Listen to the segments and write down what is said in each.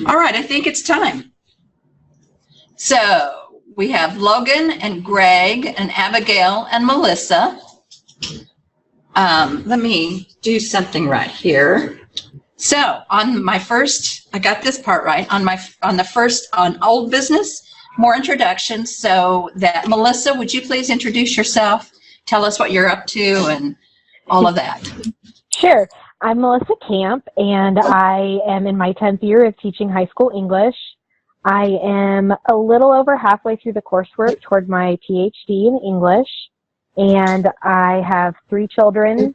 All right, I think it's time. So we have Logan and Greg and Abigail and Melissa. Let me do something right here. So on my first, I got this part right, on old business, more introductions. So that, Melissa, would you please introduce yourself? Tell us what you're up to and all of that. Sure. I'm Melissa Camp, and I am in my 10th year of teaching high school English. I am a little over halfway through the coursework toward my PhD in English, and I have 3 children,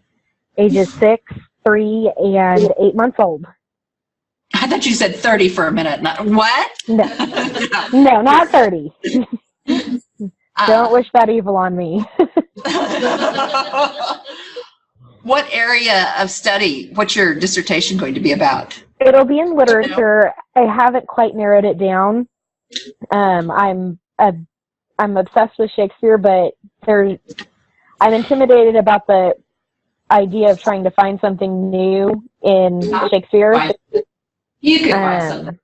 ages 6, 3, and 8 months old. I thought you said 30 for a minute. What? No, no, not 30. Don't wish that evil on me. What area of study? What's your dissertation going to be about? It'll be in literature. I haven't quite narrowed it down. I'm obsessed with Shakespeare, but I'm intimidated about the idea of trying to find something new in Shakespeare. You could find something.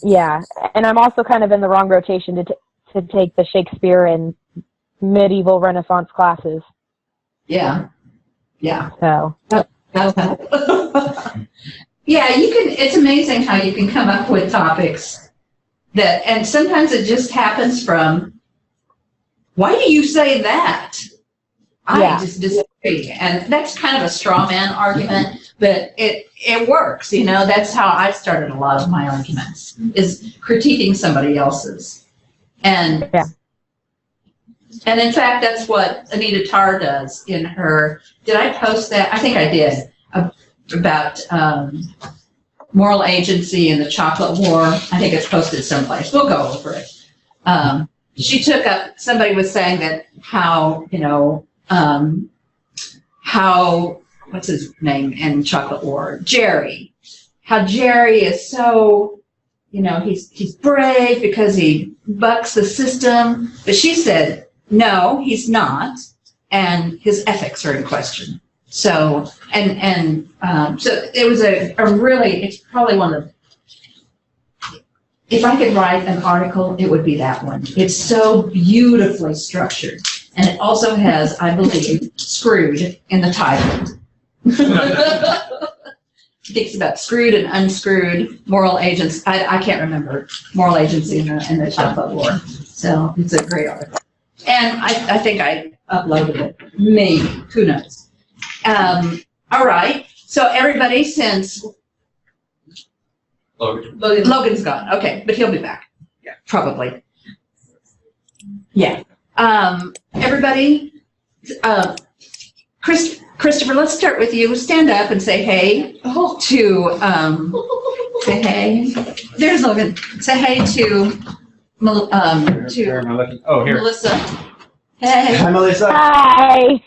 Yeah, and I'm also kind of in the wrong rotation to take the Shakespeare and medieval Renaissance classes. Yeah. Yeah. So. Yeah, it's amazing how you can come up with topics and sometimes it just happens from, why do you say that? I just disagree. And that's kind of a straw man argument, but it works. That's how I started a lot of my arguments, is critiquing somebody else's. And in fact, that's what Anita Tarr does in her, did I post that? I think I did, about moral agency and the chocolate war. I think it's posted someplace. We'll go over it. She took up, somebody was saying that how, what's his name in Chocolate War? Jerry. How Jerry is so, he's brave because he bucks the system. But she said, no, he's not, and his ethics are in question. So, so it was a really, it's probably one of the, if I could write an article, it would be that one. It's so beautifully structured. And it also has, I believe, screwed in the title. It thinks about screwed and unscrewed moral agents. I can't remember moral agency in the Chocolate War. So it's a great article. And I think I uploaded it. Maybe. Who knows? All right. So everybody, since Logan's gone. Okay, but he'll be back. Yeah. Probably. Yeah. Everybody, Christopher, let's start with you. Stand up and say hey to, say hey. There's Logan. Say hey to Melissa. Hey. Hi, Melissa. Hi.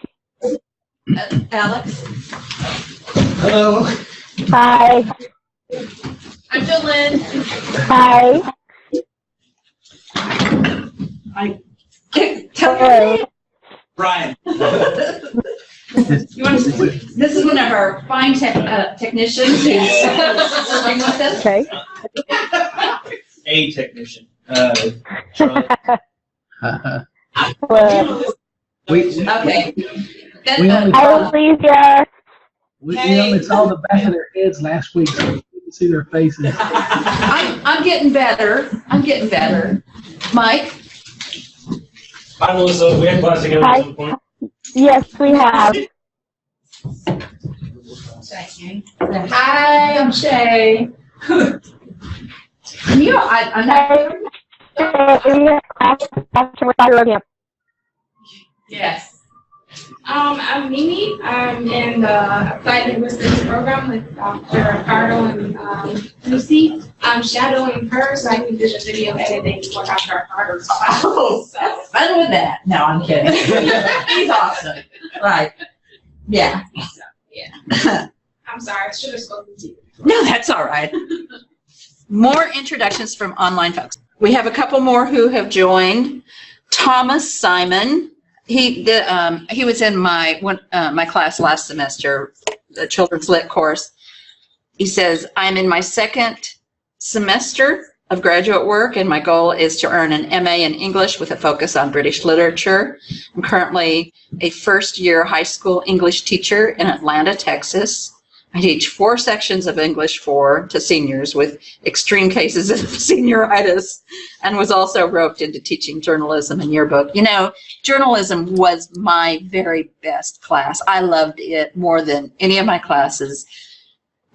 Alex. Hello. Hi. I'm Jolynn. Hi. Tell her name. Brian. You want to, this is one of our fine technicians who's working with us. Okay. A technician. Okay. We only saw the back of their heads last week, so we didn't see their faces. I'm getting better. I'm getting better. Mike? Hi, Melissa. We had class together at some point. Yes, we have. Hi, I'm Shay. I'm not. Yes. I'm Mimi. I'm in the Applied Linguistics program with Dr. Cardo and Lucy. I'm shadowing her, so I can do the video editing for Dr. Cardo's class. Oh, have fun with that. No, I'm kidding. He's awesome. Right. Yeah. So, yeah. I'm sorry, I should have spoken to you. No, that's all right. More introductions from online folks. We have a couple more who have joined. Thomas Simon. He was in my class last semester, the Children's Lit course. He says, I'm in my second semester of graduate work, and my goal is to earn an MA in English with a focus on British literature. I'm currently a first-year high school English teacher in Atlanta, Texas. I teach 4 sections of English to seniors with extreme cases of senioritis, and was also roped into teaching journalism and yearbook. You know, journalism was my very best class. I loved it more than any of my classes.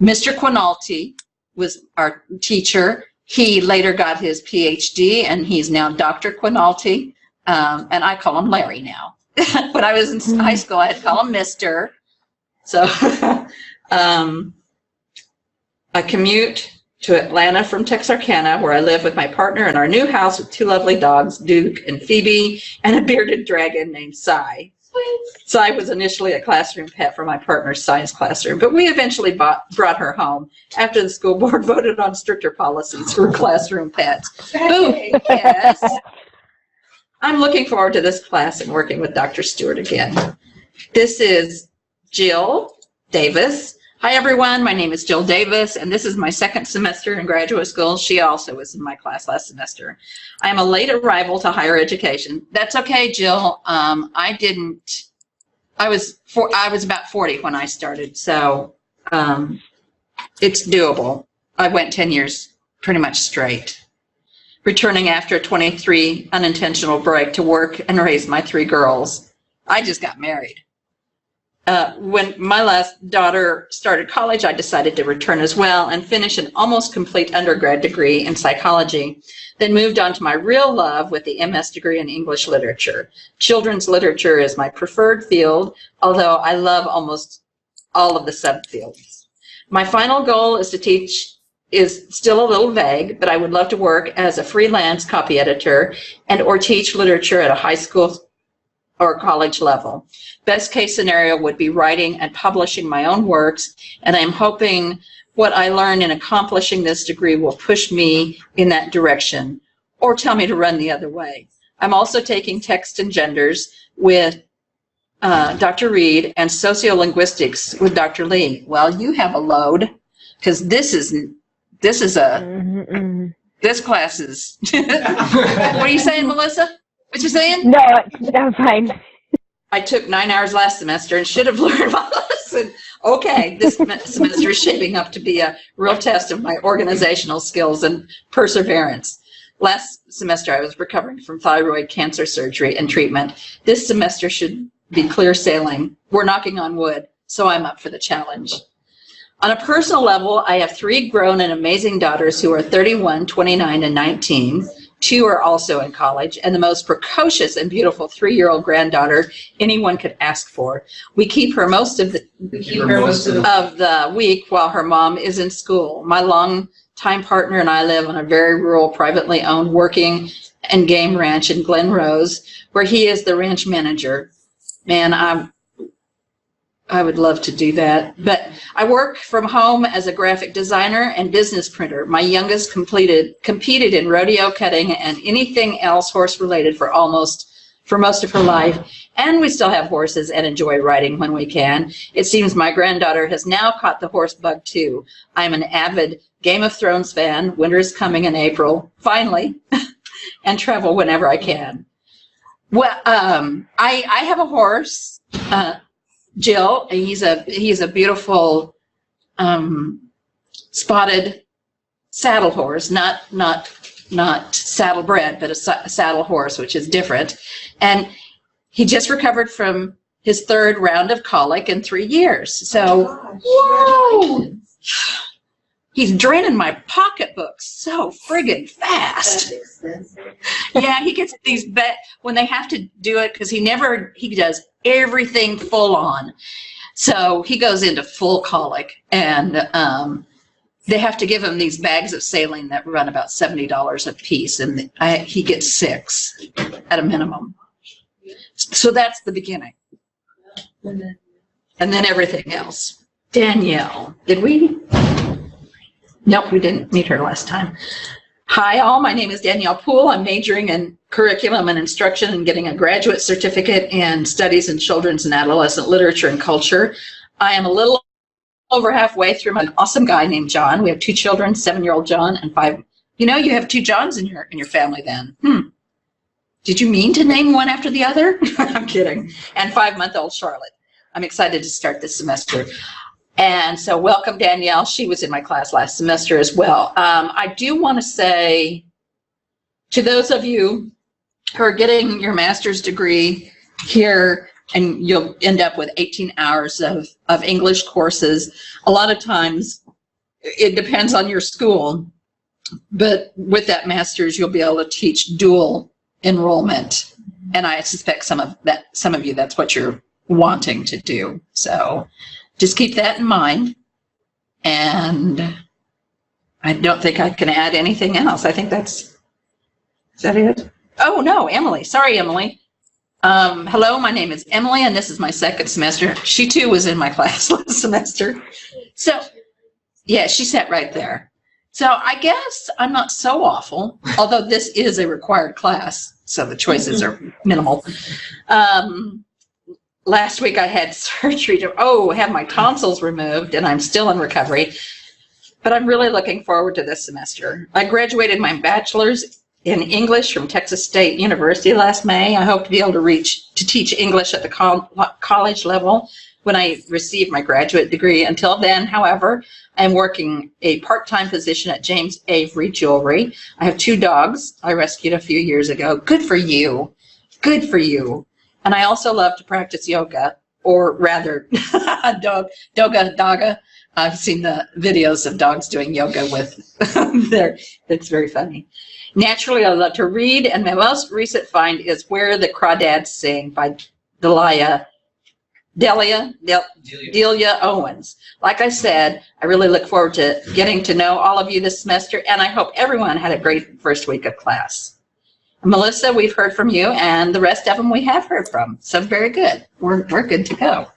Mr. Quinalty was our teacher. He later got his PhD, and he's now Dr. Quinalty, and I call him Larry now. When I was in high school, I had to call him Mr. So I commute to Atlanta from Texarkana, where I live with my partner in our new house with 2 lovely dogs, Duke and Phoebe, and a bearded dragon named Cy. Cy was initially a classroom pet for my partner's science classroom, but we eventually brought her home after the school board voted on stricter policies for classroom pets. Ooh, yes. I'm looking forward to this class and working with Dr. Stewart again. This is Jill Davis. Hi, everyone. My name is Jill Davis, and this is my 2nd semester in graduate school. She also was in my class last semester. I am a late arrival to higher education. That's okay, Jill. I was about 40 when I started, so it's doable. I went 10 years pretty much straight, returning after a 23 unintentional break to work and raise my 3 girls. I just got married. When my last daughter started college, I decided to return as well and finish an almost complete undergrad degree in psychology, then moved on to my real love with the MS degree in English literature. Children's literature is my preferred field, although I love almost all of the subfields. My final goal is to teach is still a little vague, but I would love to work as a freelance copy editor and or teach literature at a high school or college level. Best case scenario would be writing and publishing my own works, and I'm hoping what I learn in accomplishing this degree will push me in that direction or tell me to run the other way. I'm also taking text and genders with Dr. Reed and sociolinguistics with Dr. Lee. Well, you have a load, because this class is, what are you saying, Melissa? What you saying? No, I'm fine. I took 9 hours last semester and should have learned my lesson. Okay, this semester is shaping up to be a real test of my organizational skills and perseverance. Last semester, I was recovering from thyroid cancer surgery and treatment. This semester should be clear sailing. We're knocking on wood, so I'm up for the challenge. On a personal level, I have 3 grown and amazing daughters who are 31, 29, and 19. 2 are also in college, and the most precocious and beautiful 3-year-old granddaughter anyone could ask for. We keep her most of the week while her mom is in school. My longtime partner and I live on a very rural, privately owned working and game ranch in Glen Rose, where he is the ranch manager. Man, I would love to do that, but I work from home as a graphic designer and business printer. My youngest competed in rodeo cutting and anything else horse related for most of her life, and we still have horses and enjoy riding when we can. It seems my granddaughter has now caught the horse bug too. I'm an avid Game of Thrones fan. Winter is coming in April, finally, and travel whenever I can. Well, I have a horse. Jill, he's a beautiful spotted saddle horse, not saddlebred, but a saddle horse, which is different. And he just recovered from his 3rd round of colic in 3 years. So, whoa! He's draining my pocketbook so friggin' fast. That's expensive. Yeah, he gets these when they have to do it, because he does everything full on. So he goes into full colic, and they have to give him these bags of saline that run about $70 a piece, and he gets 6 at a minimum. So that's the beginning. And then everything else. Danielle, did we? Nope, we didn't meet her last time. Hi all, my name is Danielle Poole. I'm majoring in curriculum and instruction and getting a graduate certificate in studies in children's and adolescent literature and culture. I am a little over halfway through an awesome guy named John. We have 2 children, 7-year-old John and 5. You know, you have 2 Johns in your family then. Did you mean to name one after the other? I'm kidding. And 5-month-old Charlotte. I'm excited to start this semester. And so welcome, Danielle. She was in my class last semester as well. I do want to say to those of you who are getting your master's degree here, and you'll end up with 18 hours of English courses. A lot of times it depends on your school, but with that master's, you'll be able to teach dual enrollment. And I suspect some of you, that's what you're wanting to do. So just keep that in mind. And I don't think I can add anything else. I think is that it? Oh no, Emily. Sorry, Emily. Hello, my name is Emily, and this is my 2nd semester. She too was in my class last semester. So, yeah, she sat right there. So I guess I'm not so awful, although this is a required class, so the choices are minimal. Last week I had surgery to have my tonsils removed, and I'm still in recovery. But I'm really looking forward to this semester. I graduated my bachelor's in English from Texas State University last May. I hope to be able to teach English at the college level when I receive my graduate degree. Until then, however, I'm working a part-time position at James Avery Jewelry. I have 2 dogs I rescued a few years ago. Good for you. Good for you. And I also love to practice yoga, or rather, doga. I've seen the videos of dogs doing yoga with that's very funny. Naturally, I love to read, and my most recent find is Where the Crawdads Sing by Delia Owens. Like I said, I really look forward to getting to know all of you this semester, and I hope everyone had a great first week of class. Melissa, we've heard from you, and the rest of them we have heard from. So very good. We're good to go.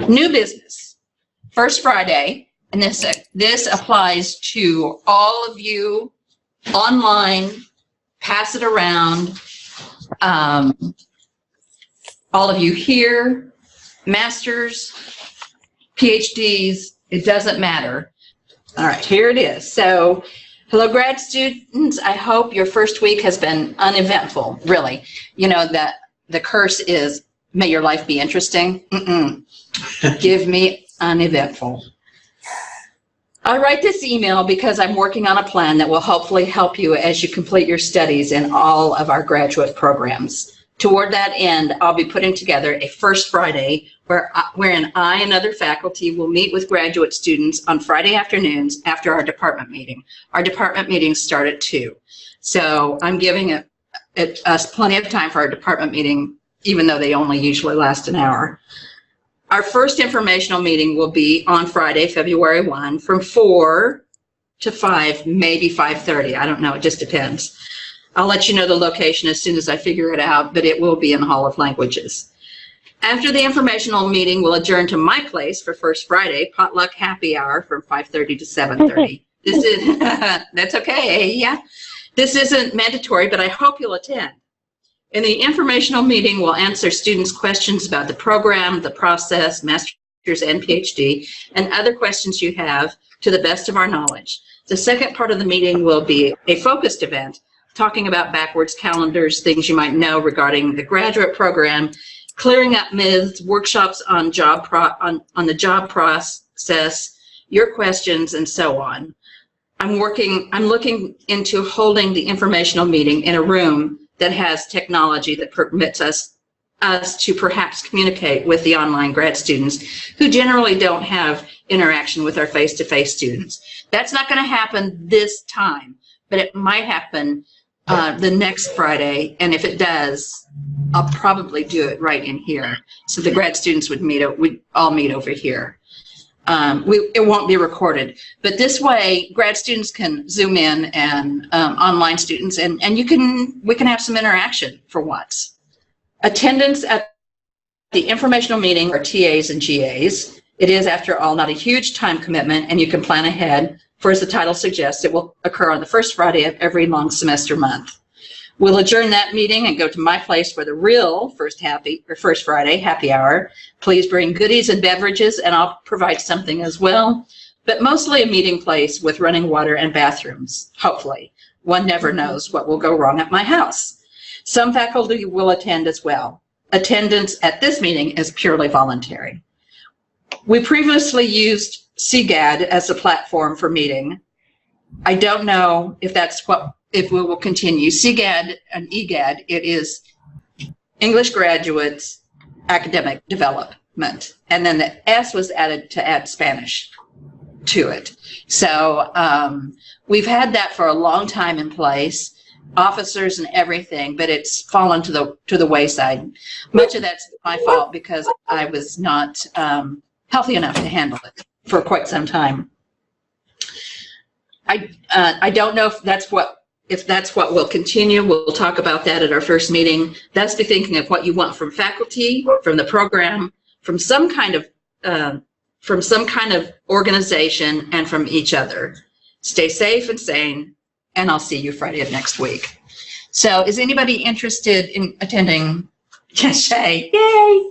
New business. First Friday, and this applies to all of you online, pass it around. All of you here, masters, PhDs, it doesn't matter. All right, here it is. So, hello, grad students. I hope your first week has been uneventful, really. You know, that the curse is, may your life be interesting. Give me uneventful. I write this email because I'm working on a plan that will hopefully help you as you complete your studies in all of our graduate programs. Toward that end, I'll be putting together a First Friday wherein I and other faculty will meet with graduate students on Friday afternoons after our department meeting. Our department meetings start at 2. So I'm giving us plenty of time for our department meeting, even though they only usually last an hour. Our first informational meeting will be on Friday, February 1, from 4 to 5, maybe 5:30. I don't know. It just depends. I'll let you know the location as soon as I figure it out, but it will be in the Hall of Languages. After the informational meeting, we'll adjourn to my place for First Friday, potluck happy hour from 5:30 to 7:30. This is, that's okay, yeah. This isn't mandatory, but I hope you'll attend. In the informational meeting, we'll answer students' questions about the program, the process, master's and PhD, and other questions you have to the best of our knowledge. The second part of the meeting will be a focused event, talking about backwards calendars, things you might know regarding the graduate program, clearing up myths, workshops on the job process, your questions, and so on. I'm looking into holding the informational meeting in a room that has technology that permits us to perhaps communicate with the online grad students who generally don't have interaction with our face-to-face students. That's not going to happen this time, but it might happen the next Friday, and if it does, I'll probably do it right in here. So the grad students we'd all meet over here. It won't be recorded, but this way grad students can zoom in and online students, and we can have some interaction for once. Attendance at the informational meeting are TAs and GAs. It is, after all, not a huge time commitment, and you can plan ahead, for as the title suggests, it will occur on the first Friday of every long semester month. We'll adjourn that meeting and go to my place for the real first Friday happy hour. Please bring goodies and beverages, and I'll provide something as well. But mostly a meeting place with running water and bathrooms, hopefully. One never knows what will go wrong at my house. Some faculty will attend as well. Attendance at this meeting is purely voluntary. We previously used CGAD as a platform for meeting. I don't know if if we will continue. CGAD and EGAD, it is English Graduates Academic Development. And then the S was added to add Spanish to it. So we've had that for a long time in place, officers and everything, but it's fallen to the wayside. Much of that's my fault because I was not healthy enough to handle it for quite some time. I don't know if that's what will continue. We'll talk about that at our first meeting. That's be thinking of what you want from faculty, from the program, from some kind of organization, and from each other. Stay safe and sane, and I'll see you Friday of next week. So is anybody interested in attending? Shay, yay!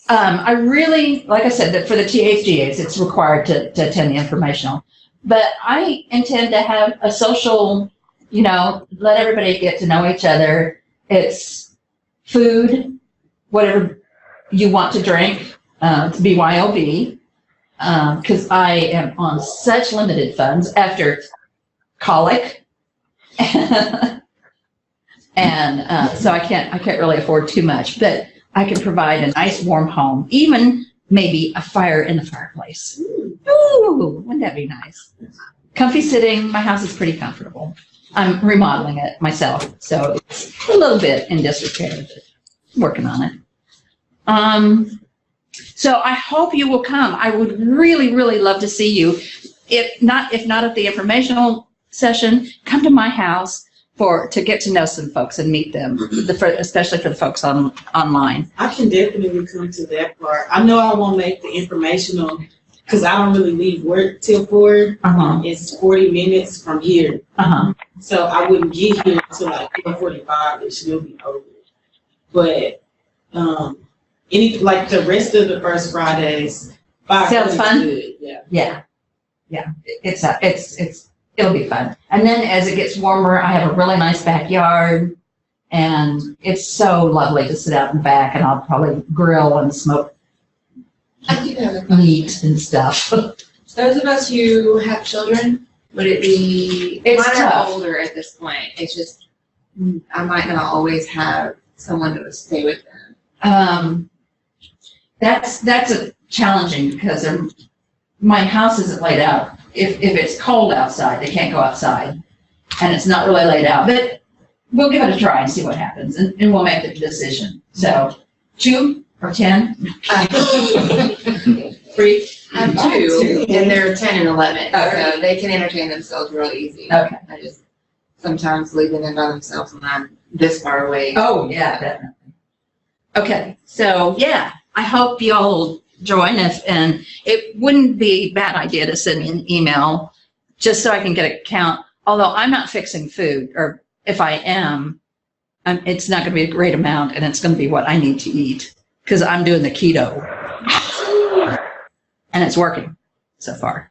I really, like I said, that for the THGAs, it's required to attend the informational. But I intend to have a social, let everybody get to know each other. It's food, whatever you want to drink, BYOB, because I am on such limited funds after colic. And so I can't really afford too much, but I can provide a nice warm home, even maybe a fire in the fireplace. Ooh, wouldn't that be nice? Comfy sitting. My house is pretty comfortable. I'm remodeling it myself, so it's a little bit in disrepair, but working on it. So I hope you will come. I would really, really love to see you. If not at the informational session, come to my house to get to know some folks and meet them, especially for the folks online. I can definitely come to that part. I know I won't make the informational because I don't really leave work till 4. It's 40 minutes from here. So I wouldn't get here until like 4:45. It should be over. But like the rest of the first Fridays, sounds fun. Good. Yeah. It'll be fun. And then as it gets warmer, I have a really nice backyard, and it's so lovely to sit out in the back, and I'll probably grill and smoke meat and stuff. Those of us who have children, would it be? It's mine are tough. older at this point. It's just I might not always have someone to stay with them. That's a challenging because my house isn't laid out. If it's cold outside, they can't go outside, and it's not really laid out. But we'll give it a try and see what happens, and we'll make the decision. So 2 or 10? 3? I have 2, and they're 10 and 11, Okay. so they can entertain themselves real easy. Okay. I just sometimes leaving them by themselves when I'm this far away. Oh, yeah, definitely. Okay, so yeah, I hope you all will join us, and it wouldn't be a bad idea to send me an email just so I can get a count. Although I'm not fixing food, or if I am, it's not going to be a great amount, and it's going to be what I need to eat because I'm doing the keto, and it's working so far.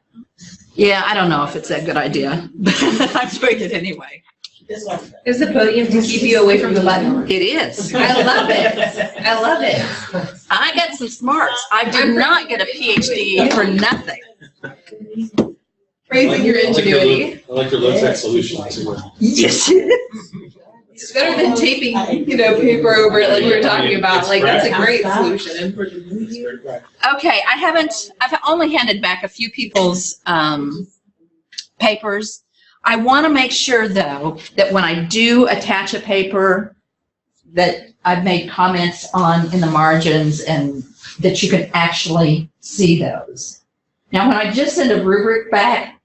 Yeah, I don't know if it's a good idea, but I'm doing it anyway. Is the podium to keep you away from the button? It is. I love it. I love it. I got some smarts. I did not get a PhD for nothing. Praising your ingenuity. I like your low-tech solutions. Yes. It's better than taping, paper over it like we were talking about. Like, that's a great solution. Okay, I've only handed back a few people's papers. I want to make sure, though, that when I do attach a paper that I've made comments on in the margins and that you can actually see those. Now, when I just send a rubric back,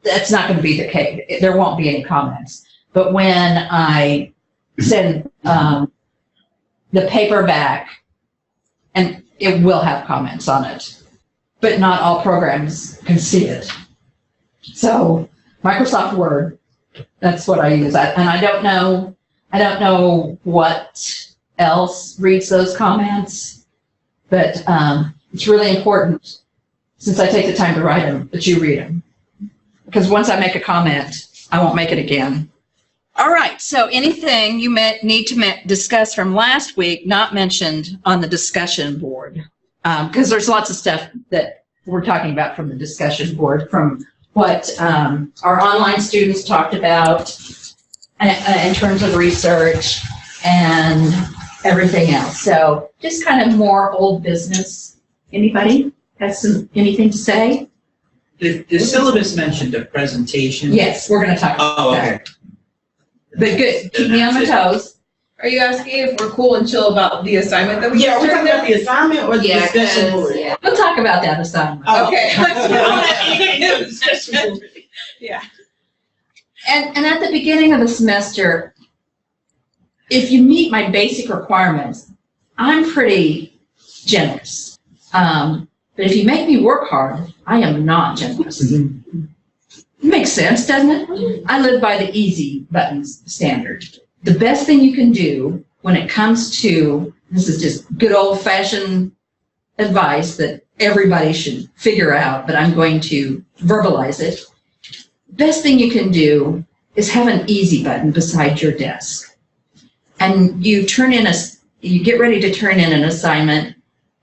that's not going to be the case. There won't be any comments. But when I send the paper back, and it will have comments on it, but not all programs can see it. So Microsoft Word, that's what I use. And I don't know, I don't know what else reads those comments, but it's really important, since I take the time to write them, that you read them. Because once I make a comment, I won't make it again. All right, so anything you need to discuss from last week not mentioned on the discussion board, because there's lots of stuff that we're talking about from the discussion board, from what our online students talked about in terms of research and everything else. So just kind of more old business. Anybody has anything to say? The syllabus mentioned a presentation. Yes, we're going to talk about that. But good, keep me on my toes. Are you asking if we're cool and chill about the assignment that we Yeah, we're talking about the assignment or the discussion board? Yeah. We'll talk about that assignment. Okay. Yeah. And at the beginning of the semester, if you meet my basic requirements, I'm pretty generous. But if you make me work hard, I am not generous. Makes sense, doesn't it? I live by the easy buttons standard. The best thing you can do when it comes to, this is just good old-fashioned advice that everybody should figure out, but I'm going to verbalize it. Best thing you can do is have an easy button beside your desk. And you get ready to turn in an assignment,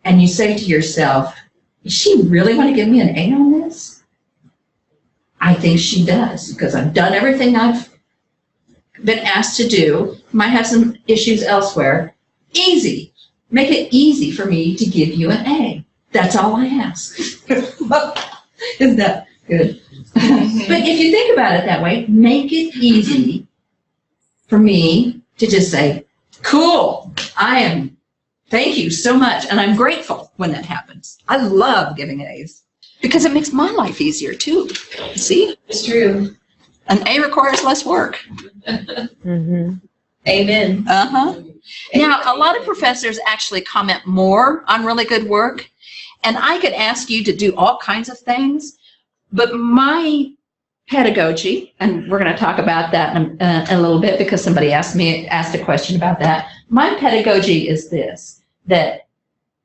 and you say to yourself, does she really want to give me an A on this? I think she does, because I've done everything I've been asked to do. Might have some issues elsewhere. Easy. Make it easy for me to give you an A. That's all I ask. Isn't that good? But if you think about it that way, make it easy for me to just say, cool, thank you so much. And I'm grateful when that happens. I love giving A's because it makes my life easier too. See? It's true. An A requires less work. Mm-hmm. Amen. Uh-huh. Now, a lot of professors actually comment more on really good work, and I could ask you to do all kinds of things, but my pedagogy, and we're going to talk about that in a little bit because somebody asked a question about that. My pedagogy is this, that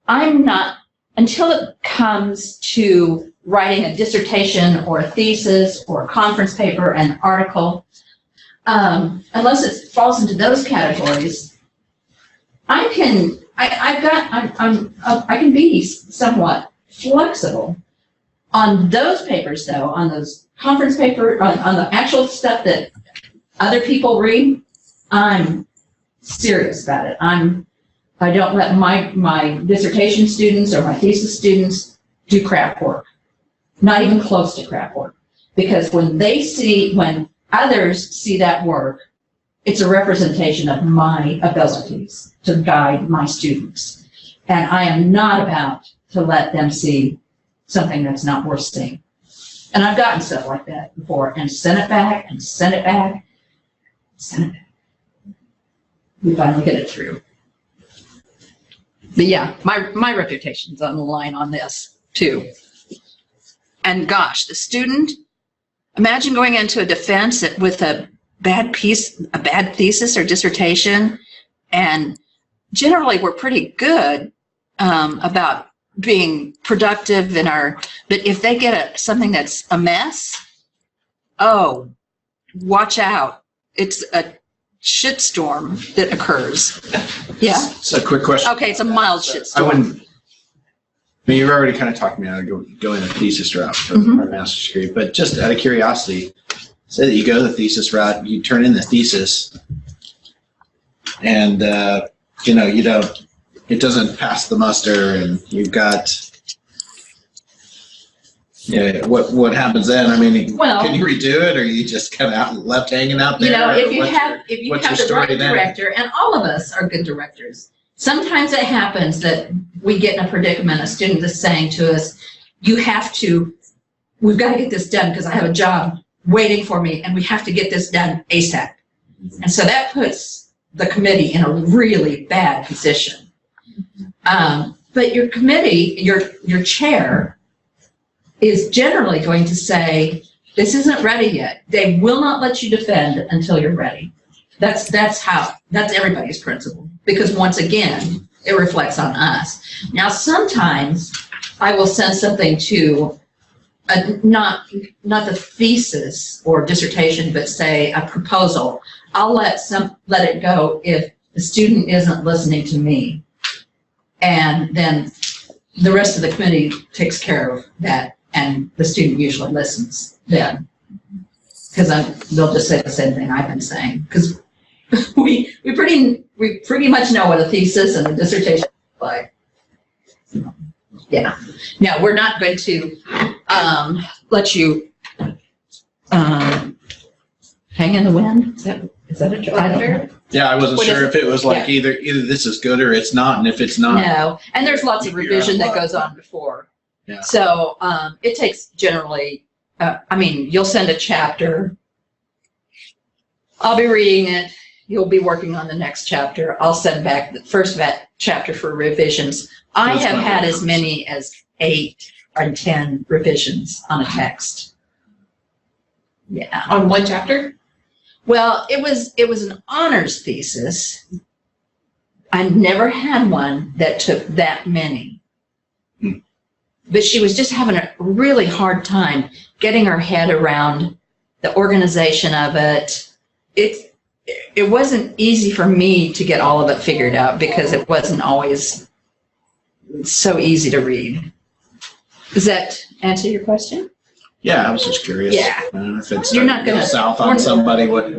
I'm not, until it comes to writing a dissertation or a thesis or a conference paper, an article, unless it falls into those categories, I can be somewhat flexible. On those papers, though, on those conference paper, on the actual stuff that other people read, I'm serious about it. I don't let my dissertation students or my thesis students do crap work, not even close to crap work, because when others see that work, it's a representation of my abilities to guide my students. And I am not about to let them see something that's not worth seeing. And I've gotten stuff like that before and sent it back and sent it back, sent it back. We finally get it through. But yeah, my reputation's on the line on this too. And gosh, the student, imagine going into a defense with a bad thesis or dissertation, and generally we're pretty good about being productive but if they get something that's a mess, oh, watch out. It's a shitstorm that occurs. Yeah? So quick question. Okay, it's a mild shitstorm. You've already kind of talked me out of going a thesis route for my master's degree, but just out of curiosity, say that you go the thesis route, you turn in the thesis, and it doesn't pass the muster, and you've got, what happens then? I mean, can you redo it, or you just kind of left hanging out there? If you have the right director, and all of us are good directors, sometimes it happens that we get in a predicament. A student is saying to us, we've got to get this done because I have a job waiting for me, and we have to get this done ASAP. And so that puts the committee in a really bad position. But your committee, your chair, is generally going to say, this isn't ready yet. They will not let you defend until you're ready. That's everybody's principle, because once again, it reflects on us. Now, sometimes I will send something to not the thesis or dissertation, but say a proposal. I'll let it go if the student isn't listening to me. And then the rest of the committee takes care of that, and the student usually listens then. Because they'll just say the same thing I've been saying. Because we pretty much know what a thesis and a dissertation is like. Yeah. Now, we're not going to let you hang in the wind. Is that a joke? I don't know. Yeah, I wasn't sure if it was like either this is good or it's not, and if it's not. No, and there's lots of revision that goes on before. Yeah. So it takes generally, you'll send a chapter. I'll be reading it. You'll be working on the next chapter. I'll send back the first chapter for revisions. I have had as many as 8 or 10 revisions on a text. Yeah. On one chapter? Well, it was an honors thesis. I never had one that took that many. But she was just having a really hard time getting her head around the organization of it. It wasn't easy for me to get all of it figured out because it wasn't always so easy to read. Does that answer your question? Yeah, I was just curious. Yeah. If it's You're not gonna south on somebody, we're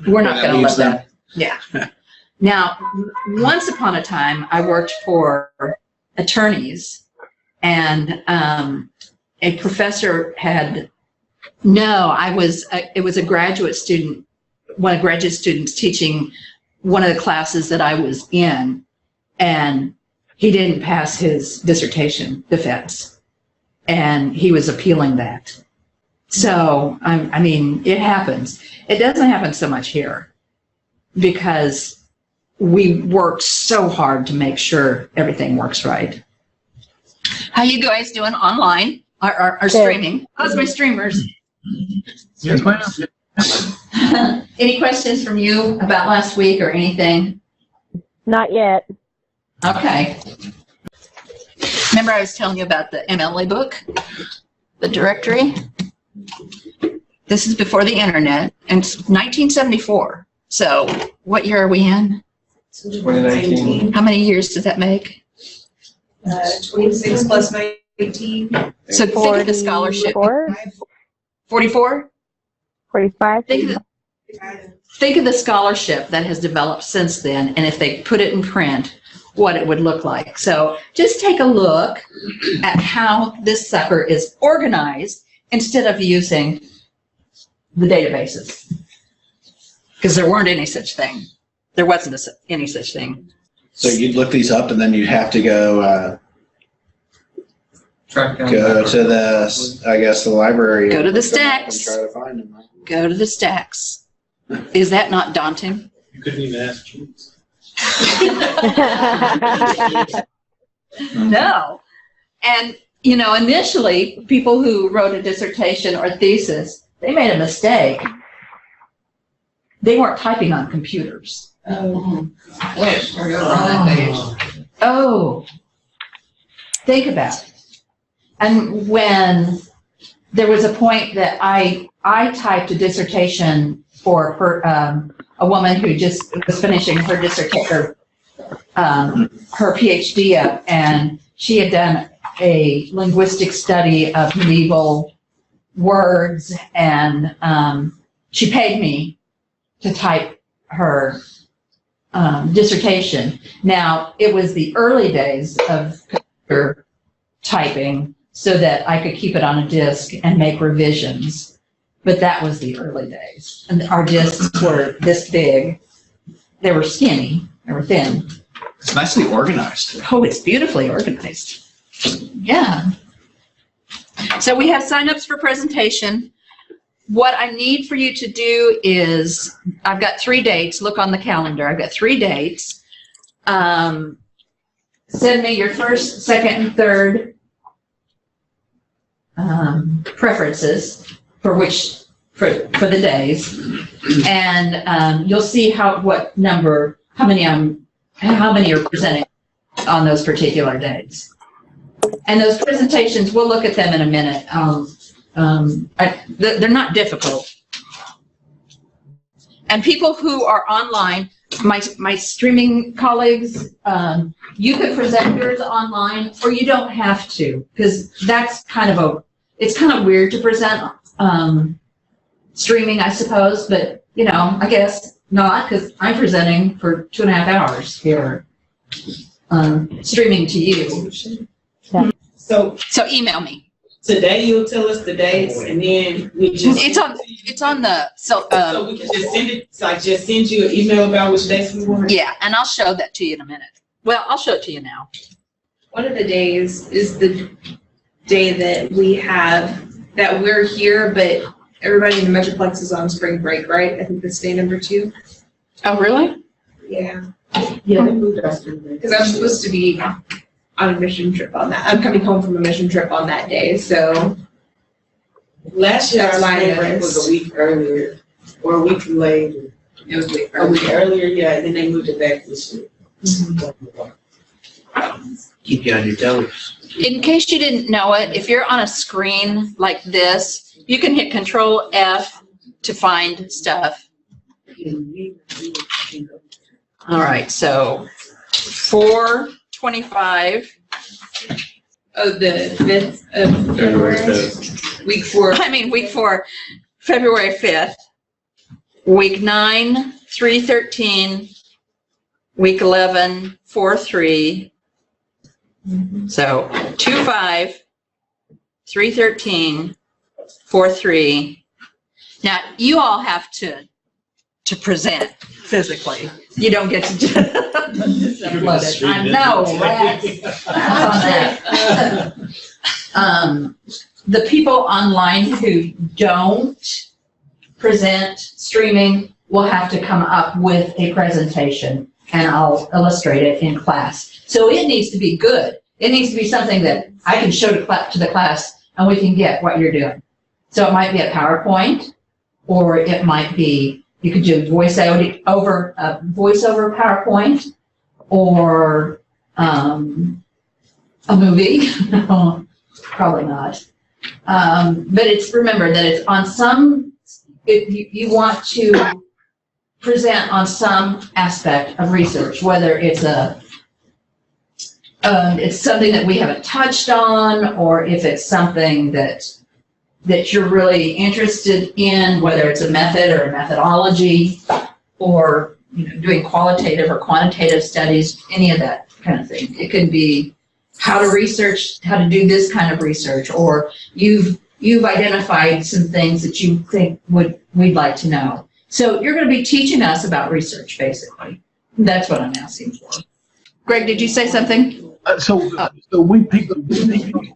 not going to let that. Yeah. Now, once upon a time, I worked for attorneys, and a professor it was a graduate student, one of the graduate students teaching one of the classes that I was in, and he didn't pass his dissertation defense, and he was appealing that. So, it happens. It doesn't happen so much here because we work so hard to make sure everything works right. How you guys doing online or streaming? How's my streamers? Yes, ma'am. Any questions from you about last week or anything? Not yet. Okay. Remember I was telling you about the MLA book, the directory? This is before the internet, and it's 1974. So what year are we in? 2019. How many years does that make? 26 plus 19. So think of the scholarship. 44? 45? Think of the scholarship that has developed since then, and if they put it in print, what it would look like. So just take a look at how this sucker is organized instead of using the databases. Because there weren't any such thing. There wasn't any such thing. So you'd look these up, and then you'd have to go Track down to the library. Go to the and stacks. try to find them. Go to the stacks. Is that not daunting? You couldn't even ask Jews. No. And, initially, people who wrote a dissertation or thesis, they made a mistake. They weren't typing on computers. Oh. Think about it. And when there was a point that I typed a dissertation for a woman who just was finishing her dissertation, her PhD up, and she had done a linguistic study of medieval words, and she paid me to type her dissertation. Now, it was the early days of computer typing so that I could keep it on a disk and make revisions. But that was the early days. And our disks were this big. They were skinny. They were thin. It's nicely organized. Oh, it's beautifully organized. Yeah. So we have signups for presentation. What I need for you to do is, I've got 3 dates. Look on the calendar. I've got 3 dates. Send me your first, second, and third preferences for which for the days. And you'll see how many are presenting on those particular days. And those presentations, we'll look at them in a minute. They're not difficult. And people who are online, my streaming colleagues, you could present yours online, or you don't have to, because that's it's kind of weird to present streaming, I suppose, but I guess not, because I'm presenting for 2.5 hours here, streaming to you. So email me. today you'll tell us the dates, and then we just. It's on the, so we can just send it, like just send you an email about which dates we want? yeah, and I'll show that to you in a minute. Well, I'll show it to you now. One of the days is the day that we're here, but everybody in the Metroplex is on spring break, right? I think that's day number 2. Oh, really? Yeah. Yeah, they moved us. Because I'm supposed to be on a mission trip on that. I'm coming home from a mission trip on that day, so. Last year, our That's spring my break notice. was a week earlier, or a week later. It was late. A week earlier, yeah, and then they moved it back this year. Keep you on your toes. In case you didn't know it, if you're on a screen like this, you can hit Control F to find stuff. All right, so 4/25. Oh, the 5th of February. Week 4. Week 4, February 5th. Week 9, 3/13. Week 11, 4/3. So 2/5, 3/13, 4/3. Now you all have to present physically. You don't get to just upload it. I know, that's on that. The people online who don't present streaming will have to come up with a presentation, and I'll illustrate it in class. So it needs to be good. It needs to be something that I can show to the class, and we can get what you're doing. So it might be a PowerPoint, or it might be, you could do voiceover PowerPoint, or a movie. Probably not. But remember that it's on some, if you want to present on some aspect of research, whether it's it's something that we haven't touched on, or if it's something that you're really interested in, whether it's a method or a methodology, or doing qualitative or quantitative studies, any of that kind of thing. It could be how to do this kind of research, or you've identified some things that you think we'd like to know. So you're going to be teaching us about research, basically. That's what I'm asking for. Greg, did you say something? So we pick those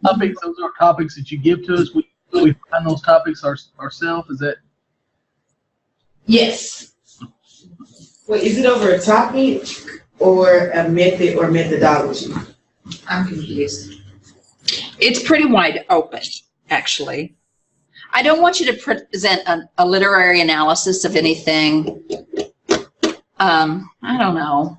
topics. Those are topics that you give to us. We find those topics ourselves. Is that? Yes. Wait, is it over a topic or a method or methodology? I'm confused. It's pretty wide open, actually. I don't want you to present a literary analysis of anything. I don't know.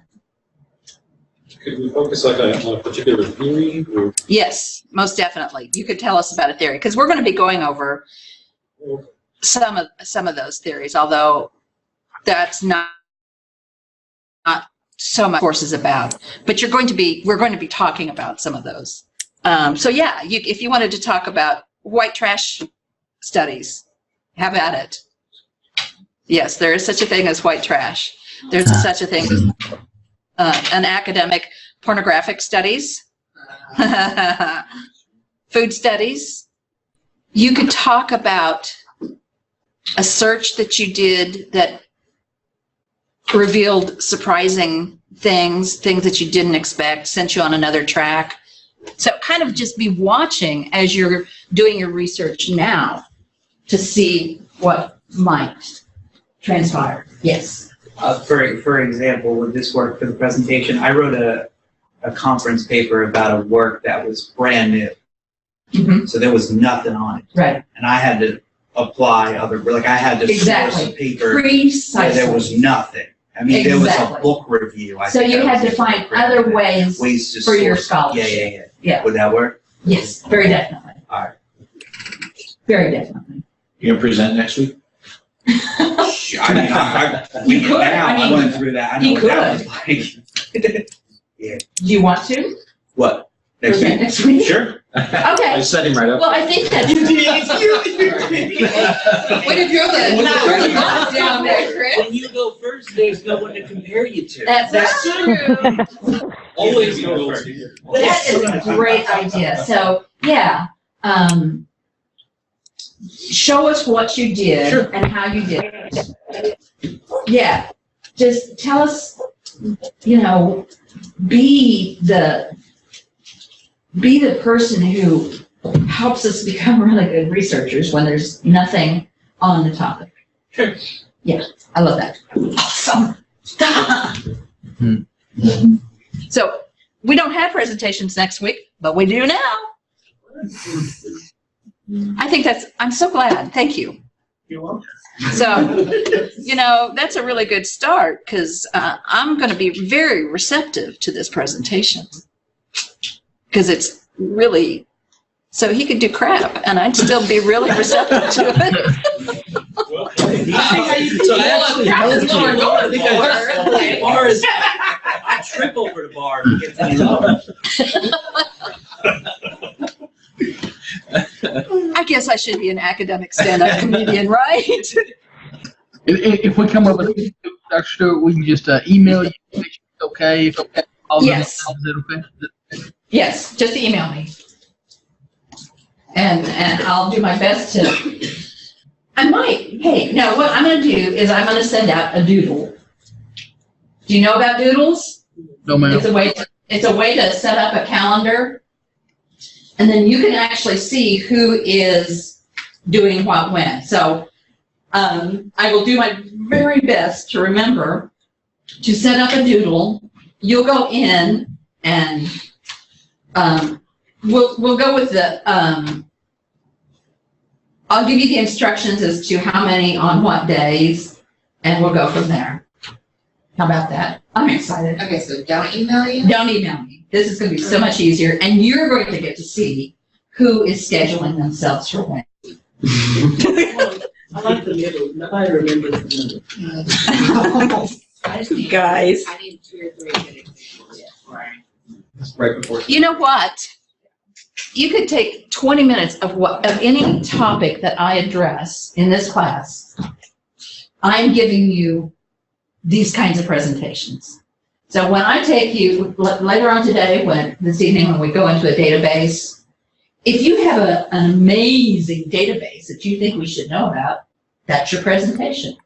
Could we focus on a particular theory? Or? Yes, most definitely. You could tell us about a theory, because we're going to be going over some of those theories, although that's not so much course is about. But we're going to be talking about some of those. So yeah, if you wanted to talk about white trash studies, have at it. Yes, there is such a thing as white trash. There's such a thing as an academic pornographic studies, food studies. You could talk about a search that you did that revealed surprising things that you didn't expect, sent you on another track. So kind of just be watching as you're doing your research now to see what might transpire. Yes. For example, with this work for the presentation, I wrote a conference paper about a work that was brand new. Mm-hmm. So there was nothing on it. Right. And I had to apply other, like I had to source Exactly. a paper where Precisely. there was nothing. I mean, there was Exactly. a book review. I So think you that had was to find great. other ways Ways to for your source- scholarship. Yeah. Yeah. Would that work? Yes, very definitely. All right. Very definitely. You gonna present next week? I mean, You could, now, I I mean, went through that. I know you what that was like. Do you want to? What? Next present week? next week? Sure. Okay. I set him right up. Well, I think that You did. Way to throw the box down there, Chris. When you go first, there's no one to compare you to. That's true. Always go first. That is a great idea. So, yeah, show us what you did Sure. and how you did it. Yeah, just tell us, you know, be the person who helps us become really good researchers when there's nothing on the topic. Sure. Yeah, I love that. Awesome. So we don't have presentations next week, but we do now. I think I'm so glad. Thank you. You're welcome. So, you know, that's a really good start because I'm going to be very receptive to this presentation because it's really, so he could do crap and I'd still be really receptive to it. So I actually helped you. I think I bar is, I trip over the bar to get things over. I guess I should be an academic stand-up comedian, right? If we come up with Dr. Stewart, we can just email you. Make sure it's okay. If okay, Yes. Is that okay? Yes, just email me. And I'll do my best to, I might, hey, no, what I'm going to do is I'm going to send out a doodle. Do you know about doodles? No, ma'am. It's a way to set up a calendar. And then you can actually see who is doing what when. So I will do my very best to remember to set up a doodle. You'll go in and we'll go with the, I'll give you the instructions as to how many on what days, and we'll go from there. How about that? I'm excited. Okay, so don't email you? Don't email me. This is going to be so much easier, and you're going to get to see who is scheduling themselves for when. I like the middle. Nobody remembers the middle. Guys. I need 2 or 3 minutes. Right before. You know what? You could take 20 minutes of any topic that I address in this class. I'm giving you these kinds of presentations. So when I take you later on today, this evening when we go into a database, if you have an amazing database that you think we should know about, that's your presentation.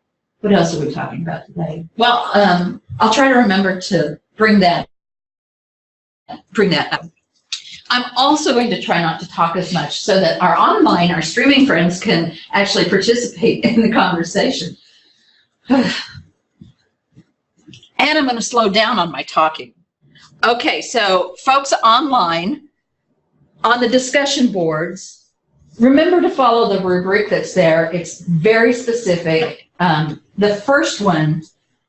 What else are we talking about today? Well, I'll try to remember to bring that up. I'm also going to try not to talk as much so that our streaming friends can actually participate in the conversation. And I'm going to slow down on my talking. Okay, so folks online, on the discussion boards, remember to follow the rubric that's there. It's very specific. The first one,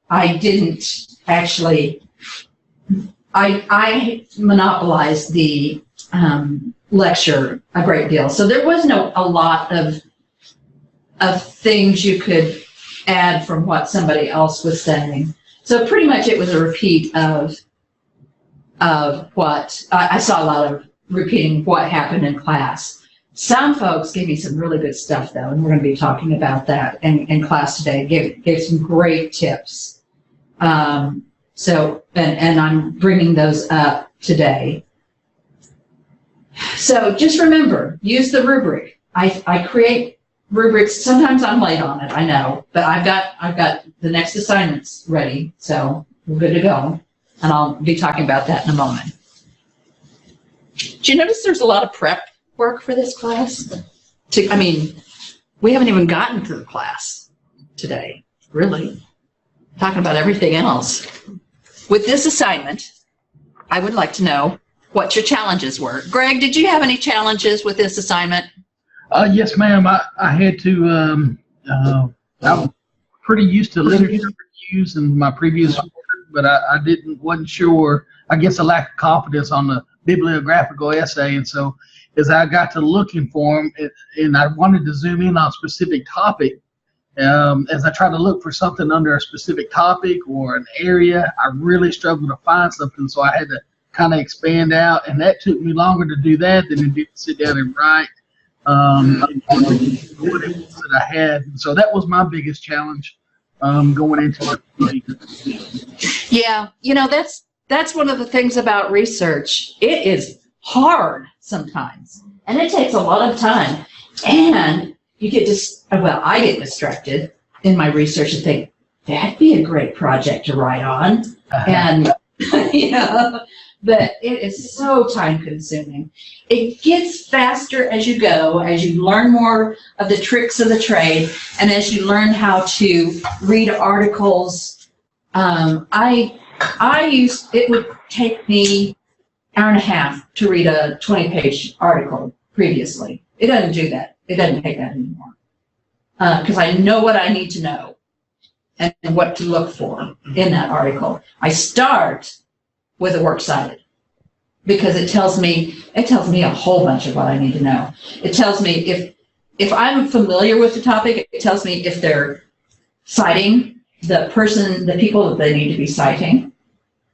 I didn't actually, I monopolized the lecture a great deal. So there was a lot of things you could add from what somebody else was saying. So pretty much it was a repeat of what, I saw a lot of repeating what happened in class. Some folks gave me some really good stuff though, and we're going to be talking about that in class today. Gave some great tips. So, and I'm bringing those up today. So just remember, use the rubric. I create rubrics. Sometimes I'm late on it, I know, but I've got the next assignments ready, so we're good to go. And I'll be talking about that in a moment. Do you notice there's a lot of prep work for this class? We haven't even gotten to the class today, really. Talking about everything else. With this assignment, I would like to know what your challenges were. Greg, did you have any challenges with this assignment? Yes, ma'am. I had to, I'm pretty used to literature reviews in my previous work, but I wasn't sure, I guess a lack of confidence on the bibliographical essay. And so as I got to looking for them, and I wanted to zoom in on a specific topic, as I tried to look for something under a specific topic or an area, I really struggled to find something. So I had to kind of expand out, and that took me longer to do that than it did to sit down and write what it was that I had. So that was my biggest challenge going into it. Yeah, that's one of the things about research. It is hard sometimes, and it takes a lot of time. And you get I get distracted in my research and think, that'd be a great project to write on. And, but it is so time consuming. It gets faster as you go, as you learn more of the tricks of the trade, and as you learn how to read articles. It would take me an hour and a half to read a 20-page article previously. It doesn't do that. It doesn't take that anymore. Because I know what I need to know and what to look for in that article. I start with a works cited because it tells me a whole bunch of what I need to know. It tells me if I'm familiar with the topic, it tells me if they're citing the people that they need to be citing.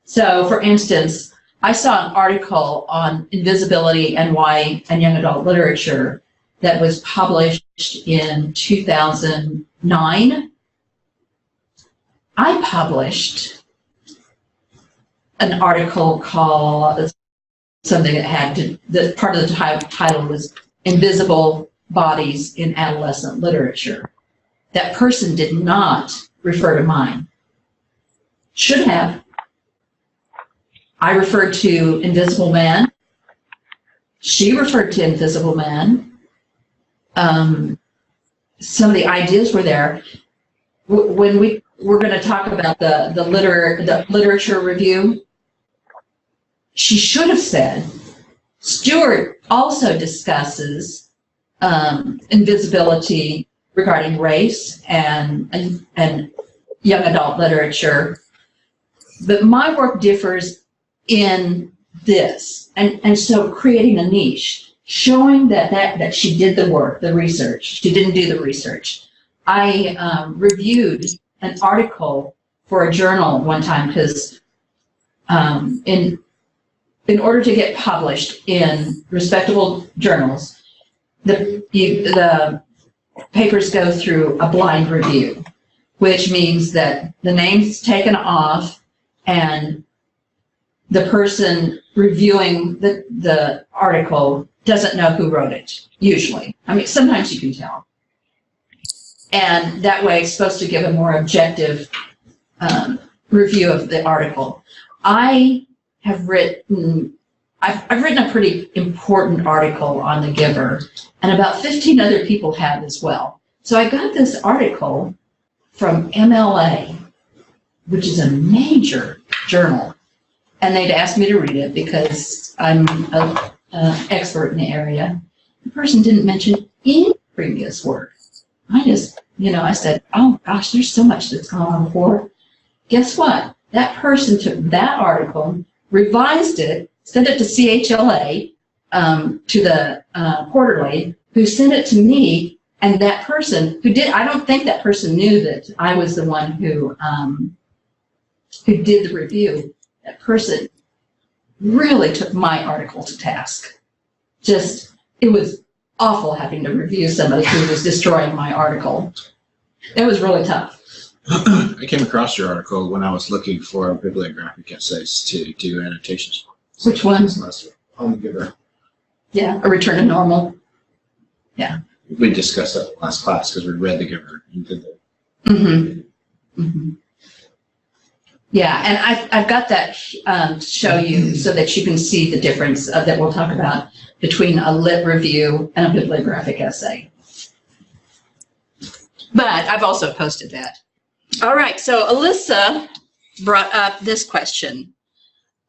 So for instance, I saw an article on invisibility and young adult literature that was published in 2009. I published an article called something that had the part of the title was Invisible Bodies in Adolescent Literature. That person did not refer to mine. Should have. I referred to Invisible Man. She referred to Invisible Man. Some of the ideas were there. When we're going to talk about the literature review, she should have said, Stewart also discusses invisibility regarding race and young adult literature, but my work differs in this, and so creating a niche, showing that she did the work, the research. She didn't do the research. I reviewed an article for a journal one time because in order to get published in respectable journals, the papers go through a blind review, which means that the name's taken off and the person reviewing the article doesn't know who wrote it, usually. I mean, sometimes you can tell. And that way it's supposed to give a more objective review of the article. I've written a pretty important article on the giver, and about 15 other people have as well. So I got this article from MLA, which is a major journal, and they'd asked me to read it because I'm an expert in the area. The person didn't mention any previous work. I said, oh gosh, there's so much that's gone on before. Guess what? That person took that article, revised it, sent it to CHLA, to the quarterly, who sent it to me, and that person I don't think that person knew that I was the one who did the review. That person really took my article to task. It was awful having to review somebody who was destroying my article. It was really tough. I came across your article when I was looking for bibliographic essays to do annotations. Which one? On the giver. Yeah, A Return to Normal. Yeah. We discussed that last class because we read the giver and did that. Mm-hmm. Mm-hmm. Yeah, and I've got that to show you so that you can see the difference that we'll talk about between a lit review and a bibliographic essay. But I've also posted that. All right, so Alyssa brought up this question.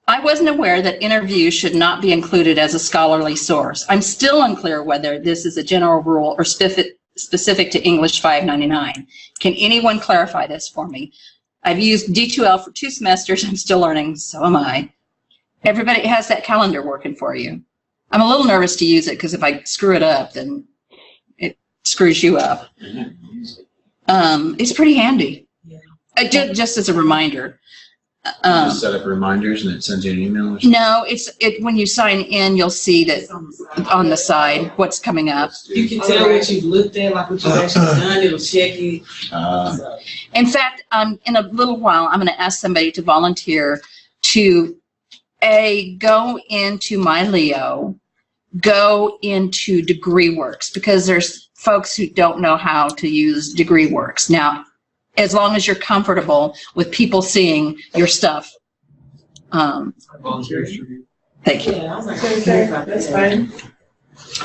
I wasn't aware that interviews should not be included as a scholarly source. I'm still unclear whether this is a general rule or specific to English 599. Can anyone clarify this for me? I've used D2L for 2 semesters. I'm still learning. So am I. Everybody has that calendar working for you. I'm a little nervous to use it because if I screw it up, then it screws you up. It's pretty handy. Just as a reminder. Just set up reminders and it sends you an email or something? No, when you sign in, you'll see that on the side what's coming up. You can tell what you've looked at, like what you've actually done. It'll check it. In fact, in a little while, I'm going to ask somebody to volunteer to go into My Leo, go into DegreeWorks, because there's folks who don't know how to use DegreeWorks. Now, as long as you're comfortable with people seeing your stuff. Thank you. Yeah, I was like, okay, that's fine.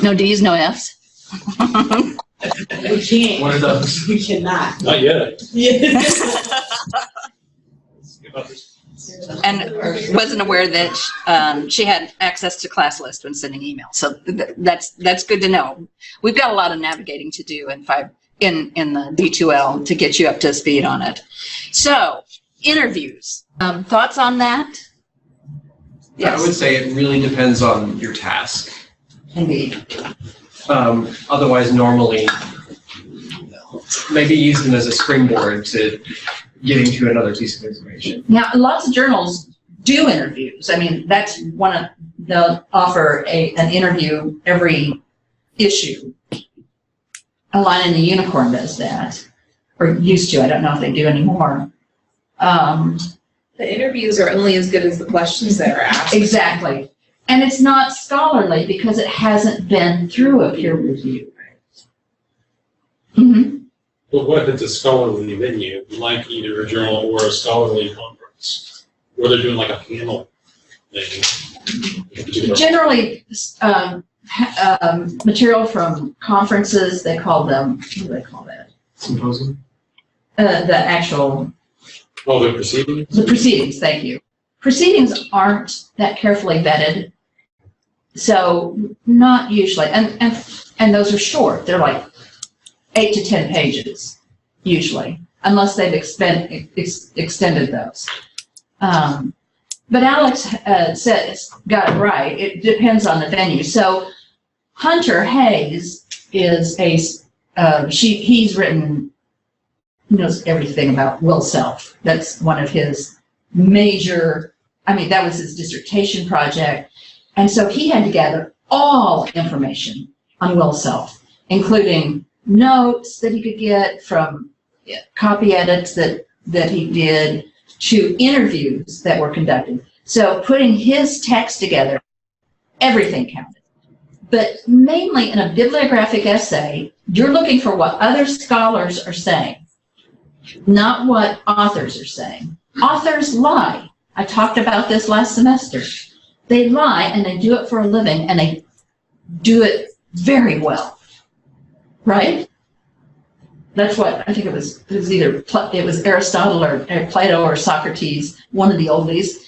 No D's, no F's. We can't. One of those. We cannot. Not yet. Yeah. And wasn't aware that she had access to class list when sending emails. So that's good to know. We've got a lot of navigating to do in the D2L to get you up to speed on it. So interviews, thoughts on that? Yes. I would say it really depends on your task. Indeed. Otherwise, normally, maybe use them as a springboard to getting to another piece of information. Now, lots of journals do interviews. I mean, that's they'll offer an interview every issue. A Line in the Unicorn does that, or used to. I don't know if they do anymore. The interviews are only as good as the questions that are asked. Exactly. And it's not scholarly because it hasn't been through a peer review. Mm-hmm. Well, what if it's a scholarly venue, like either a journal or a scholarly conference, where they're doing like a panel thing? Generally, material from conferences, they call them, what do they call that? Symposium? The actual. Oh, the proceedings? The proceedings, thank you. Proceedings aren't that carefully vetted. So not usually, and those are short. They're like 8 to 10 pages, usually, unless they've extended those. But Alex got it right. It depends on the venue. So Hunter Hayes is he's written, knows everything about will self. That's one of his major, that was his dissertation project. And so he had to gather all information on will self, including notes that he could get from copy edits that he did to interviews that were conducted. So putting his text together, everything counted. But mainly in a bibliographic essay, you're looking for what other scholars are saying, not what authors are saying. Authors lie. I talked about this last semester. They lie and they do it for a living and they do it very well. Right? That's what I think it was Aristotle or Plato or Socrates, one of the oldies.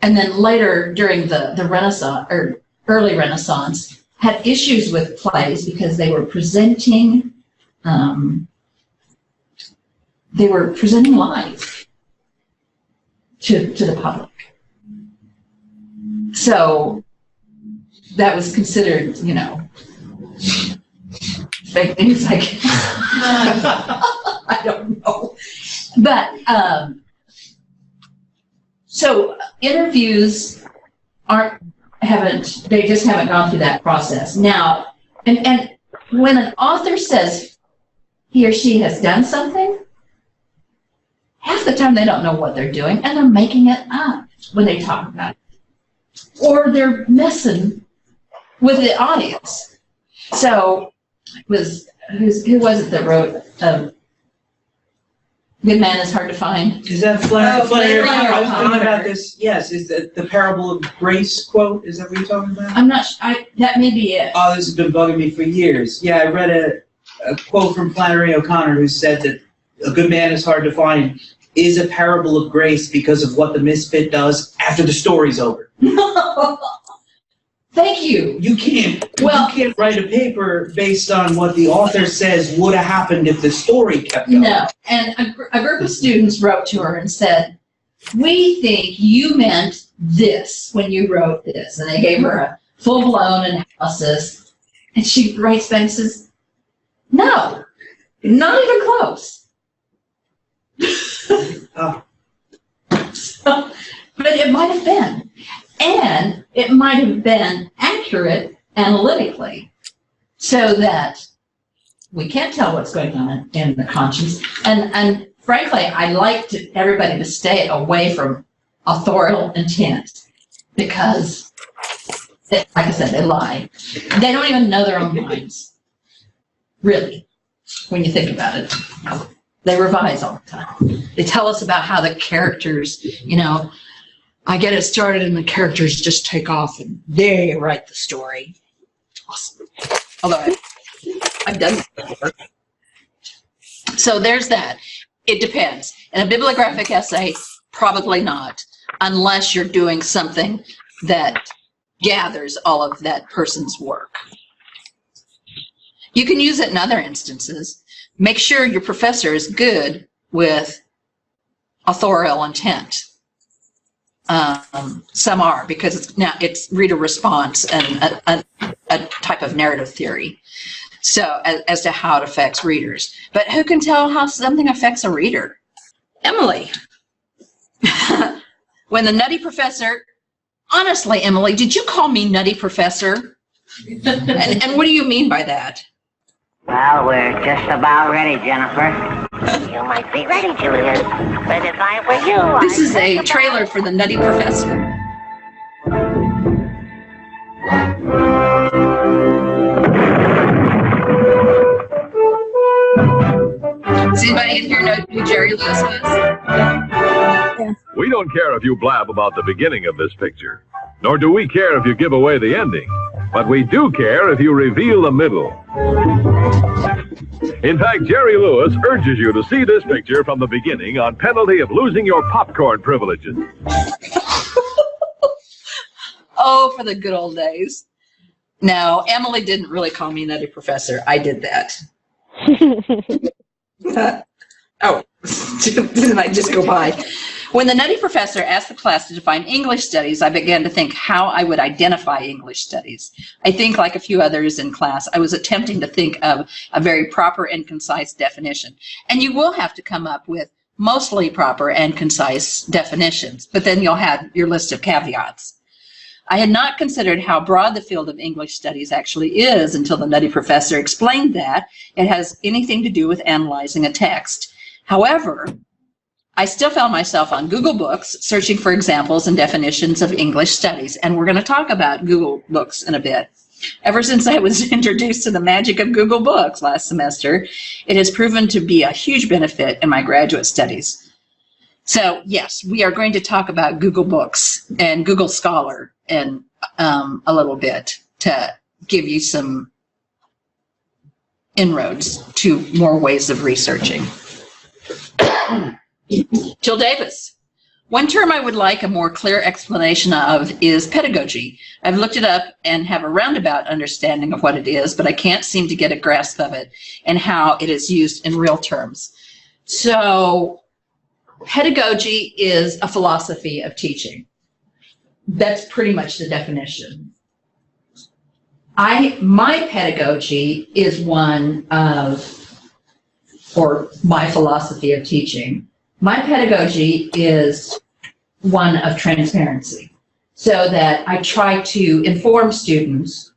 And then later during the Renaissance or early Renaissance had issues with plays because they were presenting lies to the public. So that was considered, fake news, I guess. I don't know. But, so interviews they just haven't gone through that process. Now, and when an author says he or she has done something, half the time they don't know what they're doing and they're making it up when they talk about it. Or they're messing with the audience. So, who was it that wrote Good Man is Hard to Find? Is that Flannery? I was thinking O'Connor. about this. Yes, is the parable of grace quote? Is that what you're talking about? I'm not. That may be it. Oh, this has been bugging me for years. Yeah, I read a quote from Flannery O'Connor who said that a good man is hard to find is a parable of grace because of what the misfit does after the story's over. Thank you. You can't write a paper based on what the author says would have happened if the story kept going. No, and a group of students wrote to her and said, we think you meant this when you wrote this. And they gave her a full-blown analysis. And she writes back and says, no, not even close. Oh. So, but it might have been. And it might have been accurate analytically so that we can't tell what's going on in the conscience. And frankly, I like everybody to stay away from authorial intent because, like I said, they lie. They don't even know their own minds, really, when you think about it. They revise all the time. They tell us about how the characters, I get it started and the characters just take off and they write the story. Awesome. Although I've done that before. So there's that. It depends. In a bibliographic essay, probably not, unless you're doing something that gathers all of that person's work. You can use it in other instances. Make sure your professor is good with authorial intent. Some are, because it's reader response and a type of narrative theory. So as to how it affects readers. But who can tell how something affects a reader? Emily. When the nutty professor, honestly, Emily, did you call me nutty professor? and what do you mean by that? Well, we're just about ready, Jennifer. You might be ready, Julius, but if I were you, This is a trailer for the Nutty Professor. Does anybody in here know who Jerry Lewis was? We don't care if you blab about the beginning of this picture, nor do we care if you give away the ending, but we do care if you reveal the middle. In fact, Jerry Lewis urges you to see this picture from the beginning on penalty of losing your popcorn privileges. Oh, for the good old days. No, Emily didn't really call me Nutty Professor. I did that. Oh, didn't I just go by? When the Nutty Professor asked the class to define English studies, I began to think how I would identify English studies. I think, like a few others in class, I was attempting to think of a very proper and concise definition. And you will have to come up with mostly proper and concise definitions, but then you'll have your list of caveats. I had not considered how broad the field of English studies actually is until the Nutty Professor explained that it has anything to do with analyzing a text. However, I still found myself on Google Books searching for examples and definitions of English studies, and we're going to talk about Google Books in a bit. Ever since I was introduced to the magic of Google Books last semester, it has proven to be a huge benefit in my graduate studies. So yes, we are going to talk about Google Books and Google Scholar in a little bit to give you some inroads to more ways of researching. Jill Davis. One term I would like a more clear explanation of is pedagogy. I've looked it up and have a roundabout understanding of what it is, but I can't seem to get a grasp of it and how it is used in real terms. So pedagogy is a philosophy of teaching. That's pretty much the definition. My pedagogy is one of, or my philosophy of teaching. My pedagogy is one of transparency, so that I try to inform students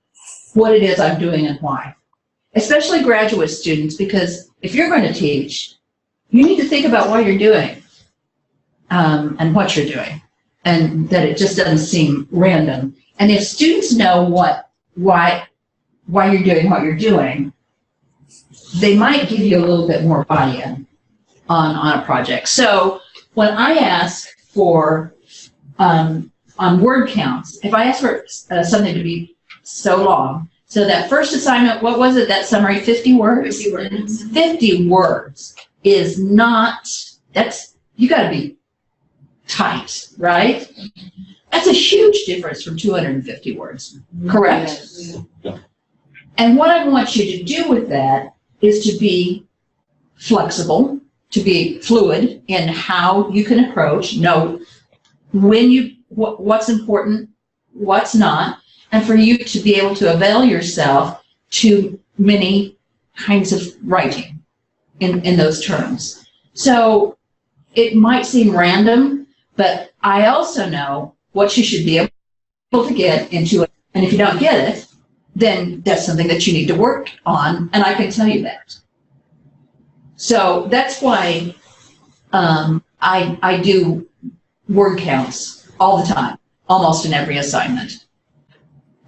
what it is I'm doing and why, especially graduate students, because if you're going to teach, you need to think about what you're doing and what you're doing, and that it just doesn't seem random. And if students know why you're doing what you're doing, they might give you a little bit more buy-in on a project. So when I ask for on word counts, if I ask for something to be so long, so that first assignment, what was it, that summary, 50 words? 50 words. 50 words is not, that's you got to be tight, right? That's a huge difference from 250 words, correct? And what I want you to do with that is to be flexible, to be fluid in how you can approach, know when what's important, what's not, and for you to be able to avail yourself to many kinds of writing in those terms. So it might seem random, but I also know what you should be able to get into it. And if you don't get it, then that's something that you need to work on, and I can tell you that. So that's why I do word counts all the time, almost in every assignment.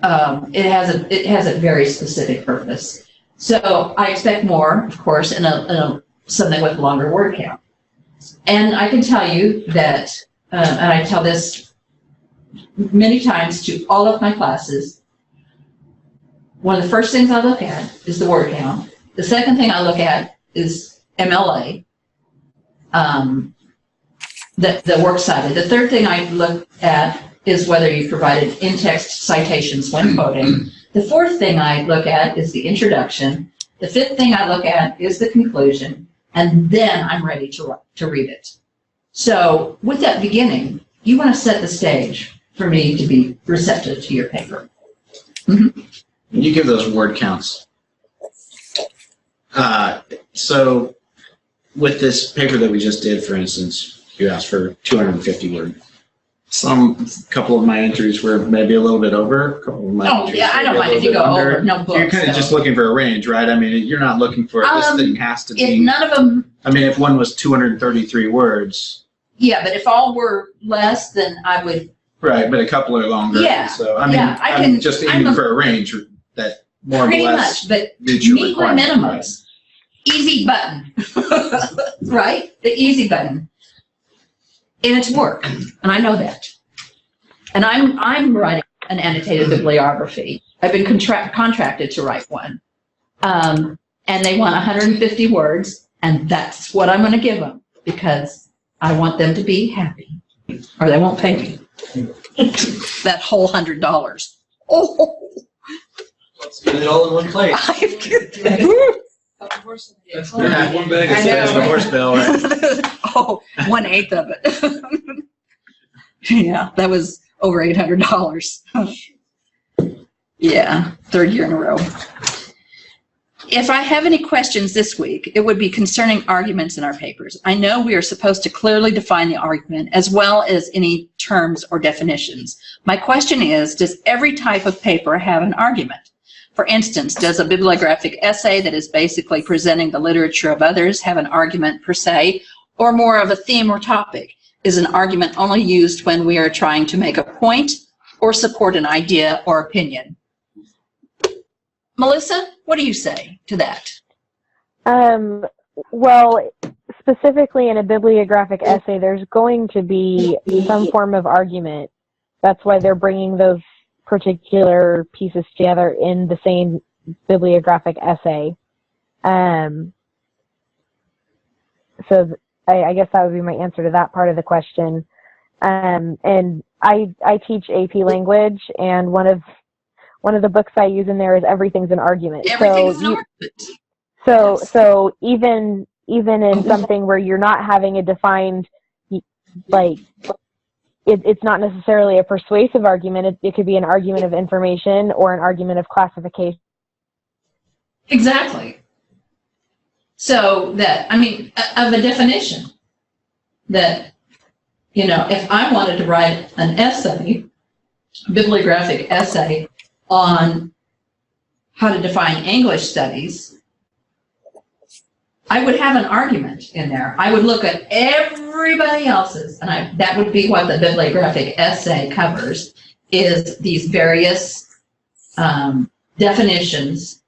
It has a very specific purpose. So I expect more, of course, in something with longer word count. And I can tell you that, and I tell this many times to all of my classes, one of the first things I look at is the word count. The second thing I look at is MLA, the works cited. The third thing I look at is whether you provided in-text citations when quoting. The fourth thing I look at is the introduction. The fifth thing I look at is the conclusion, and then I'm ready to read it. So with that beginning, you want to set the stage for me to be receptive to your paper. Mm-hmm. You give those word counts. So with this paper that we just did, for instance, you asked for 250 words. Couple of my entries were maybe a little bit over. A couple of my I don't mind if you go over. No books. You're kind of just looking for a range, right? I mean, you're not looking for this thing has to be. If none of them. I mean, if one was 233 words. Yeah, but if all were less, then I would. Right, but a couple are longer. Yeah. So I mean, I'm just aiming for a range that more or less. Pretty much, but meet my minimums. Easy button, right? The easy button. And it's work, and I know that. And I'm writing an annotated bibliography. I've been contracted to write one. And they want 150 words, and that's what I'm going to give them because I want them to be happy, or they won't pay me. That whole $100. Oh, Let's get it all in one place. That's one bag of That's the horse bill, right? Oh, 1/8 of it. Yeah, that was over $800. Yeah, third year in a row. If I have any questions this week, it would be concerning arguments in our papers. I know we are supposed to clearly define the argument as well as any terms or definitions. My question is, does every type of paper have an argument? For instance, does a bibliographic essay that is basically presenting the literature of others have an argument per se, or more of a theme or topic? Is an argument only used when we are trying to make a point or support an idea or opinion? Melissa, what do you say to that? Well, specifically in a bibliographic essay, there's going to be some form of argument. That's why they're bringing those particular pieces together in the same bibliographic essay. So I guess that would be my answer to that part of the question. And I teach AP language, and one of the books I use in there is Everything's an Argument. So even in something where you're not having a defined, like, it's not necessarily a persuasive argument. It could be an argument of information or an argument of classification. Exactly. So that, I mean, of a definition that, you know, if I wanted to write an essay, a bibliographic essay on how to define English studies, I would have an argument in there. I would look at everybody else's, and that would be what the bibliographic essay covers, is these various definitions.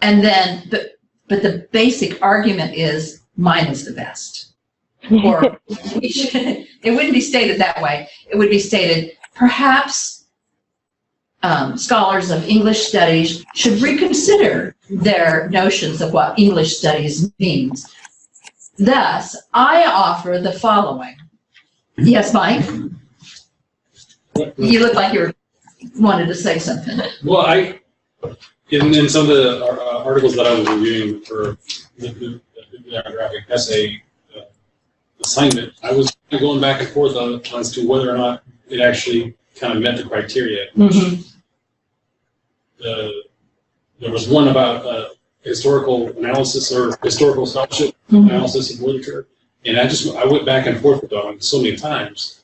And then, but the basic argument is mine is the best. Or it wouldn't be stated that way. It would be stated, perhaps scholars of English studies should reconsider their notions of what English studies means. Thus, I offer the following. Yes, Mike? You look like you wanted to say something. Well, in some of the articles that I was reviewing for the bibliographic essay assignment, I was going back and forth as to whether or not it actually kind of met the criteria. There was one about historical analysis or historical scholarship analysis of literature, and I went back and forth with that one so many times.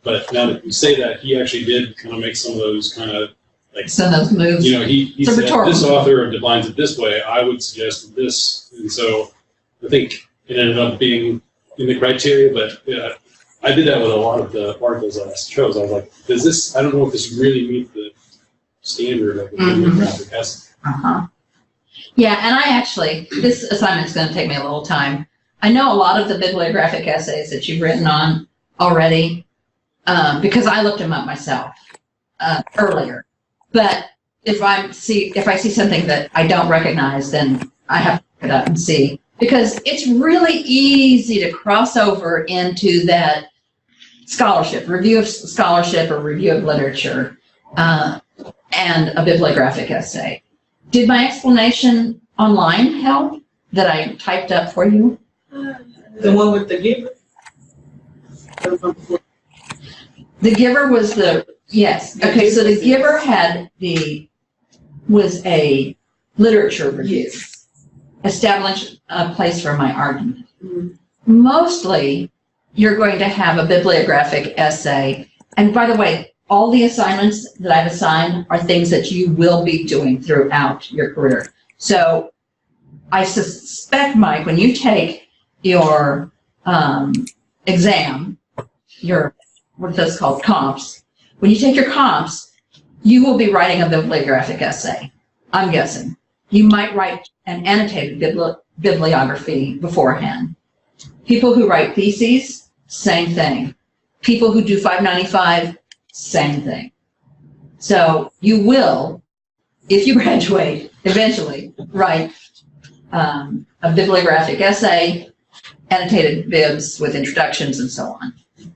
But now that you say that, he actually did kind of make some of those kind of like some of those moves. You know, he said rhetorical. this author defines it this way. I would suggest this, and so I think it ended up being in the criteria. But I did that with a lot of the articles I chose. I was like, does this? I don't know if this really meets the standard of the bibliographic essay. Yeah, and I actually, this assignment's going to take me a little time. I know a lot of the bibliographic essays that you've written on already, because I looked them up myself earlier. But if I see something that I don't recognize, then I have to look it up and see, because it's really easy to cross over into that scholarship, review of scholarship or review of literature, and a bibliographic essay. Did my explanation online help that I typed up for you? The one with the giver? The giver was yes. Okay, so the giver was a literature review. Establish a place for my argument. Mostly, you're going to have a bibliographic essay. And by the way, all the assignments that I've assigned are things that you will be doing throughout your career. So I suspect, Mike, when you take your exam, what that's called, comps, when you take your comps, you will be writing a bibliographic essay, I'm guessing. You might write an annotated bibliography beforehand. People who write theses, same thing. People who do 595, same thing. So you will, if you graduate, eventually write a bibliographic essay, annotated bibs with introductions and so on.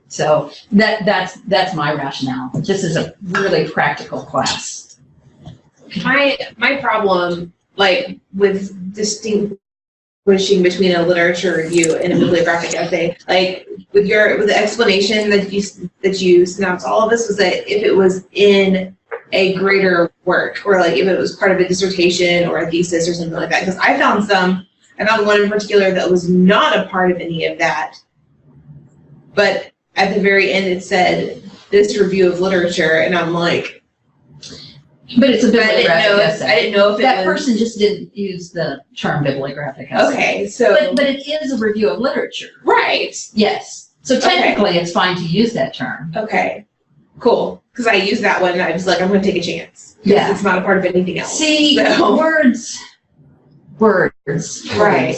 So that's my rationale. This is a really practical class. My problem, like, with distinguishing between a literature review and a bibliographic essay, like with the explanation that you synopsed all of this, was that if it was in a greater work, or like if it was part of a dissertation or a thesis or something like that, because I found one in particular that was not a part of any of that, but at the very end it said this review of literature, and I'm like, but it's a bibliographic essay. I didn't know if that person just didn't use the term bibliographic essay. Okay, so but it is a review of literature, right? Yes. So technically, it's fine to use that term. Okay, cool. Because I used that one, and I was like, I'm going to take a chance. Yeah, it's not a part of anything else. See, so. words. Right.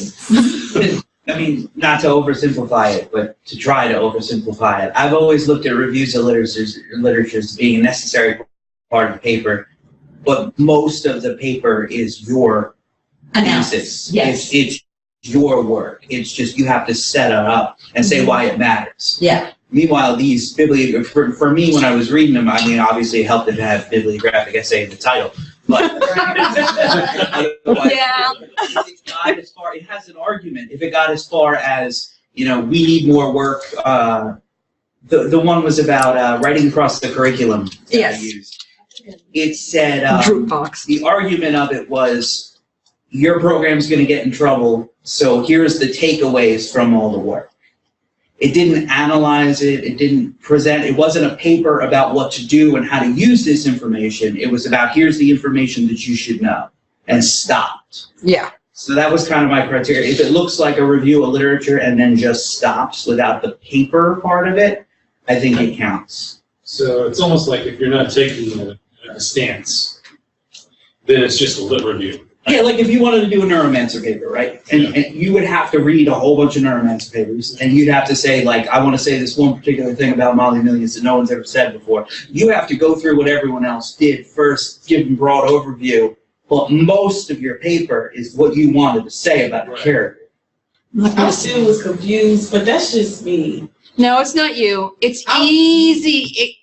I mean, not to oversimplify it, but to try to oversimplify it. I've always looked at reviews of literature as being a necessary part of the paper, but most of the paper is your thesis. Yes. It's your work. It's just you have to set it up and say why it matters. Yeah. Meanwhile, these for me, when I was reading them, I mean, obviously it helped to have bibliographic essay in the title. But yeah. It has an argument. If it got as far as, we need more work. The one was about writing across the curriculum that yes. I used. It said the argument of it was your program's going to get in trouble, so here's the takeaways from all the work. It didn't analyze it. It didn't present. It wasn't a paper about what to do and how to use this information. It was about here's the information that you should know, and stopped. Yeah. So that was kind of my criteria. If it looks like a review of literature and then just stops without the paper part of it, I think it counts. So it's almost like if you're not taking a stance, then it's just a lit review. Yeah, like if you wanted to do a neuromancer paper, right? And you would have to read a whole bunch of neuromancer papers, and you'd have to say, like, I want to say this one particular thing about Molly Millions that no one's ever said before. You have to go through what everyone else did first, give them broad overview, but most of your paper is what you wanted to say about the character. I still was confused, but that's just me. No, it's not you. It's easy.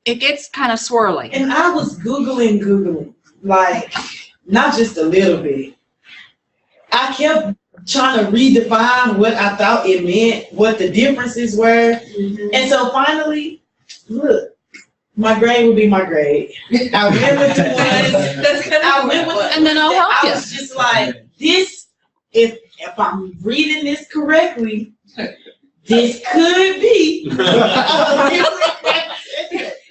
It gets kind of swirly. And I was Googling, like, not just a little bit. I kept trying to redefine what I thought it meant, what the differences were. And so finally, look, my grade would be my grade. I went with the one. And then I'll help you. I was just like, this, if I'm reading this correctly, this could be.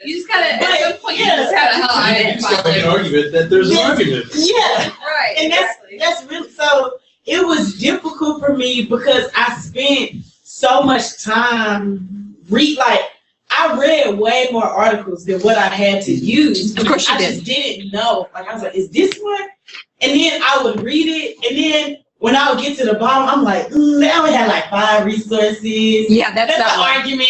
You just gotta, at some point, you just gotta help identify. An argument that there's an argument. Yeah. Right. And that's really, so it was difficult for me because I spent so much time I read way more articles than what I had to use. Of course you I did. just didn't know. Like, I was like, is this one? And then I would read it, and then when I would get to the bottom, I'm like, they only had like 5 resources. Yeah, that's the that argument,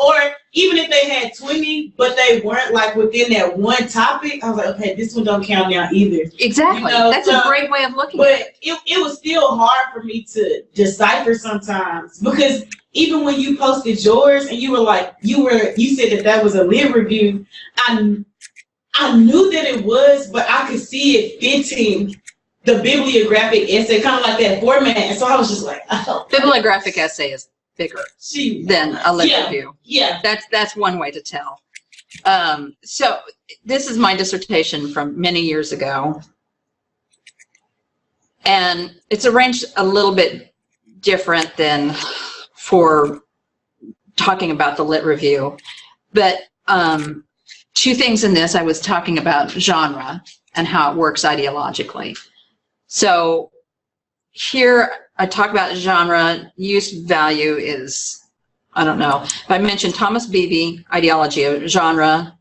or even if they had 20, but they weren't like within that one topic, I was like, okay, this one don't count now either. Exactly. That's a great way of looking at it. But it was still hard for me to decipher sometimes, because even when you posted yours and you were like, you said that was a lit review, I knew that it was, but I could see it fitting the bibliographic essay, kind of like that format. And so I was just like, oh. Bibliographic essay is bigger than a lit review. Yeah. That's one way to tell. So this is my dissertation from many years ago. And it's arranged a little bit different than for talking about the lit review. But 2 things in this, I was talking about genre and how it works ideologically. So here I talk about genre. Use value is, I don't know. I mentioned Thomas Beebe, ideology of genre.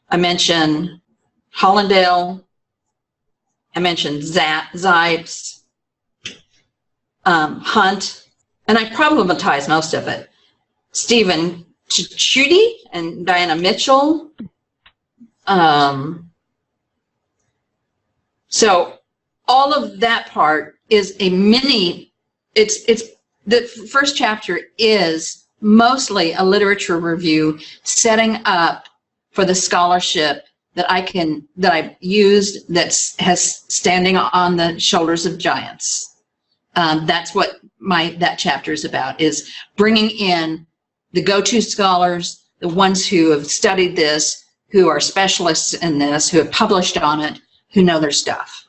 I mentioned Hollindale. I mentioned Zipes, Hunt, and I problematize most of it. Stephen Chudy and Diana Mitchell. So all of that part is a mini, it's the first chapter is mostly a literature review setting up for the scholarship that I used has standing on the shoulders of giants. That's what that chapter is about, is bringing in the go-to scholars, the ones who have studied this, who are specialists in this, who have published on it, who know their stuff.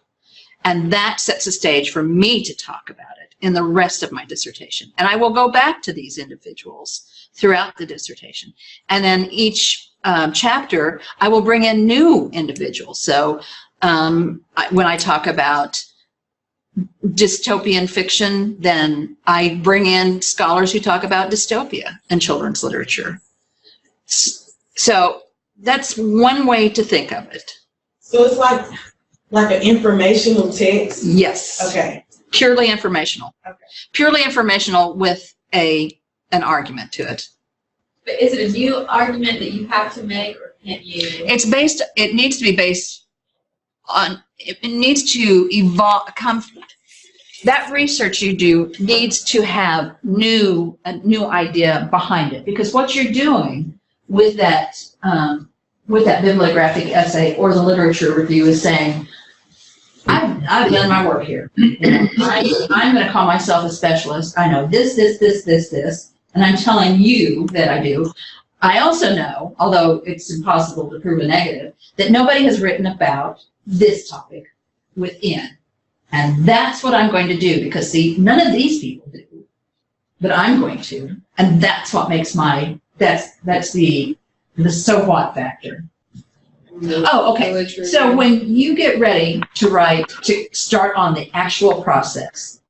And that sets the stage for me to talk about it in the rest of my dissertation. And I will go back to these individuals throughout the dissertation. And then each chapter, I will bring in new individuals. So when I talk about dystopian fiction, then I bring in scholars who talk about dystopia and children's literature. So that's one way to think of it. So it's like an informational text? Yes. Okay. Purely informational. Okay. Purely informational with an argument to it. But is it a new argument that you have to make, or can't you? It needs to be based on, it needs to evolve, that research you do needs to have a new idea behind it, because what you're doing with that bibliographic essay or the literature review is saying, I've done my work here. I'm going to call myself a specialist. I know this, and I'm telling you that I do. I also know, although it's impossible to prove a negative, that nobody has written about this topic within. And that's what I'm going to do, because see, none of these people do, but I'm going to. And that's what makes that's the so what factor. Oh, okay. So when you get ready to start on the actual process,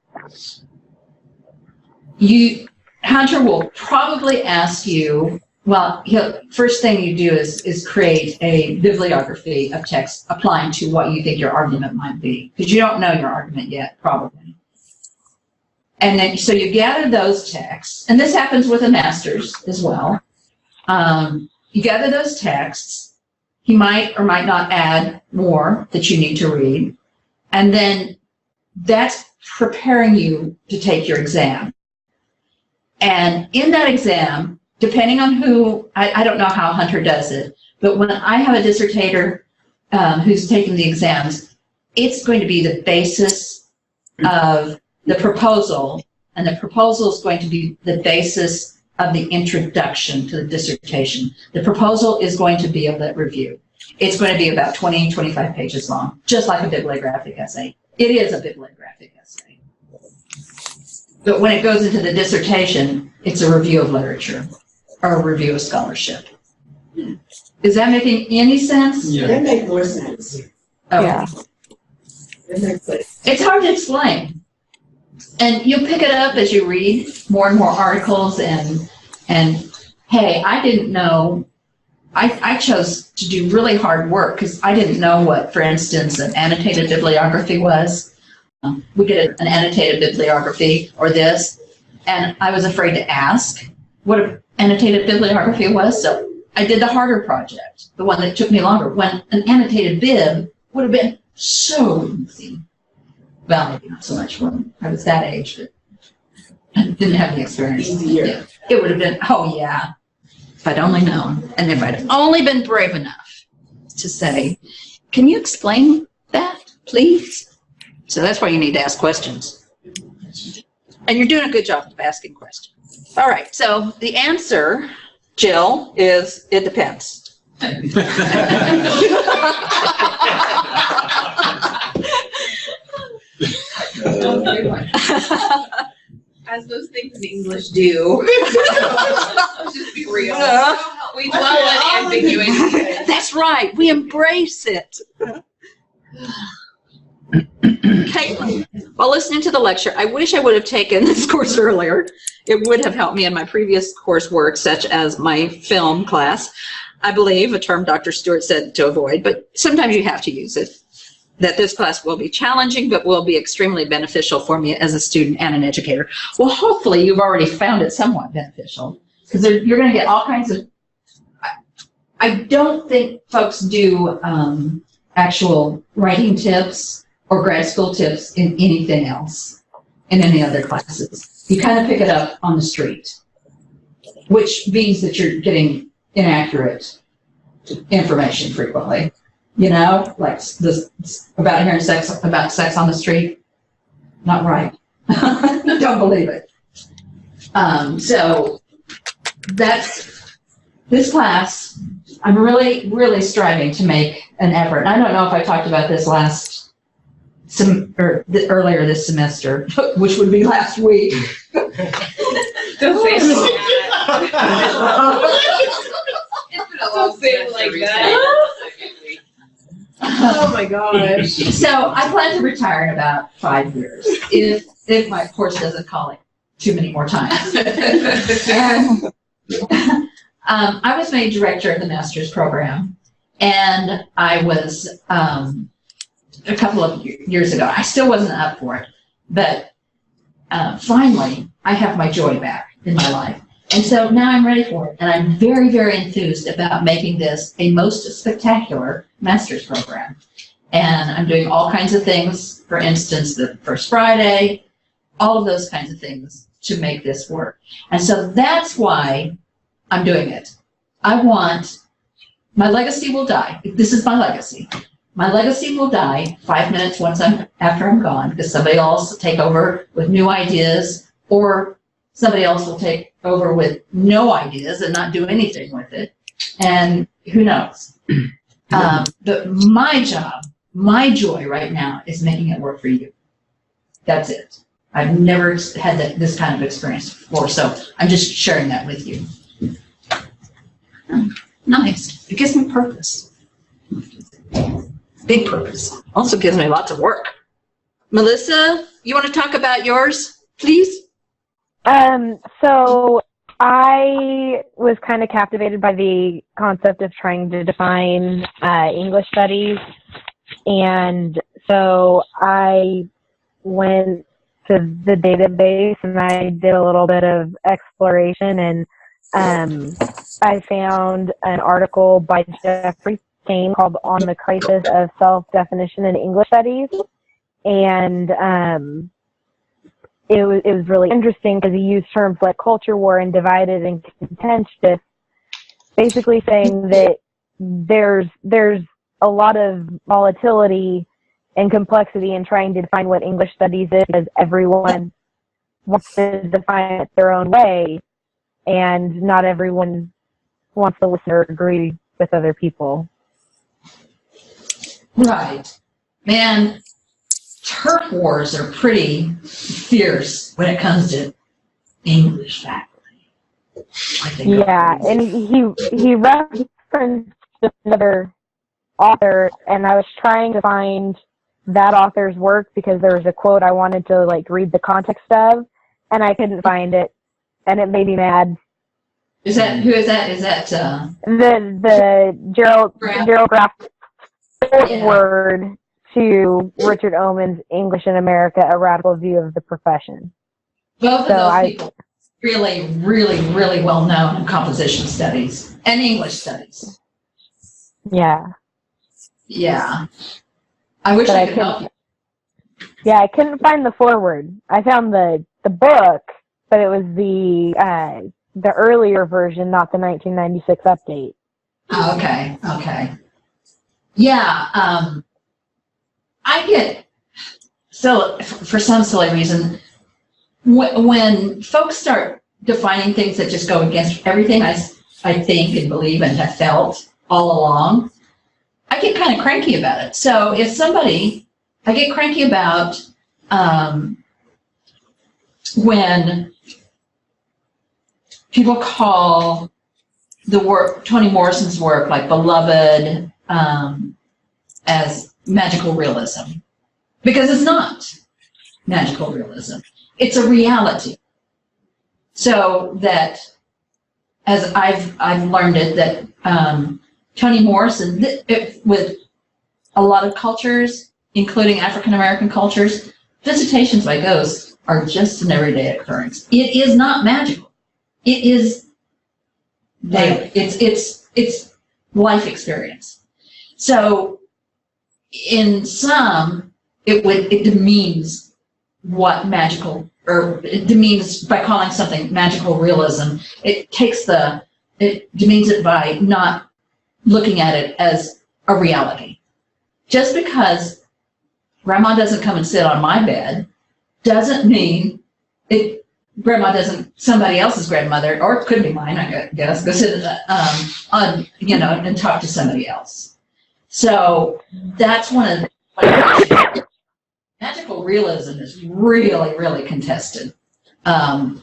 Hunter will probably ask you, well, first thing you do is create a bibliography of text applying to what you think your argument might be, because you don't know your argument yet, probably. And then, so you gather those texts, and this happens with a master's as well. You gather those texts. He might or might not add more that you need to read. And then that's preparing you to take your exam. And in that exam, depending on who, I don't know how Hunter does it, but when I have a dissertator who's taking the exams, it's going to be the basis of the proposal, and the proposal is going to be the basis of the introduction to the dissertation. The proposal is going to be a lit review. It's going to be about 20, 25 pages long, just like a bibliographic essay. It is a bibliographic essay. But when it goes into the dissertation, it's a review of literature or a review of scholarship. Is that making any sense? Yeah. That makes more sense. Okay. Yeah. That makes sense. It's hard to explain. And you'll pick it up as you read more and more articles and hey, I didn't know, I chose to do really hard work because I didn't know what, for instance, an annotated bibliography was. We get an annotated bibliography or this, and I was afraid to ask what an annotated bibliography was, so I did the harder project, the one that took me longer, when an annotated bib would have been so easy. Well, maybe not so much when I was that age, but I didn't have the experience. Easier. Yeah. It would have been, oh yeah, if I'd only known, and if I'd only been brave enough to say, can you explain that, please? So that's why you need to ask questions. And you're doing a good job of asking questions. All right, so the answer, Jill, is it depends. As those things in English do. Let's just be real. We love an ambiguous. That's right. We embrace it. Caitlin, while listening to the lecture, I wish I would have taken this course earlier. It would have helped me in my previous coursework, such as my film class. I believe, a term Dr. Stewart said to avoid, but sometimes you have to use it. That this class will be challenging, but will be extremely beneficial for me as a student and an educator. Well, hopefully you've already found it somewhat beneficial, because you're going to get all kinds of, I don't think folks do actual writing tips or grad school tips in anything else, in any other classes. You kind of pick it up on the street, which means that you're getting inaccurate information frequently. You know, like this about hearing about sex on the street, not right. Don't believe it. So that's this class. I'm really, really striving to make an effort. And I don't know if I talked about this earlier this semester, which would be last week. Don't say it Don't say it like that. Oh my gosh. So I plan to retire in about 5 years if my course doesn't call it too many more times. And, I was made director of the master's program, and I was a couple of years ago. I still wasn't up for it, but finally I have my joy back in my life. And so now I'm ready for it, and I'm very, very enthused about making this a most spectacular master's program. And I'm doing all kinds of things, for instance, the first Friday, all of those kinds of things to make this work. And so that's why I'm doing it. I want, my legacy will die. This is my legacy. My legacy will die 5 minutes after I'm gone, because somebody else will take over with new ideas, or somebody else will take over with no ideas and not do anything with it. And who knows? But my job, my joy right now is making it work for you. That's it. I've never had this kind of experience before, so I'm just sharing that with you. Nice. It gives me purpose. Big purpose. Also gives me lots of work. Melissa, you want to talk about yours, please? So I was kind of captivated by the concept of trying to define English studies. And so I went to the database and I did a little bit of exploration, and I found an article by Jeffrey Kane called On the Crisis of Self-Definition in English Studies. and it was really interesting because he used terms like culture war and divided and contentious, basically saying that there's a lot of volatility and complexity in trying to define what English studies is, because everyone wants to define it their own way, and not everyone wants to listen or agree with other people. Right. Man, turf wars are pretty fierce when it comes to English faculty. I think. Yeah, and he referenced another author, and I was trying to find that author's work because there was a quote I wanted to like read the context of, and I couldn't find it, and it made me mad. Who is that? Is that the Gerald Graff word to Richard Oman's English in America: A Radical View of the Profession. Both of those people really, really, really well known in composition studies and English studies. Yeah. Yeah. I wish I could help you. Yeah, I couldn't find the foreword. I found the book, but it was the earlier version, not the 1996 update. Oh, okay. Yeah, I get, so for some silly reason, when folks start defining things that just go against everything I think and believe and have felt all along, I get kind of cranky about it. So if I get cranky about when people call the work, Toni Morrison's work, like Beloved, as magical realism, because it's not magical realism. It's a reality. So that, as I've learned it, that Toni Morrison, with a lot of cultures, including African American cultures, visitations by ghosts are just an everyday occurrence. It is not magical. It is daily. It's life experience. So in some, it demeans what magical, or it demeans by calling something magical realism. It demeans it by not looking at it as a reality. Just because grandma doesn't come and sit on my bed doesn't mean grandma doesn't, somebody else's grandmother, or it could be mine, I guess, go sit and talk to somebody else. So that's one of the magical realism is really, really contested. The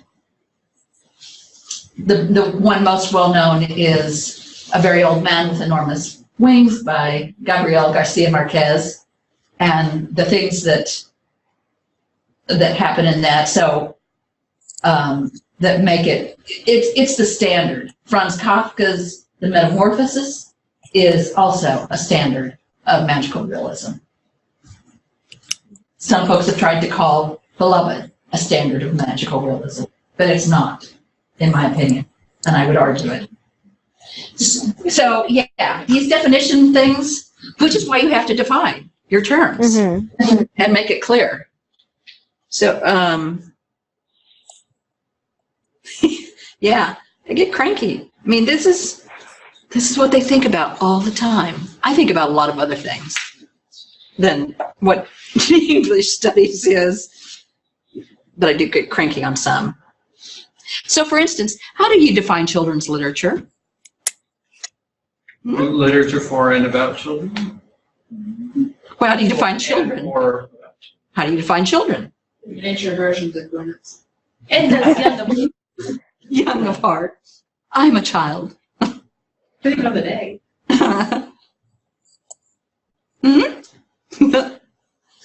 one most well known is A Very Old Man with Enormous Wings by Gabriel Garcia Marquez, and the things that happen in that. So that make it's the standard. Franz Kafka's The Metamorphosis is also a standard of magical realism. Some folks have tried to call Beloved a standard of magical realism, but it's not, in my opinion, and I would argue it. So yeah, these definition things, which is why you have to define your terms and make it clear. So yeah, I get cranky. I mean, this is what they think about all the time. I think about a lot of other things than what English studies is, but I do get cranky on some. So for instance, how do you define children's literature? Literature for and about children? Well, how do you define children? How do you define children? Miniature versions of grown-ups. And that's young of heart. I'm a child. Think of the day.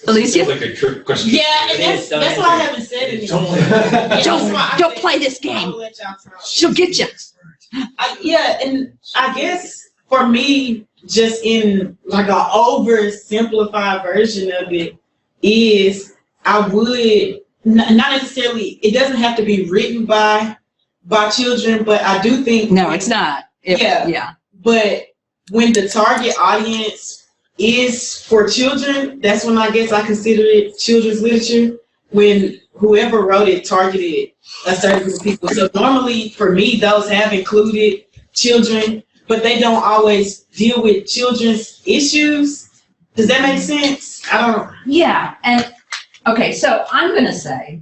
Alicia? Like a trick question. Yeah, and that's why I haven't said anything. Don't play this game. She'll get you. Yeah, and I guess for me, just in like an oversimplified version of it, is I would not necessarily. It doesn't have to be written by children, but I do think no, it's not. Yeah. But when the target audience is for children, that's when I guess I consider it children's literature, when whoever wrote it targeted a certain group of people. So normally for me, those have included children, but they don't always deal with children's issues. Does that make sense? I don't. Yeah, and okay, so I'm going to say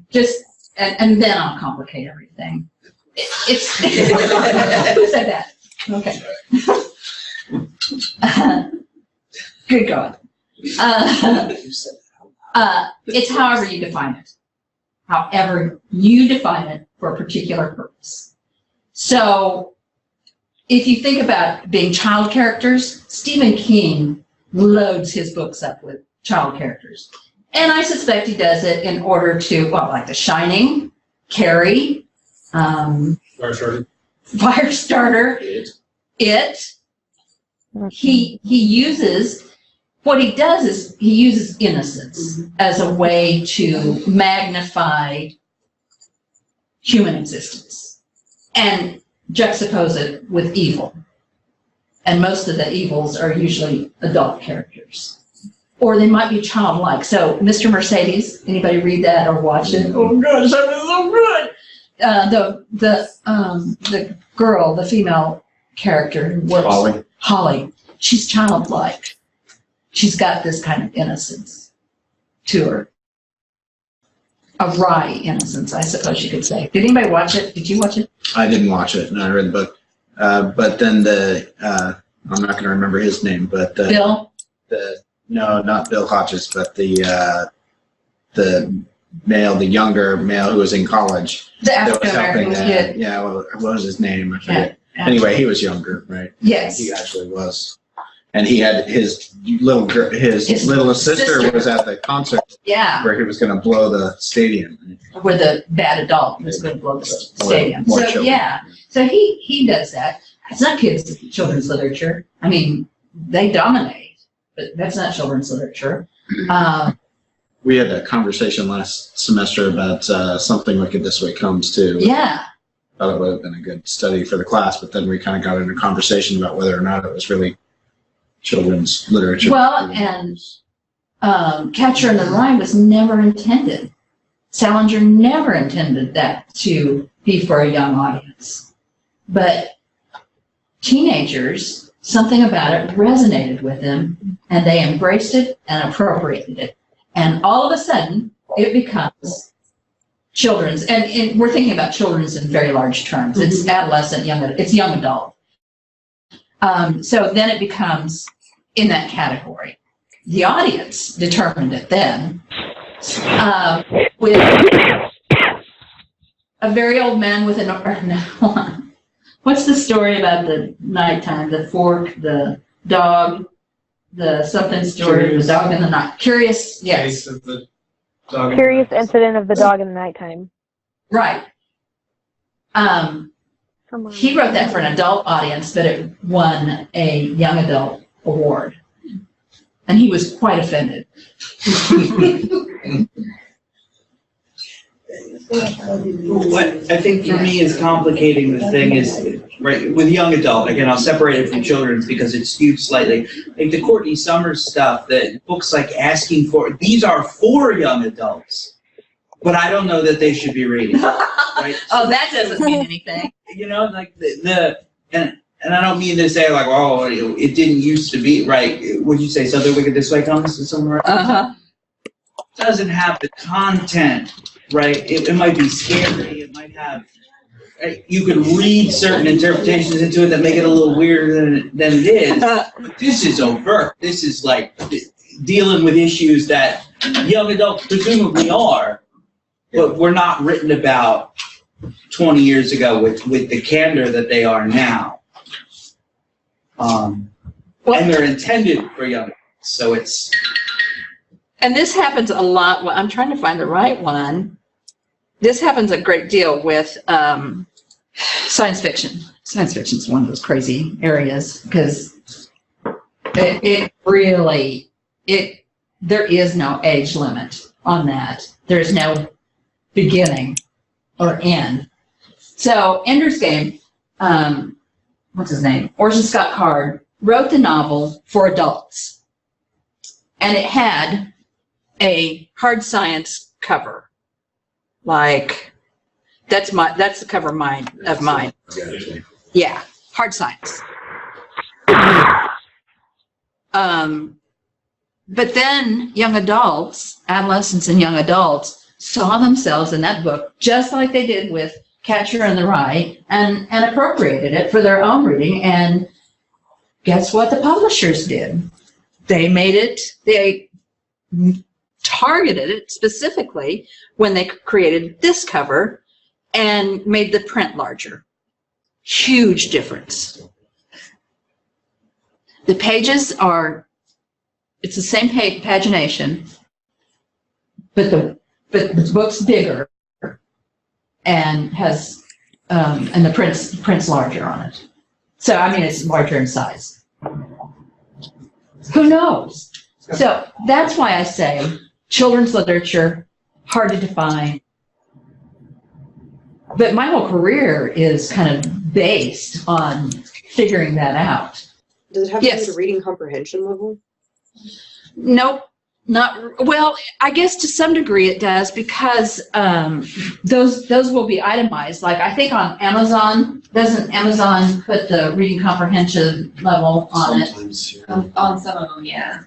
and then I'll complicate everything. It's who said that? Okay. Good God. It's however you define it. However you define it for a particular purpose. So if you think about being child characters, Stephen King loads his books up with child characters. And I suspect he does it in order to, well, like The Shining, Carrie, Firestarter. It. He uses, what he does is he uses innocence as a way to magnify human existence and juxtapose it with evil. And most of the evils are usually adult characters. Or they might be childlike. So, Mr. Mercedes, anybody read that or watch it? Oh gosh, that is so good. The girl, the female character who works, Holly, she's childlike. She's got this kind of innocence to her. A wry innocence, I suppose you could say. Did anybody watch it? Did you watch it? I didn't watch it, and I read the book. But then I'm not going to remember his name, but Bill? No, not Bill Hodges, but the younger male who was in college. The African-American kid. Yeah, well, what was his name? I forget. Yeah, anyway, he was younger, right? Yes. He actually was. And he had his littlest sister was at the concert. Yeah. Where he was going to blow the stadium. Where the bad adult was going to blow the stadium. More So children. yeah, so he does that. It's not children's literature. I mean, they dominate, but that's not children's literature. We had a conversation last semester about Something Wicked This Way Comes too. Yeah. Thought it would have been a good study for the class, but then we kind of got into a conversation about whether or not it was really children's literature. Well, and Catcher in the Rye was never intended. Salinger never intended that to be for a young audience. But teenagers, something about it resonated with them, and they embraced it and appropriated it. And all of a sudden, it becomes children's, and we're thinking about children's in very large terms. It's adolescent, it's young adult. So then it becomes in that category. The audience determined it then with a very old man with what's the story about the nighttime, the fork, the dog, the something story, Curious. the dog in the night. Curious, yes. Case of the dog. Curious incident of the dog in the nighttime. Right. He wrote that for an adult audience, but it won a young adult award. And he was quite offended. What I think for me is complicating the thing is, right, with young adult, again, I'll separate it from children's because it's skewed slightly. Like the Courtney Summers stuff, that books like Asking For, these are for young adults, but I don't know that they should be reading. Right? Oh, that doesn't mean anything. You know, like and I don't mean to say like, oh, it didn't used to be, right? Would you say Something Wicked This Way Comes to somewhere else? Uh-huh. Doesn't have the content, right? It might be scary. It might have, right? You could read certain interpretations into it that make it a little weirder than it is. But this is overt. This is like dealing with issues that young adults presumably are, but were not written about 20 years ago with the candor that they are now. And they're intended for young adults, so it's. And this happens a lot. I'm trying to find the right one. This happens a great deal with Science fiction. Science fiction is one of those crazy areas because it really, there is no age limit on that. There's no beginning or end. So Ender's Game, what's his name? Orson Scott Card wrote the novel for adults. and it had a hard science cover. Like, that's the cover of mine. Yeah, hard science. But then young adults, adolescents and young adults, saw themselves in that book, just like they did with Catcher in the Rye, and appropriated it for their own reading. And guess what the publishers did? They made it, they targeted it specifically when they created this cover and made the print larger. Huge difference. The pages are, it's the same pagination, but the book's bigger and has and the print's larger on it. So I mean, it's larger in size. Who knows? So that's why I say children's literature, hard to define. But my whole career is kind of based on figuring that out. Does it have to do with the reading comprehension level? Nope, not well. I guess to some degree it does, because those will be itemized. Like I think on Amazon, doesn't Amazon put the reading comprehension level on Sometimes, it? On some of them, yeah.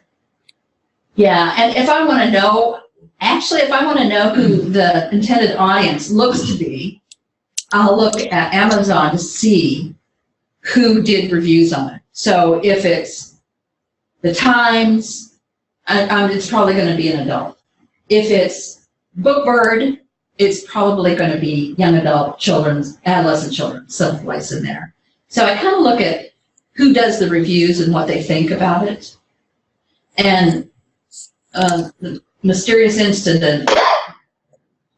Yeah, and if I want to know, actually, if I want to know who the intended audience looks to be, I'll look at Amazon to see who did reviews on it. So if it's the Times, it's probably going to be an adult. If it's Bookbird, it's probably going to be young adult, children's, adolescent children, someplace in there. So I kind of look at who does the reviews and what they think about it. And the mysterious incident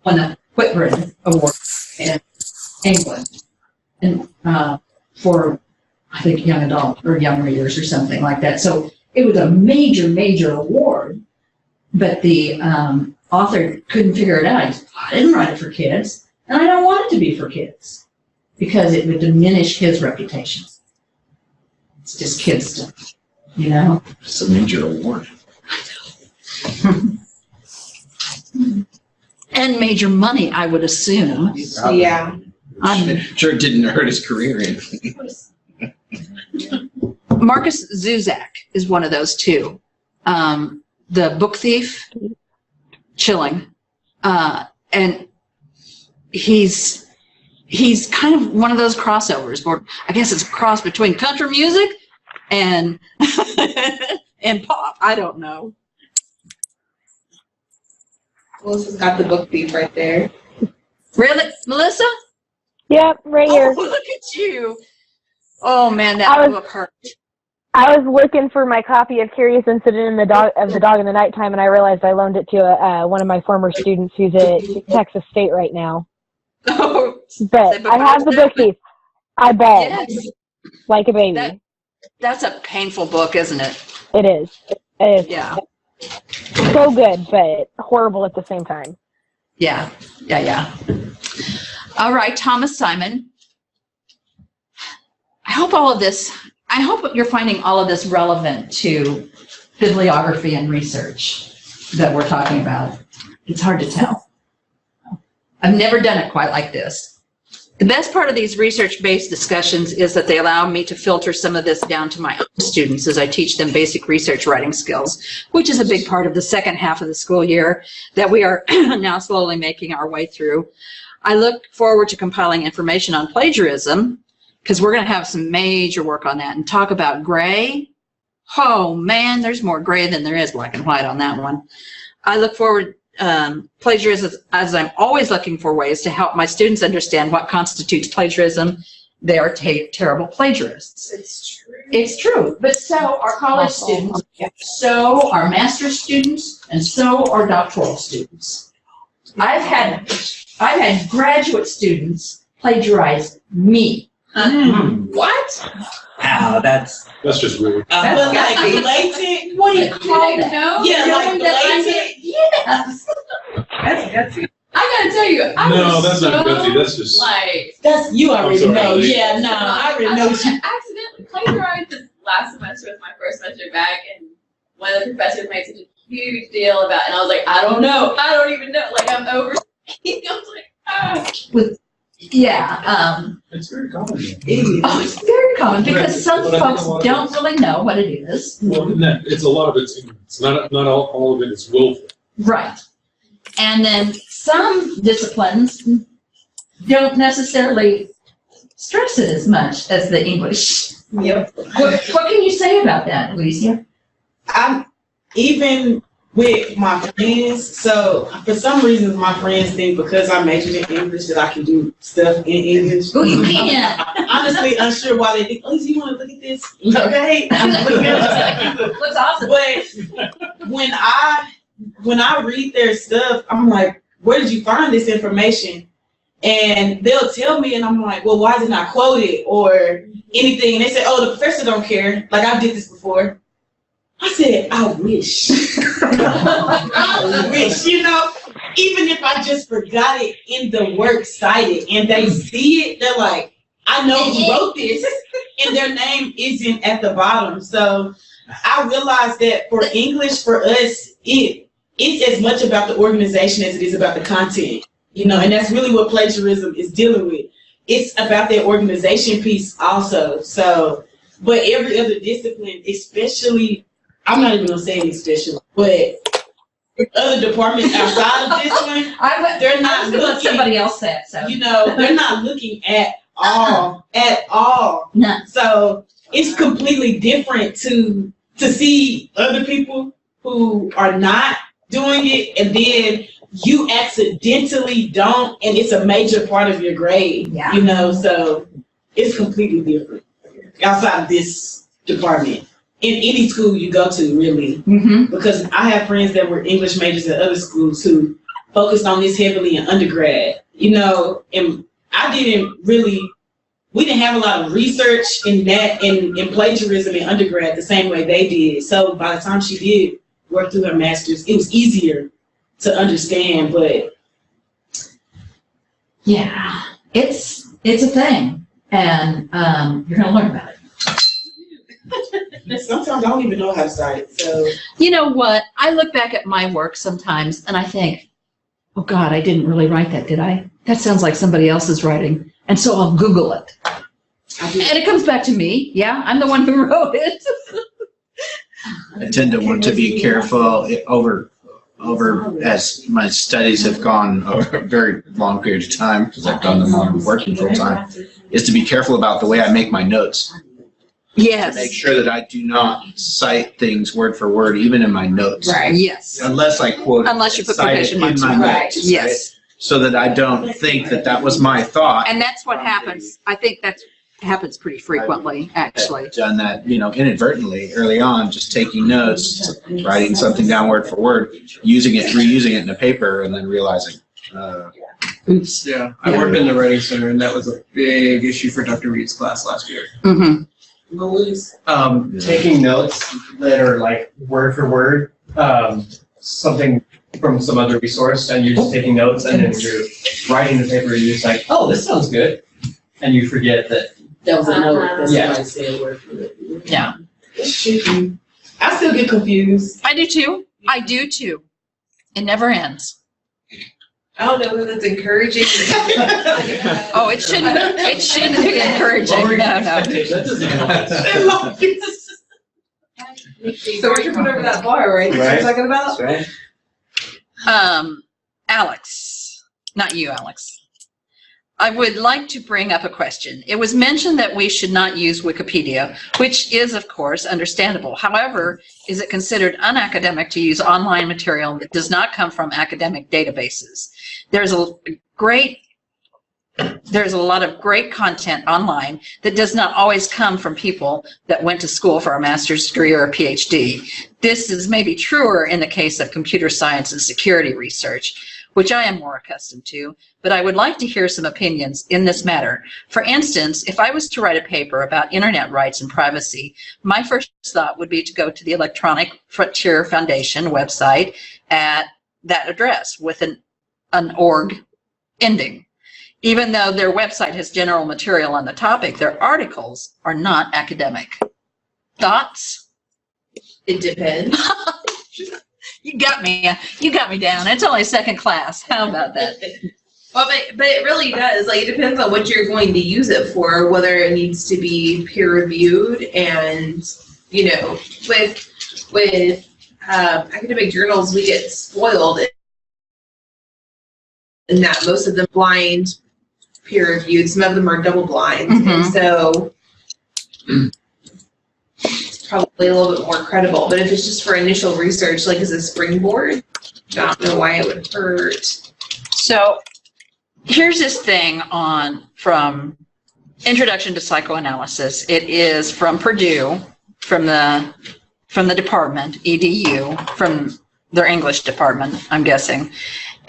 won the Whitbread Award in England, and for I think young adult or young readers or something like that. So it was a major award, but the author couldn't figure it out. He said, I didn't write it for kids, and I don't want it to be for kids because it would diminish his reputation. It's just kid stuff, you know. It's a major award. And major money, I would assume. Yeah. I'm sure it didn't hurt his career. Marcus Zuzak is one of those too. The Book Thief, chilling. And he's kind of one of those crossovers, or I guess it's a cross between country music and and pop. I don't know. Melissa's got the Book Thief right there. Really, Melissa? Yep, right here. Oh, look at you. Oh man, that book hurt. I was looking for my copy of Curious Incident in the Dog in the Nighttime, and I realized I loaned it to one of my former students who's at Texas State right now. Oh, but I have the Book Thief. I bawled like a baby. That's a painful book, isn't it? It is. It is. Yeah. So good, but horrible at the same time. Yeah. All right, Thomas Simon. I hope you're finding all of this relevant to bibliography and research that we're talking about. It's hard to tell. I've never done it quite like this. The best part of these research-based discussions is that they allow me to filter some of this down to my own students as I teach them basic research writing skills, which is a big part of the second half of the school year that we are now slowly making our way through. I look forward to compiling information on plagiarism, because we're going to have some major work on that, and talk about gray. Oh man, there's more gray than there is black and white on that one. I look forward plagiarism, as I'm always looking for ways to help my students understand what constitutes plagiarism. They are terrible plagiarists. It's true, but so are college students, so are master's students, and so are doctoral students. I've had graduate students plagiarize me. What? Wow, that's just rude. But like blatant. What do you call that? No, Yeah, like blatant. Yes. That's gutsy. I gotta tell you, No, that's not gutsy. That's just like. That's you already sorry, know. Lee. Yeah, no, I already know. I accidentally plagiarized this last semester with my first semester back, and one of the professors made such a huge deal about, and I was like, I don't know, I don't even know, like I'm over. I was like, ah. It's very common. Oh, it's very common because some folks don't really know what it is. Well, it's a lot of it's ignorance. Not all of it is willful. Right. And then some disciplines don't necessarily stress it as much as the English. Yep. What can you say about that, Alicia? I'm even with my friends. So for some reason, my friends think because I majored in English that I can do stuff in English. Oh, you can. I'm honestly unsure why they think, oh, you want to look at this? Okay. Looks awesome. But when I read their stuff, I'm like, where did you find this information? And they'll tell me, and I'm like, well, why is it not quoted or anything? And they say, oh, the professor don't care. Like, I did this before. I said, I wish. I wish, even if I just forgot it in the work cited and they see it, they're like, I know who wrote this, and their name isn't at the bottom. So I realized that for English, for us, it's as much about the organization as it is about the content, and that's really what plagiarism is dealing with. It's about that organization piece also. So, but every other discipline, especially, I'm not even gonna say it especially, but other departments outside of this one, they're not looking. Let somebody else say it, so. They're not looking at all. No. So it's completely different to see other people who are not doing it, and then you accidentally don't, and it's a major part of your grade. Yeah. So it's completely different outside of this department. In any school you go to, really. Mm-hmm. Because I have friends that were English majors at other schools who focused on this heavily in undergrad, and we didn't have a lot of research in that, in plagiarism in undergrad the same way they did. So by the time she did work through her master's, it was easier to understand, but. Yeah, it's a thing, and you're gonna learn about it. Sometimes I don't even know how to start it, so. You know what? I look back at my work sometimes and I think, oh God, I didn't really write that, did I? That sounds like somebody else's writing. And so I'll Google it. And it comes back to me. Yeah, I'm the one who wrote it. I tend to want to be careful over as my studies have gone over a very long period of time, because I've done them while I'm working full time, is to be careful about the way I make my notes. Yes. To make sure that I do not cite things word for word, even in my notes. Right. Yes. Unless I quote. Unless you put cite quotation it marks. in my Right. notes, Yes. right? So that I don't think that was my thought. And that's what happens. I think that happens pretty frequently, actually. I've done that, inadvertently early on, just taking notes, writing something down word for word, using it, reusing it in a paper, and then realizing, oops. Yeah, I worked in the Writing Center, and that was a big issue for Dr. Reed's class last year. Mm-hmm. Taking notes that are like word for word, something from some other resource, and you're just taking notes, and then you're writing the paper, and you're just like, oh, this sounds good, and you forget that. That was a note that Yeah. somebody said word for word. Yeah. It's tricky. I still get confused. I do too. It never ends. I don't know if it's encouraging. Oh, it shouldn't be encouraging. No. So we're tripping over that bar, right? That's what you're talking about? That's right. Alex, not you, Alex. I would like to bring up a question. It was mentioned that we should not use Wikipedia, which is, of course, understandable. However, is it considered unacademic to use online material that does not come from academic databases? There's a lot of great content online that does not always come from people that went to school for a master's degree or a PhD. This is maybe truer in the case of computer science and security research, which I am more accustomed to, but I would like to hear some opinions in this matter. For instance, if I was to write a paper about internet rights and privacy, my first thought would be to go to the Electronic Frontier Foundation website at that address with an org ending. Even though their website has general material on the topic, their articles are not academic. Thoughts? It depends. You got me. You got me down. It's only second class. How about that? Well, but it really does. Like, it depends on what you're going to use it for, whether it needs to be peer reviewed, and with academic journals, we get spoiled in that most of them blind peer reviewed. Some of them are double blind, and so it's probably a little bit more credible. But if it's just for initial research, like as a springboard, I don't know why it would hurt. So here's this thing from Introduction to Psychoanalysis. It is from Purdue, from the department, EDU, from their English department, I'm guessing.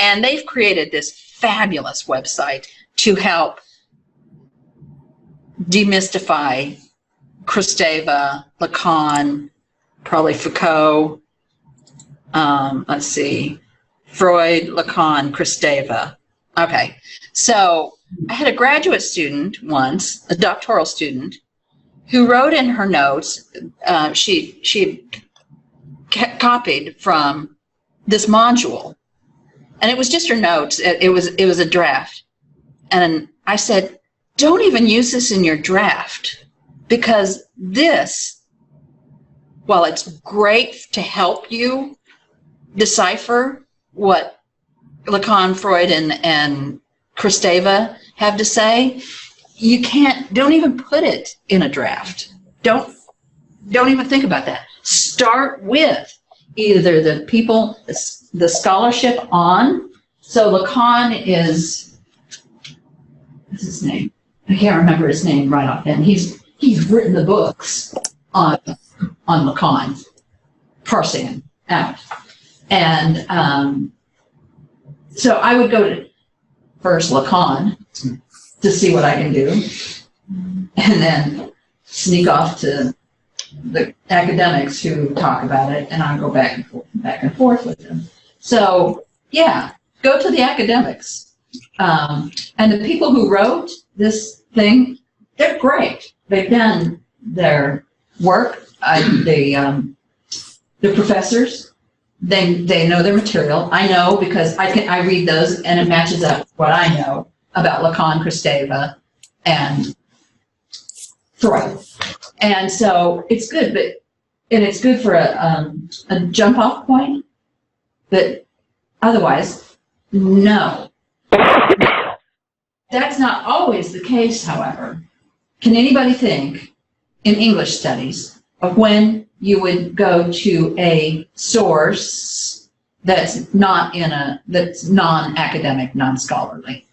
And they've created this fabulous website to help demystify Kristeva, Lacan, probably Foucault, let's see, Freud, Lacan, Kristeva. Okay, so I had a graduate student once, a doctoral student, who wrote in her notes, she copied from this module, and it was just her notes. It was a draft, and I said, don't even use this in your draft, because this, while it's great to help you decipher what Lacan, Freud, and Kristeva have to say, don't even put it in a draft. Don't even think about that. Start with either the people, the scholarship on. So Lacan is, what's his name? I can't remember his name right offhand. He's written the books on Lacan, parsing him out. And so I would go to first Lacan to see what I can do, and then sneak off to the academics who talk about it, and I go back and forth with them. So yeah, go to the academics, and the people who wrote this thing, they're great. They've done their work. The professors, they know their material. I know because I read those and it matches up with what I know about Lacan, Kristeva, and Freud. And so it's good, and it's good for a jump off point, but otherwise, no. That's not always the case, however. Can anybody think in English studies of when you would go to a source that's non-academic, non-scholarly?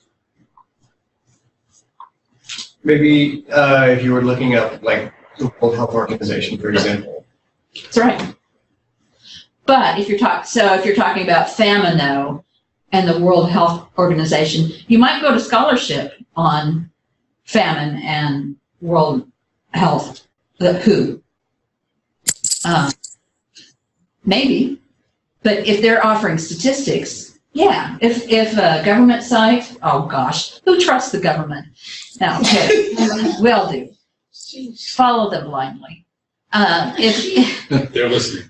Maybe if you were looking up like the World Health Organization, for example. That's right. But if you're talking about famine, though, and the World Health Organization, you might go to scholarship on famine and World Health, the WHO. Maybe, but if they're offering statistics, yeah. If a government site, oh gosh, who trusts the government? No, okay, we all do. Follow them blindly. They're listening.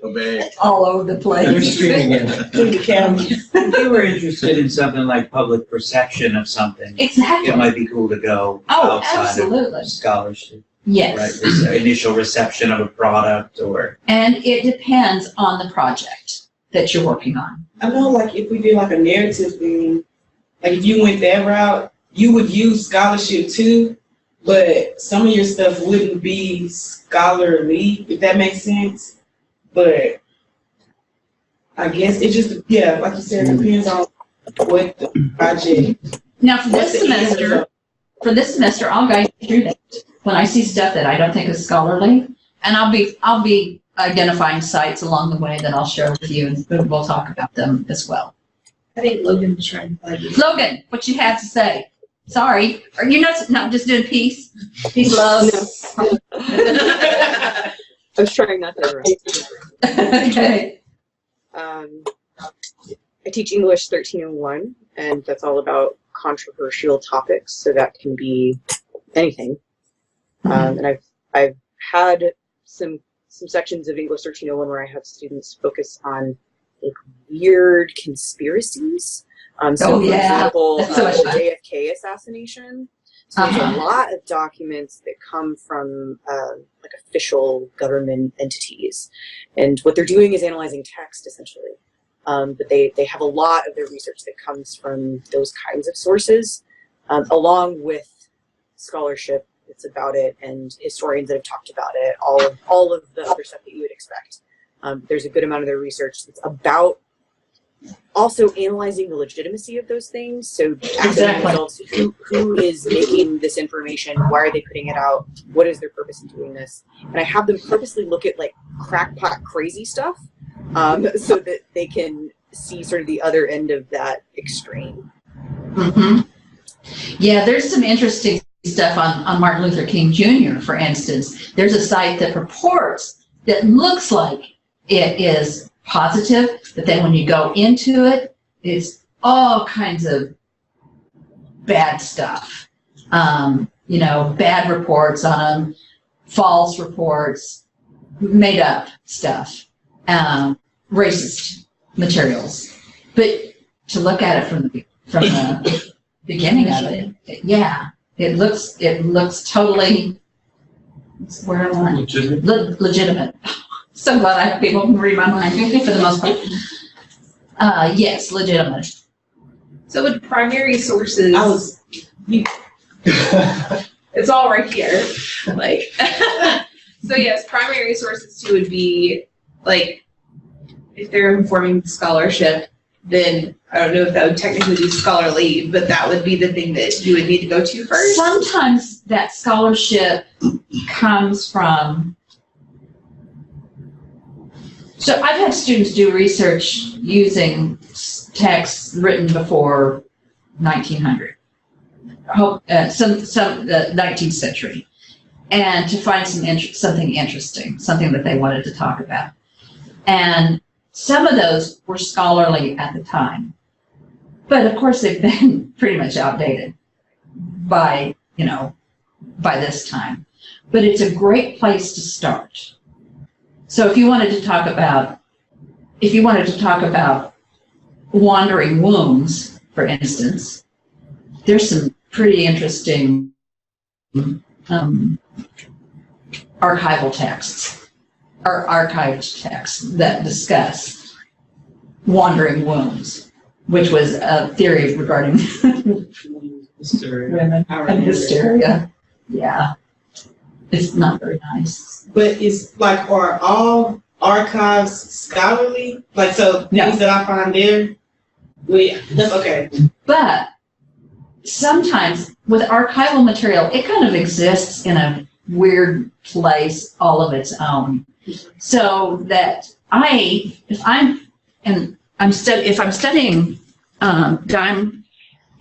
Obey. All over the place. They're streaming in through the camera. If you were interested in something like public perception of something, exactly, it might be cool to go outside absolutely. Of scholarship. Yes. Right. Initial reception of a product, or. And it depends on the project that you're working on. I know, like if we did like a narrative thing, like if you went that route, you would use scholarship too, but some of your stuff wouldn't be scholarly, if that makes sense. But I guess it just, yeah, like you said, it depends on what the project. Now for this semester, I'll guide you through that. When I see stuff that I don't think is scholarly, and I'll be identifying sites along the way that I'll share with you, and we'll talk about them as well. I think Logan was trying to find you. Logan, what you have to say? Sorry, are you not just doing peace? Peace, love. No. I was trying not to interrupt. Okay. I teach English 1301, and that's all about controversial topics. So that can be anything. And I've had some sections of English 1301 where I have students focus on like weird conspiracies. For example, the JFK assassination. So there's a lot of documents that come from like official government entities, and what they're doing is analyzing text essentially. But they have a lot of their research that comes from those kinds of sources, along with scholarship that's about it and historians that have talked about it. All of the other stuff that you would expect. There's a good amount of their research that's about also analyzing the legitimacy of those things. So results, who is making this information? Why are they putting it out? What is their purpose in doing this? And I have them purposely look at like crackpot crazy stuff, so that they can see sort of the other end of that extreme. Yeah, there's some interesting stuff on Martin Luther King Jr., for instance. There's a site that reports that looks like it is positive, but then when you go into it, it's all kinds of bad stuff. You know, bad reports on them, false reports, made up stuff, racist materials. But to look at it from the beginning of it, it looks totally legitimate. So glad I have people who can read my mind for the most part. Yes, legitimate. So with primary sources, it's all right here. Like, so yes, primary sources too would be like, if they're informing scholarship, then I don't know if that would technically be scholarly, but that would be the thing that you would need to go to first. Sometimes that scholarship comes from. So I've had students do research using texts written before 1900, some the 19th century, and to find something interesting, something that they wanted to talk about. And some of those were scholarly at the time, but of course they've been pretty much outdated by this time. But it's a great place to start. So if you wanted to talk about wandering wombs, for instance, there's some pretty interesting archival texts or archived texts that discuss wandering wombs, which was a theory regarding women and hysteria. Yeah. It's not very nice. But it's like, are all archives scholarly? Like, so things that I find there, that's okay. But sometimes with archival material, it kind of exists in a weird place all of its own. So that if I'm studying dime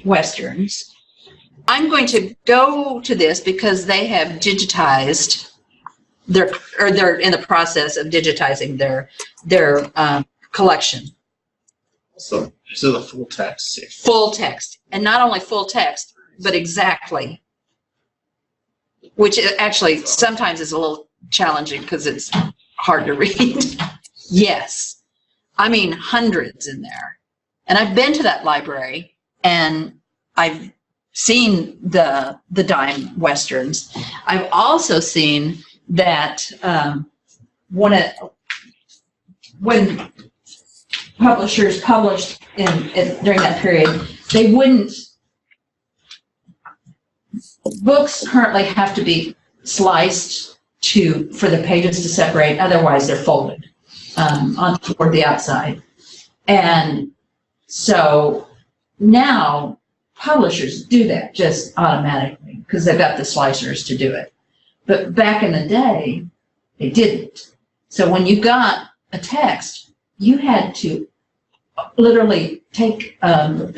westerns, I'm going to go to this because they have digitized they're in the process of digitizing their collection. So the full text. Full text, and not only full text, but exactly, which actually sometimes is a little challenging because it's hard to read. Yes, I mean hundreds in there, and I've been to that library and I've seen the dime westerns. I've also seen that when publishers published during that period, they wouldn't. Books currently have to be sliced for the pages to separate, otherwise they're folded toward the outside. And so now publishers do that just automatically because they've got the slicers to do it. But back in the day, they didn't. So when you got a text, you had to literally take a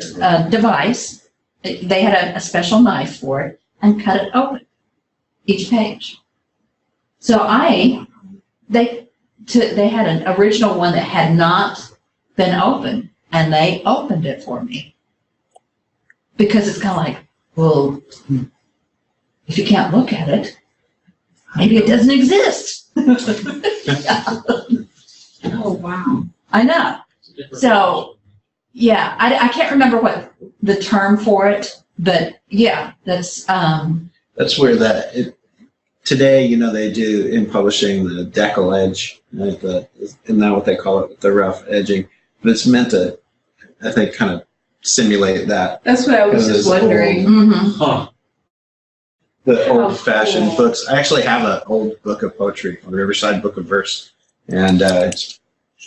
device, they had a special knife for it, and cut it open, each page. So they had an original one that had not been opened, and they opened it for me. Because it's kind of like, well, if you can't look at it, maybe it doesn't exist. Oh, wow. I know. So, yeah, I can't remember what the term for it, but yeah, that's where today, you know, they do in publishing the decal edge, right? Isn't that what they call it, the rough edging? But it's meant to, I think, kind of simulate that. That's what I was just wondering. Huh. The old-fashioned books. I actually have an old book of poetry, a Riverside Book of Verse, and it's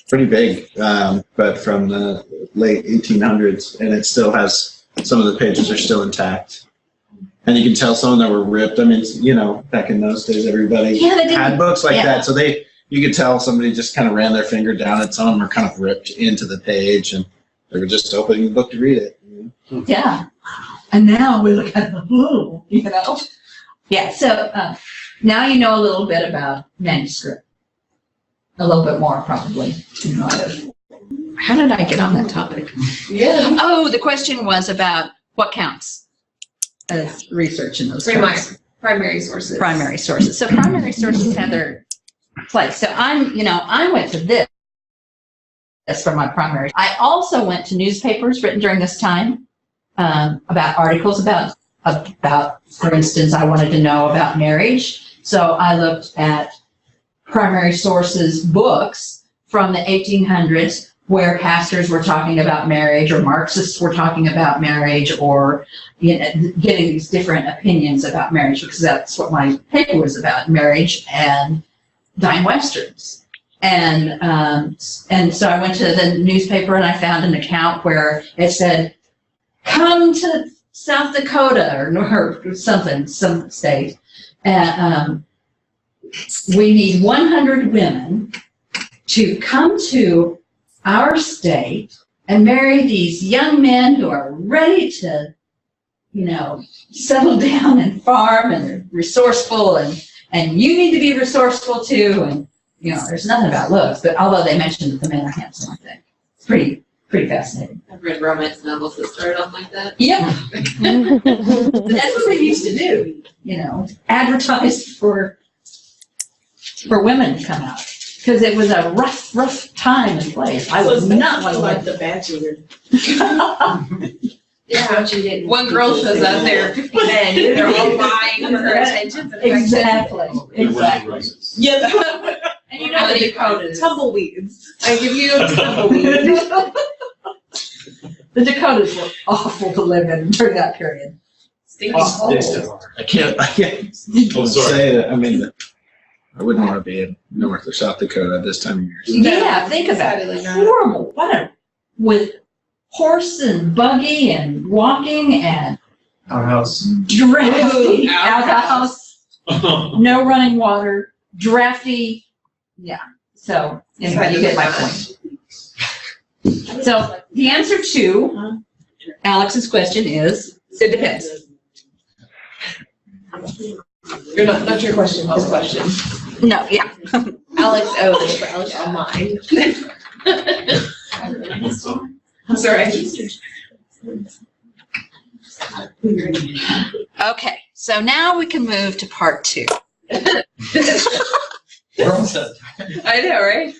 pretty big, but from the late 1800s, and it still has, some of the pages are still intact. And you can tell some of them were ripped. I mean, you know, back in those days, everybody had books like that, so you could tell somebody just kind of ran their finger down it. Some of them are kind of ripped into the page, and they were just opening the book to read it. Yeah. And now we look at the, you know. Yeah, so now you know a little bit about manuscript. A little bit more, probably. How did I get on that topic? Yeah. Oh, the question was about what counts as research in those primary sources. Primary sources. So primary sources have their place. So I went to this for my primary. I also went to newspapers written during this time about articles about, for instance, I wanted to know about marriage. So I looked at primary sources books from the 1800s where pastors were talking about marriage or Marxists were talking about marriage or getting these different opinions about marriage, because that's what my paper was about, marriage and dime westerns. And so I went to the newspaper and I found an account where it said, come to South Dakota or something, some state. And we need 100 women to come to our state and marry these young men who are ready to, settle down and farm and they're resourceful and you need to be resourceful too. And, there's nothing about looks, but although they mentioned that the men are handsome, I think. It's pretty fascinating. I've read romance novels that started off like that. Yeah. That's what they used to do, advertise for women to come out. Because it was a rough time and place. I was not one like The Bachelor. Yeah, one girl shows up there, 50 men, they're all vying for her attention. Exactly. Yeah. And you know the Dakotas. Tumbleweeds. I give you tumbleweeds. The Dakotas were awful to live in during that period. I can't say that. I mean, I wouldn't want to be in North or South Dakota this time of year. Yeah, think about it. Horrible. With horse and buggy and walking and outhouse, drafty outhouse, no running water, drafty. Yeah. So anyway, you get my point. So the answer to Alex's question is it depends. You're not your question, his question. No, yeah. Alex O's for Alex Online. I'm sorry. Okay, so now we can move to part 2. We're almost done. I know, right?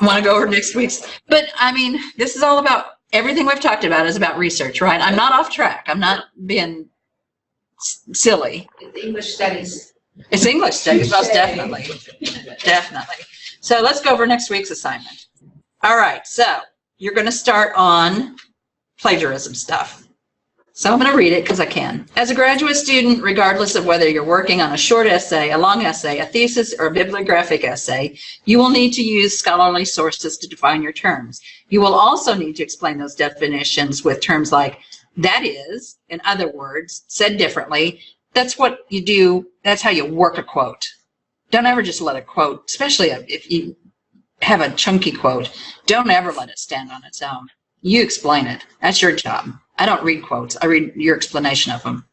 I want to go over next week's, but I mean, this is all about, everything we've talked about is about research, right? I'm not off track. I'm not being silly. It's English studies. It's English studies, most definitely. Definitely. So let's go over next week's assignment. All right, so you're going to start on plagiarism stuff. So I'm going to read it because I can. As a graduate student, regardless of whether you're working on a short essay, a long essay, a thesis, or a bibliographic essay, you will need to use scholarly sources to define your terms. You will also need to explain those definitions with terms like that is, in other words, said differently. That's what you do. That's how you work a quote. Don't ever just let a quote, especially if you have a chunky quote, don't ever let it stand on its own. You explain it. That's your job. I don't read quotes. I read your explanation of them.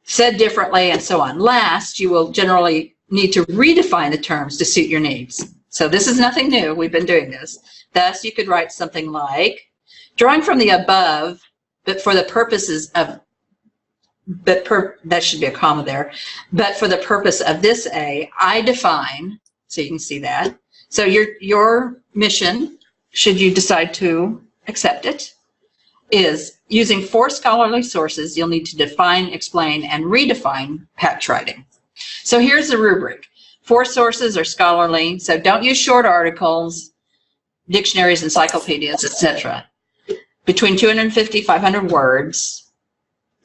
Said differently and so on. Last, you will generally need to redefine the terms to suit your needs. So this is nothing new. We've been doing this. Thus, you could write something like, drawing from the above, but for the purposes of but that should be a comma there. But for the purpose of this A, I define, so you can see that. So your mission, should you decide to accept it, is using 4 scholarly sources, you'll need to define, explain, and redefine patch writing. So here's the rubric. 4 sources are scholarly, so don't use short articles, dictionaries, encyclopedias, etc. Between 250, 500 words,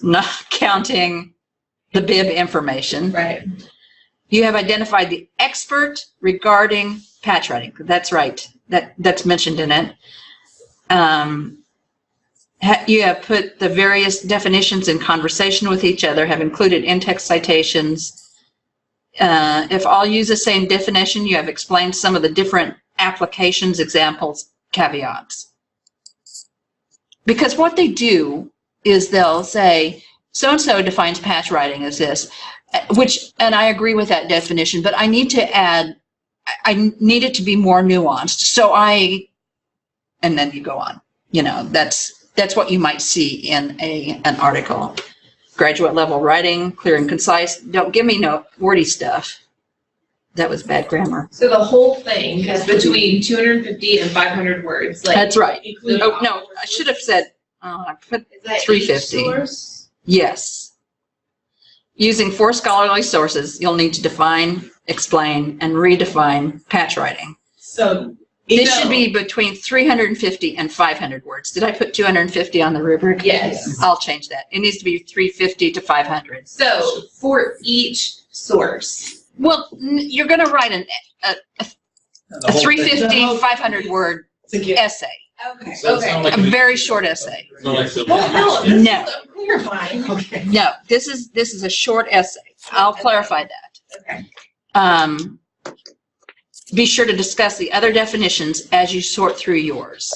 not counting the bib information. Right. You have identified the expert regarding patch writing. That's right. That's mentioned in it. You have put the various definitions in conversation with each other, have included in-text citations. If all use the same definition, you have explained some of the different applications, examples, caveats. Because what they do is they'll say, so-and-so defines patch writing as this, and I agree with that definition, but I need to add, I need it to be more nuanced. And then you go on. That's what you might see in an article. Graduate level writing, clear and concise. Don't give me no wordy stuff. That was bad grammar. So the whole thing is between 250 and 500 words. That's right. Oh, no, I should have said, I put 350. Yes. Using 4 scholarly sources, you'll need to define, explain, and redefine patch writing. So this should be between 350 and 500 words. Did I put 250 on the rubric? Yes. I'll change that. It needs to be 350 to 500. So for each source. Well, you're going to write a 350, 500 word essay. Okay. A very short essay. No. Clarifying. Okay. No, this is a short essay. I'll clarify that. Okay. Be sure to discuss the other definitions as you sort through yours.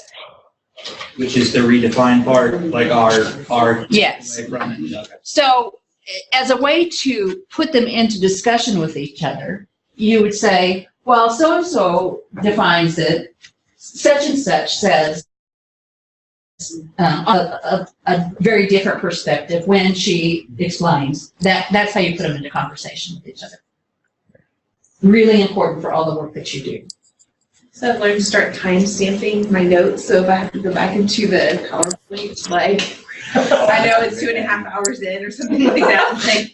Which is the redefine part, like our. Yes. Okay. So as a way to put them into discussion with each other, you would say, well, so-and-so defines it, such and such says a very different perspective when she explains. That's how you put them into conversation with each other. Really important for all the work that you do. So I've learned to start time stamping my notes. So if I have to go back into the PowerPoint, like I know it's 2.5 hours in or something like that.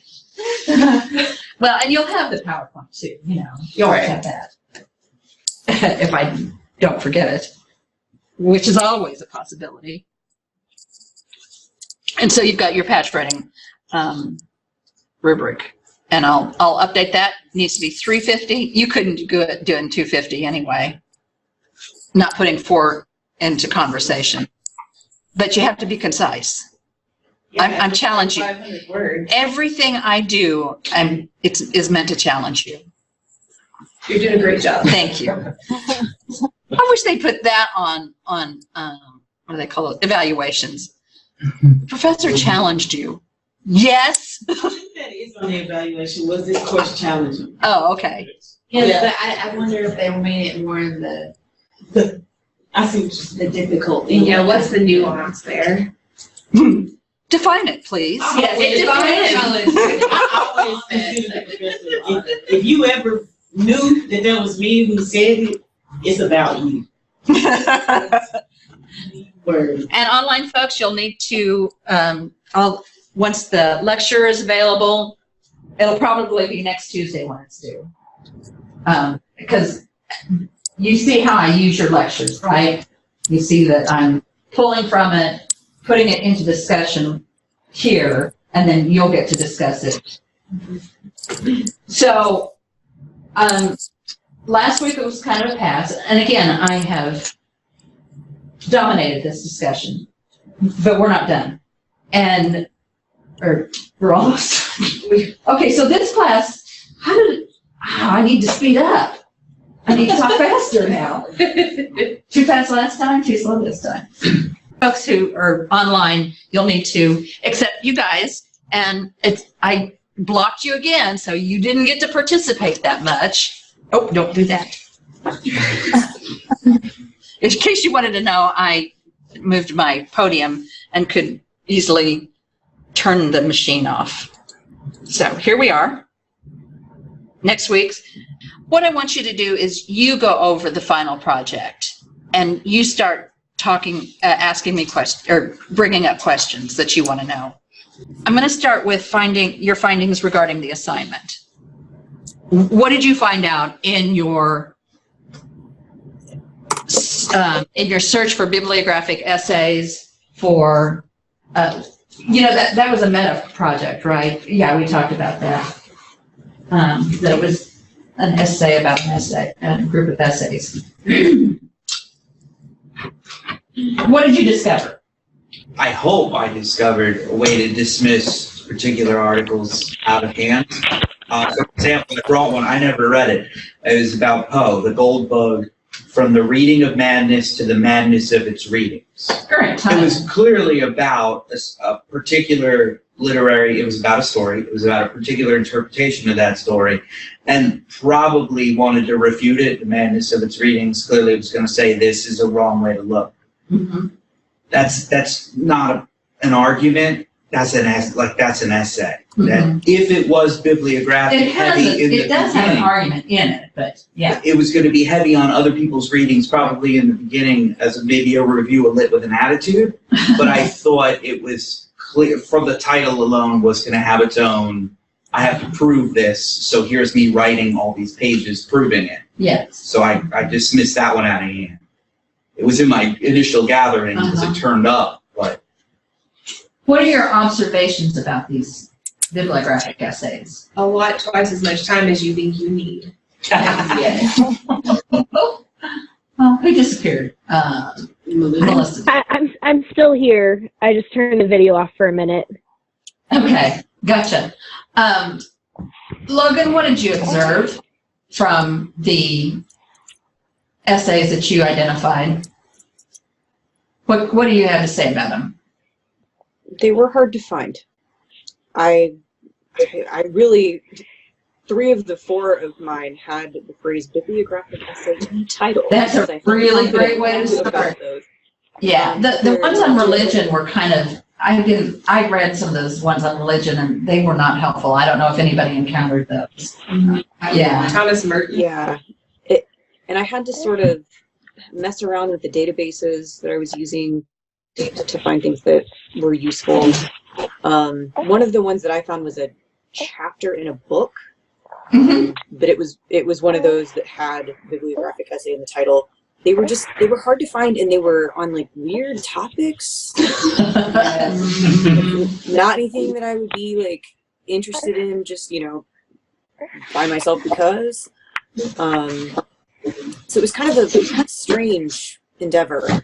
Well, and you'll have the PowerPoint too, you always have that. If I don't forget it, which is always a possibility. And so you've got your patch writing rubric. And I'll update that. It needs to be 350. You couldn't do it doing 250 anyway. Not putting 4 into conversation. But you have to be concise. Yeah, I'm challenging you. 500 words. Everything I do, is meant to challenge you. You're doing a great job. Thank you. I wish they put that on what do they call it? Evaluations. Professor challenged you. Yes. That is on the evaluation. Was this course challenging? Oh, okay. Yeah, but I wonder if they made it more in the I see the difficult. Yeah, what's the nuance there? Define it, please. Yes, I always consider the professor. If you ever knew that that was me who said it, it's about you. And online folks, you'll need to, once the lecture is available, it'll probably be next Tuesday when it's due. Because you see how I use your lectures, right? You see that I'm pulling from it, putting it into discussion here, and then you'll get to discuss it. So, last week it was kind of a pass, and again, I have dominated this discussion, but we're not done. Or we're almost. Okay, so this class, I need to speed up. I need to talk faster now. Too fast last time, too slow this time. Folks who are online, you'll need to accept you guys, and I blocked you again, so you didn't get to participate that much. Oh, don't do that. In case you wanted to know, I moved my podium and could easily turn the machine off. So here we are. Next week's. What I want you to do is you go over the final project and you start talking, asking me questions or bringing up questions that you want to know. I'm going to start with your findings regarding the assignment. What did you find out in your search for bibliographic essays for, that was a meta project, right? Yeah, we talked about that. That was an essay about an essay, a group of essays. What did you discover? I hope I discovered a way to dismiss particular articles out of hand. For example, I brought one, I never read it. It was about Poe, the gold bug, from the reading of madness to the madness of its readings. It was clearly about a particular it was about a story, it was about a particular interpretation of that story, and probably wanted to refute it, the madness of its readings. Clearly it was going to say this is a wrong way to look. Mm-hmm. That's not an argument. That's an essay. Mm-hmm. That if it was bibliographic heavy in the beginning, it does have an argument in it, but yeah, it was going to be heavy on other people's readings, probably in the beginning as maybe a review lit with an attitude. But I thought it was clear from the title alone was going to have its own. I have to prove this, so here's me writing all these pages proving it. Yes. So I dismissed that one out of hand. It was in my initial gathering because it turned up, but. What are your observations about these bibliographic essays? A lot, twice as much time as you think you need. Yes. Oh, he disappeared. Melissa. I'm still here. I just turned the video off for a minute. Okay, gotcha. Logan, what did you observe from the essays that you identified? What do you have to say about them? They were hard to find. I really, 3 of the 4 of mine had the phrase bibliographic essay in the title. That's a really great way to start. Yeah, the ones on religion were kind of, I read some of those ones on religion and they were not helpful. I don't know if anybody encountered those. Mm-hmm. Yeah. Thomas Merton. Yeah. And I had to sort of mess around with the databases that I was using to find things that were useful. One of the ones that I found was a chapter in a book, but it was one of those that had bibliographic essay in the title. They were hard to find, and they were on like weird topics. Not anything that I would be like interested in, just by myself because. So it was kind of a strange endeavor.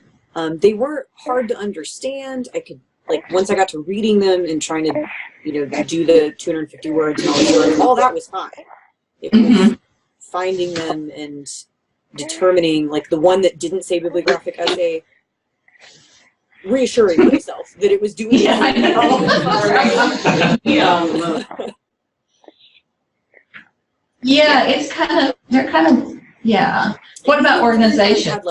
They weren't hard to understand. I could, once I got to reading them and trying to, do the 250 words and all that was fine. It was finding them and determining, the one that didn't say bibliographic essay, reassuring myself that it was doing What about organization? Had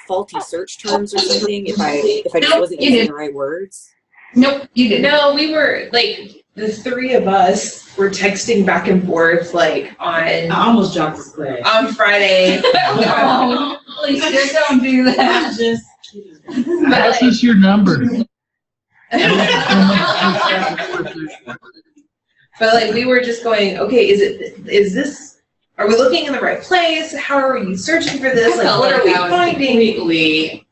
faulty search terms or something if I just wasn't using the right words. Nope, you didn't. No, we were the 3 of us were texting back and forth on. I almost dropped this class on Friday. Oh, please don't do that. Just kidding. That's just your number. But we were just going, okay, is this? Are we looking in the right place? How are we searching for this? What are we finding?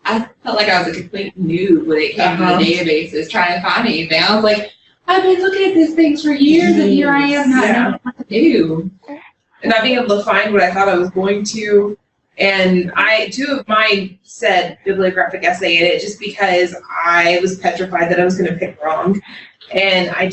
I felt like I was a complete noob when it came to the databases trying to find anything. I was like, I've been looking at these things for years and here I am not knowing what to do. And not being able to find what I thought I was going to. And 2 of mine said bibliographic essay in it just because I was petrified that I was going to pick wrong. And I've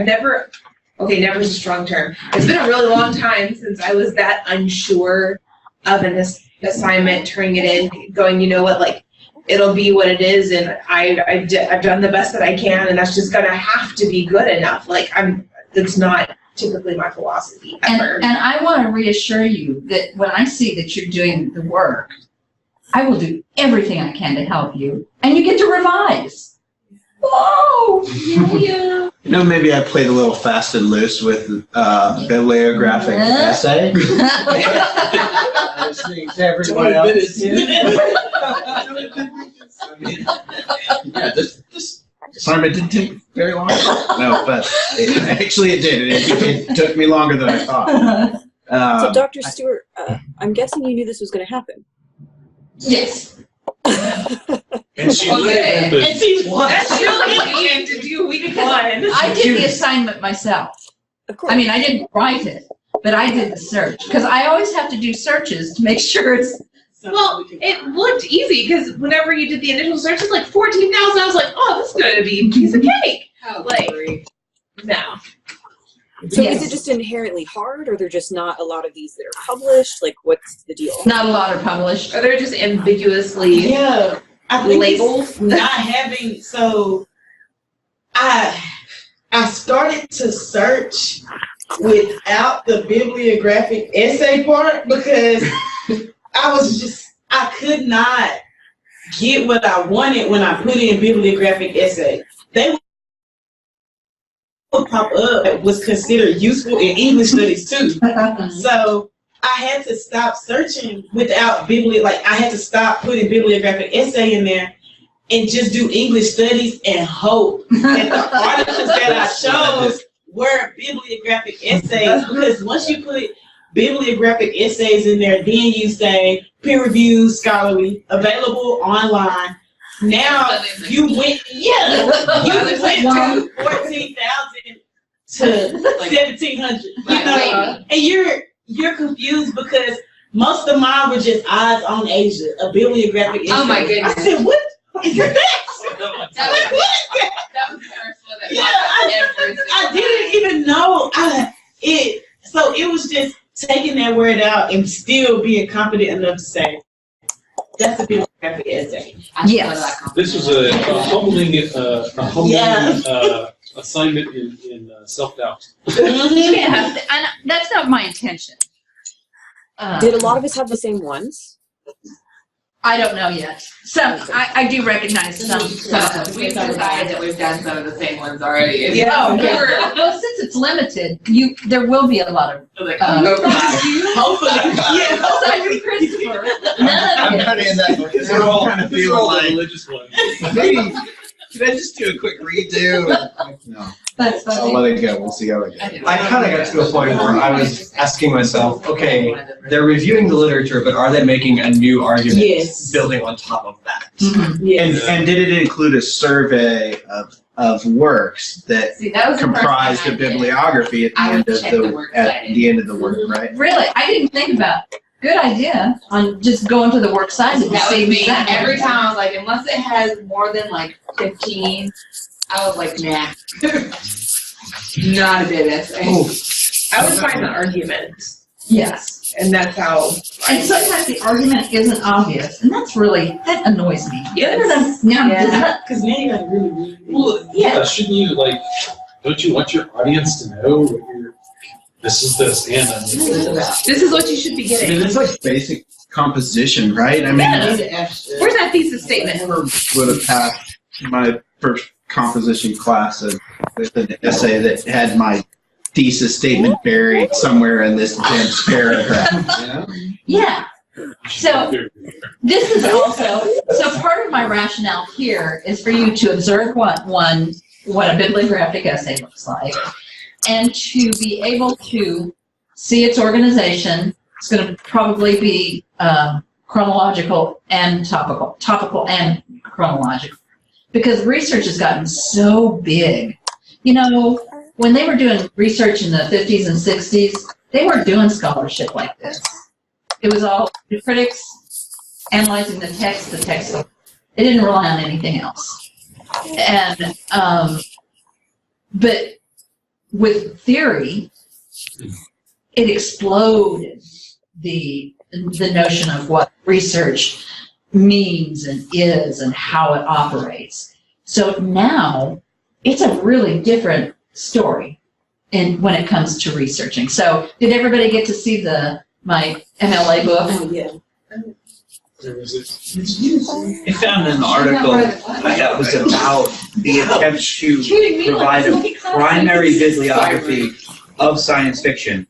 never, never is a strong term. It's been a really long time since I was that unsure of an assignment, turning it in, going, you know what, it'll be what it is, and I've done the best that I can, and that's just gonna have to be good enough. That's not typically my philosophy ever. And I want to reassure you that when I see that you're doing the work, I will do everything I can to help you, and you get to revise. Whoa! Yeah. You know, maybe I played a little fast and loose with bibliographic essay. Listening to everyone else. Yeah, this assignment didn't take very long. No, but it did. It took me longer than I thought. So, Dr. Stewart, I'm guessing you knew this was going to happen. Yes. And she Okay. lived And she was. That's really easy to do week one. I did the assignment myself. Of course. I mean, I didn't write it, but I did the search because I always have to do searches to make sure it's. Well, it looked easy because whenever you did the initial search, it's like 14,000. I was like, oh, this is going to be a piece of cake. Like, no. So Yes. is it just inherently hard, or are there just not a lot of these that are published? Like, what's the deal? Not a lot are published. Or they're just ambiguously Yeah, I think labeled. it's not having. So, I started to search without the bibliographic essay part because I could not get what I wanted when I put in bibliographic essay. They would pop up that was considered useful in English studies too. So I had to stop searching without I had to stop putting bibliographic essay in there and just do English studies and hope that the articles that I chose were bibliographic essays. Because once you put bibliographic essays in there, then you say peer-reviewed, scholarly, available online. Now you went, you went from 14,000 to 1,700. You know, and you're confused because most of mine were just eyes on Asia, a bibliographic essay. Oh my goodness. I said, what is that? That was the first one that I didn't even know so it was just taking that word out and still being confident enough to say, that's a bibliographic essay. Yes. This was a humbling assignment in self-doubt. Yeah, and that's not my intention. Did a lot of us have the same ones? I don't know yet. Some, I do recognize some. We've decided that we've done some of the same ones already. Yeah. Oh, yeah. Well, since it's limited, there will be a lot of. Hopefully. Yeah. Besides Christopher. I'm kind of in that. They're all kind of feeling like religious ones. maybe. Can I just do a quick redo? No. That's funny. I'll let it go. We'll see how it goes. I kind of got to a point where I was asking myself, okay, they're reviewing the literature, but are they making a new argument Yes. building on top of that? Yes. And did it include a survey of works that that was the comprised first a one I did. bibliography at the I end would of check the the works at cited. the end of the work, right? Really, I didn't think about it. Good idea on just going to the work site and That was see me. exactly. Every time I was like, unless it has more than like 15, I was like, nah. Not a bit essay. I would find the argument. Yes. And that's how. And sometimes the argument isn't obvious, and that annoys me. Yes. Yeah. Because now you gotta really read. Well, yeah, shouldn't you, don't you want your audience to know what this is the stand on this? This is what you should be I getting. mean, it's like basic composition, right? I mean, Yes. Where's that thesis I statement? never would have passed my first composition class with an essay that had my thesis statement buried somewhere in this dense paragraph. You know? Yeah. So this is also, part of my rationale here is for you to observe what a bibliographic essay looks like, and to be able to see its organization. It's going to probably be chronological and topical and chronological, because research has gotten so big. You know, when they were doing research in the 50s and 60s, they weren't doing scholarship like this. It was all the critics analyzing the text. They didn't rely on anything else. And but with theory, it exploded the notion of what research means and is and how it operates. So now it's a really different story when it comes to researching. So did everybody get to see my MLA book? Oh, yeah. I found an article that was about the attempt to provide a primary bibliography of science fiction,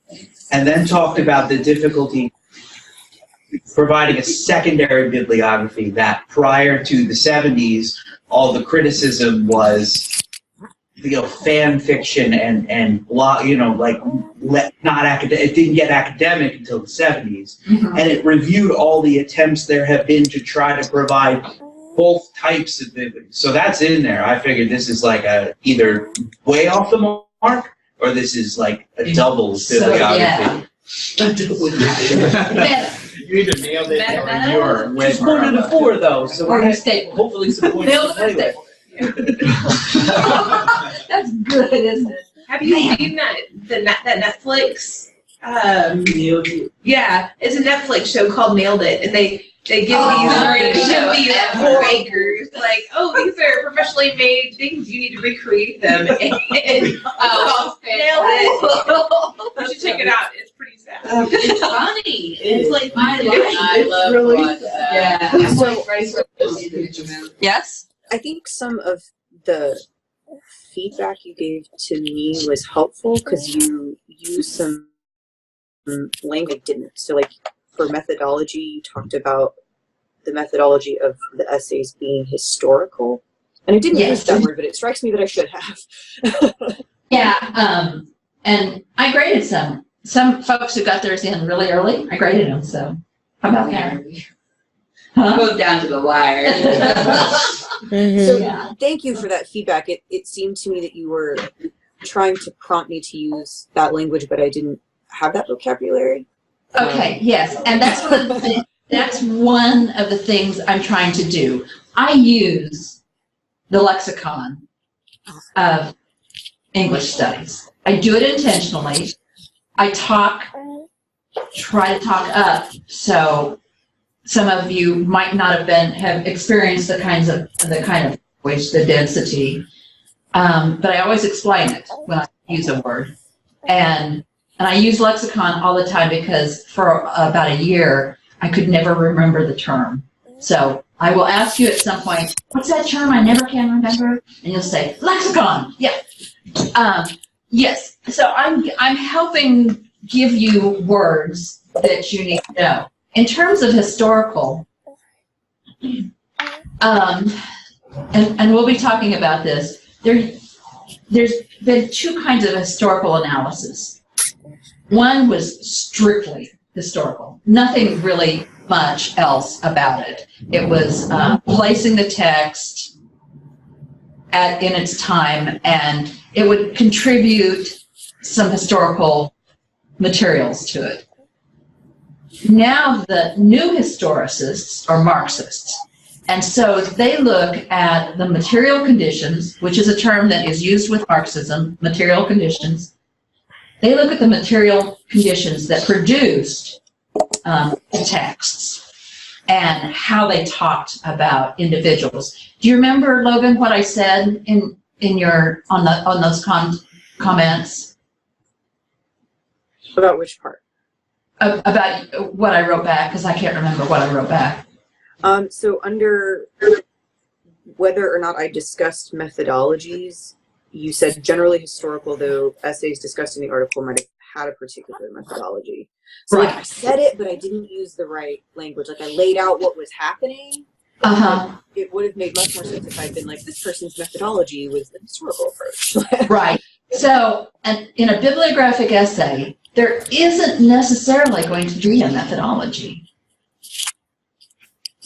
and then talked about the difficulty providing a secondary bibliography. That prior to the 70s, all the criticism was, fan fiction and not academic. It didn't get academic until the 70s, and it reviewed all the attempts there have been to try to provide both types of bibliography. So that's in there. I figured this is like either way off the mark, or this is like a double bibliography. You either nailed it or you are way Just one of the four, though, so Or we're you stable. hopefully some points to play with. That's good, isn't it? Have you seen that Netflix? Yeah, it's a Netflix show called Nailed It, and they give these 4 acres, like, these are professionally made things. You need to recreate them. And Nailed It. You should check it out. It's pretty sad. It's funny. It's like my life. I love really watching that. Yeah. So, Yes? I think some of the feedback you gave to me was helpful because you used some language I didn't. So like for methodology, you talked about the methodology of the essays being historical. And I didn't use that word, but it strikes me that I should have. Yeah, and I graded some. Some folks who got theirs in really early, I graded them, so how about that? Huh? Goes down to the wire. So thank you for that feedback. It seemed to me that you were trying to prompt me to use that language, but I didn't have that vocabulary. Okay, yes, and that's one of the things I'm trying to do. I use the lexicon of English studies. I do it intentionally. I try to talk up, so some of you might not have experienced the kind of language, the density, but I always explain it when I use a word, and I use lexicon all the time because for about a year I could never remember the term. So I will ask you at some point, what's that term I never can remember? And you'll say lexicon. Yeah. Yes. So I'm helping give you words that you need to know. In terms of historical, and we'll be talking about this, there's been 2 kinds of historical analysis. One was strictly historical, nothing really much else about it. It was placing the text in its time, and it would contribute some historical materials to it. Now the new historicists are Marxists, and so they look at the material conditions, which is a term that is used with Marxism, material conditions. They look at the material conditions that produced the texts and how they talked about individuals. Do you remember, Logan, what I said in your on those comments? About which part? About what I wrote back, because I can't remember what I wrote back. So under whether or not I discussed methodologies, you said generally historical, though essays discussed in the article might have had a particular methodology. So like I said it, but I didn't use the right language. Like I laid out what was happening. It would have made much more sense if I'd been like, this person's methodology was the historical approach. Right. So in a bibliographic essay, there isn't necessarily going to be a methodology.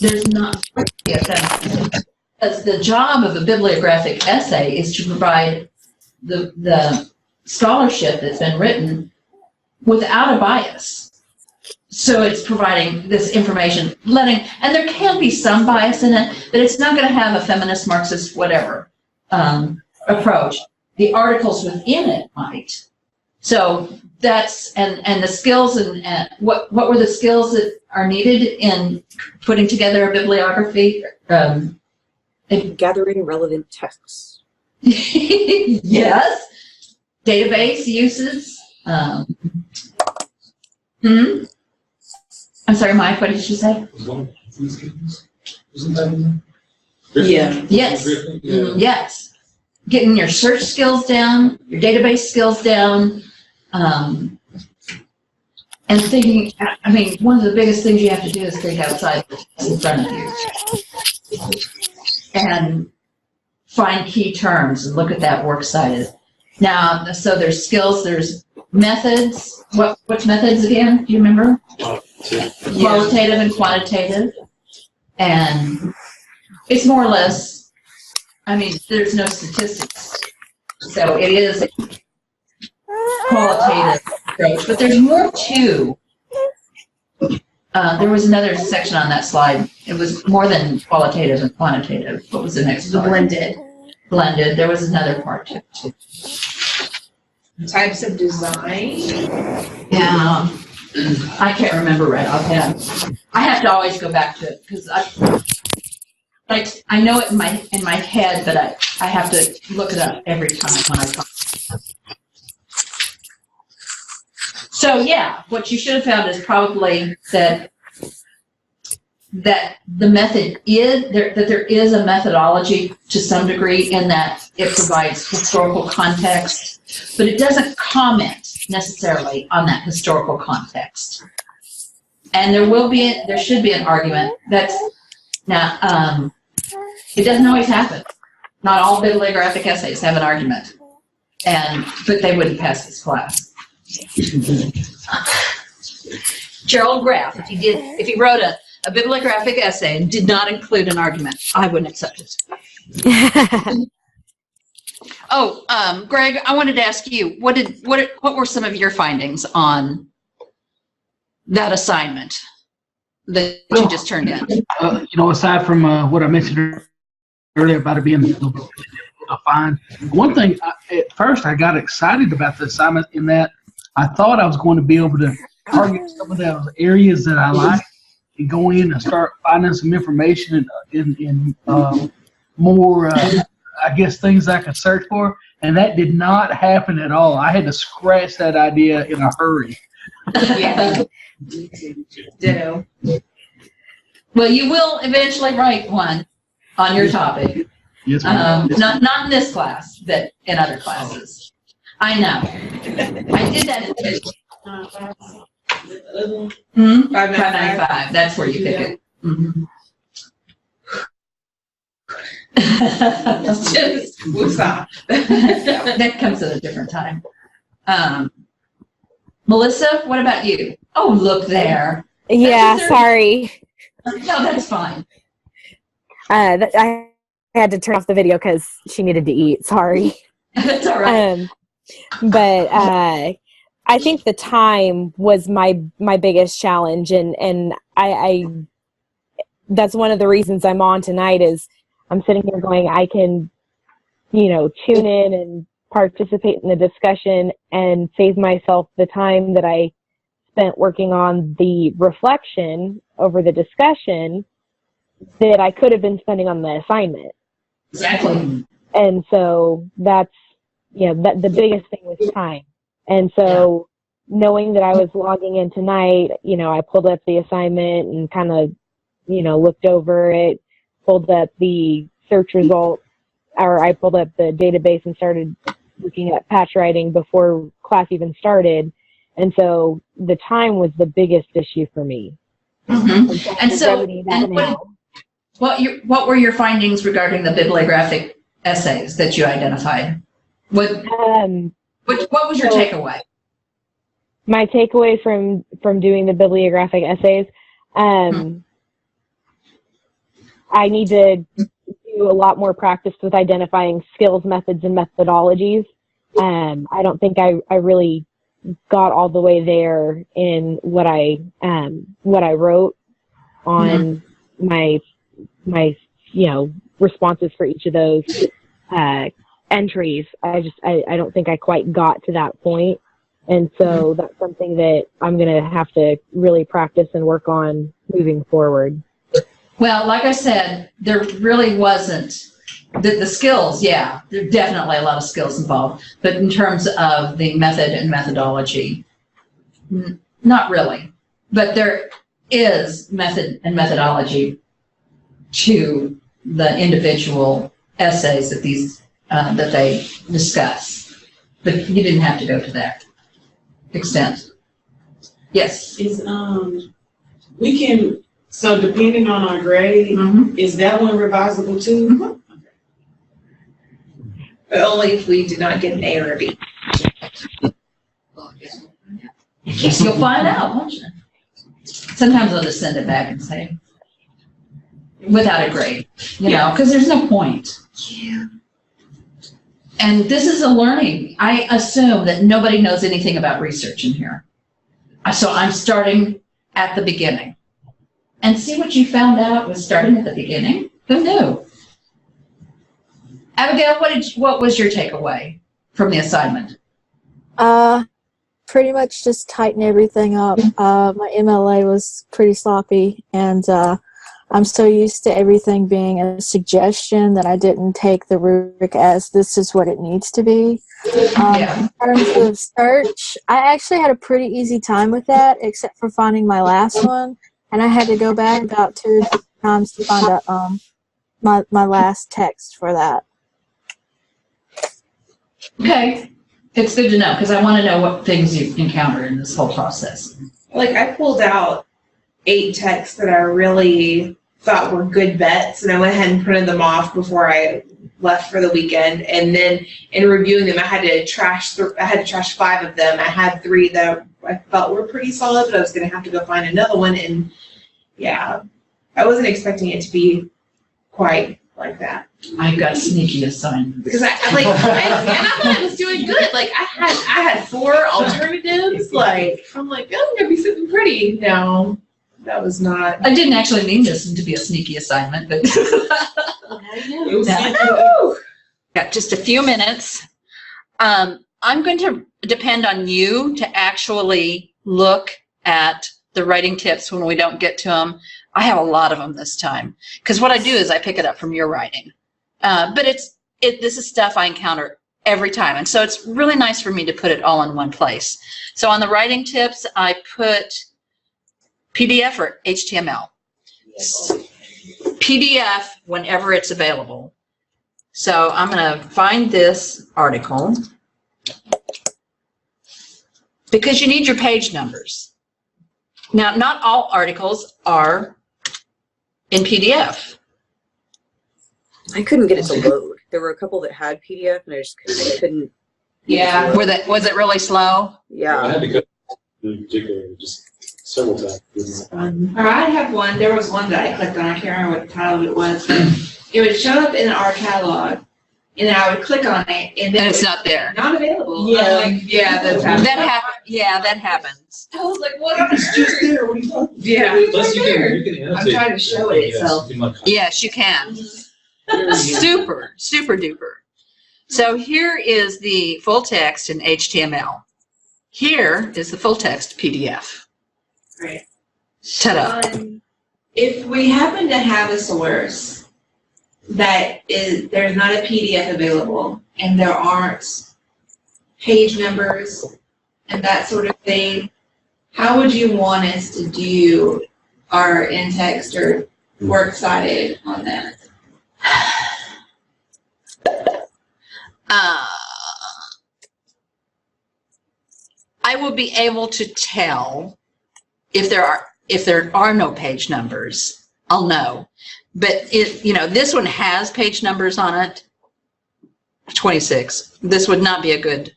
There's not, because the job of a bibliographic essay is to provide the scholarship that's been written without a bias. So it's providing this information, and there can be some bias in it, but it's not going to have a feminist, Marxist, whatever approach. The articles within it might. So that's, and the skills and what were the skills that are needed in putting together a bibliography? Gathering relevant texts. Yes. Database uses. I'm sorry, Mike, what did you say? Isn't that in there? Yeah. Yes. Yeah. Yes. Getting your search skills down, your database skills down, and thinking, I mean, one of the biggest things you have to do is think outside what's in front of you. And find key terms and look at that works cited. Now, so there's skills, there's methods. What's methods again? Do you remember? Qualitative and quantitative. And it's more or less, I mean, there's no statistics. So it is a qualitative approach, but there's more too. There was another section on that slide. It was more than qualitative and quantitative. What was the next part? Blended. Blended. There was another part too. Types of design. Yeah. I can't remember right offhand. I have to always go back to it because I know it in my head, but I have to look it up every time when I talk. So yeah, what you should have found is probably that the method is that there is a methodology to some degree in that it provides historical context, but it doesn't comment necessarily on that historical context. And there should be an argument that's now it doesn't always happen. Not all bibliographic essays have an argument, but they wouldn't pass this class. Gerald Graff, if he wrote a bibliographic essay and did not include an argument, I wouldn't accept it. Oh, Greg, I wanted to ask you, what were some of your findings on that assignment that you just turned in? Aside from what I mentioned earlier about it being difficult to find, one thing, at first I got excited about the assignment in that I thought I was going to be able to target some of those areas that I like and go in and start finding some information in more, I guess, things I could search for. And that did not happen at all. I had to scratch that idea in a hurry. Yeah. Ditto. Well, you will eventually write one on your topic. Yes, ma'am. Not in this class, but in other classes. I know. I did that in 595. That's where you pick it. Mm-hmm. That comes at a different time. Melissa, what about you? Oh, look there. Yeah, sorry. No, that's fine. I had to turn off the video because she needed to eat. Sorry. That's all right. But I think the time was my biggest challenge, and I that's one of the reasons I'm on tonight is I'm sitting here going, I can, tune in and participate in the discussion and save myself the time that I spent working on the reflection over the discussion that I could have been spending on the assignment. Exactly. And so that's, the biggest thing was time. And so knowing that I was logging in tonight, I pulled up the assignment and kind of, looked over it, pulled up the search results, or I pulled up the database and started looking at patch writing before class even started. And so the time was the biggest issue for me. Mm-hmm. And so, what were your findings regarding the bibliographic essays that you identified? What was your takeaway? My takeaway from doing the bibliographic essays, I need to do a lot more practice with identifying skills, methods, and methodologies. I don't think I really got all the way there in what I wrote on my responses for each of those entries. I don't think I quite got to that point. And so that's something that I'm going to have to really practice and work on moving forward. Well, like I said, there really wasn't the skills. Yeah, there are definitely a lot of skills involved, but in terms of the method and methodology, not really. But is method and methodology to the individual essays that that they discuss. But you didn't have to go to that extent. Yes. We can, so depending on our grade, is that one revisable too? But only if we did not get an A or a B. Yes, you'll find out, won't you? Sometimes I'll just send it back and say, without a grade, you know, because there's no point. Yeah. And this is a learning. I assume that nobody knows anything about research in here. So I'm starting at the beginning. And see what you found out was starting at the beginning? Who knew? Abigail, what was your takeaway from the assignment? Pretty much just tighten everything up. My MLA was pretty sloppy, and I'm so used to everything being a suggestion that I didn't take the rubric as this is what it needs to be. In terms of search, I actually had a pretty easy time with that, except for finding my last one, and I had to go back about 2 times to find out my last text for that. Okay. It's good to know, because I want to know what things you've encountered in this whole process. Like, I pulled out 8 texts that I really thought were good bets, and I went ahead and printed them off before I left for the weekend. And then in reviewing them, I had to trash 5 of them. I had 3 that I felt were pretty solid, but I was going to have to go find another one. And yeah, I wasn't expecting it to be quite like that. I got sneaky assignments. Because I thought I was doing good. Like I had 4 alternatives. Like I'm like, oh, I'm gonna be sitting pretty. No, that was not. I didn't actually mean this to be a sneaky assignment, but got just a few minutes. I'm going to depend on you to actually look at the writing tips when we don't get to them. I have a lot of them this time because what I do is I pick it up from your writing. But this is stuff I encounter every time. And so it's really nice for me to put it all in one place. So on the writing tips, I put PDF or HTML. PDF whenever it's available. So I'm going to find this article because you need your page numbers. Now, not all articles are in PDF. I couldn't get it to load. There were a couple that had PDF, and I couldn't. Yeah. Was it really slow? Yeah. I had to go in particular just several times. Or I have one. There was one that I clicked on. I can't remember what the title of it was, but it would show up in our catalog, and then I would click on it, and then it's not there. Not available. Yeah. Like, yeah, that's happened. That happens. I was like, what on earth? Just there. What are you talking about? Yeah. Plus you can annotate. I'm trying to show it itself. Yes, you can. Super, super duper. So here is the full text in HTML. Here is the full text PDF. Right. Ta-da. If we happen to have a source that there's not a PDF available and there aren't page numbers and that sort of thing, how would you want us to do our in-text or works cited on that? I will be able to tell if there are no page numbers. I'll know. But this one has page numbers on it. 26. This would not be a good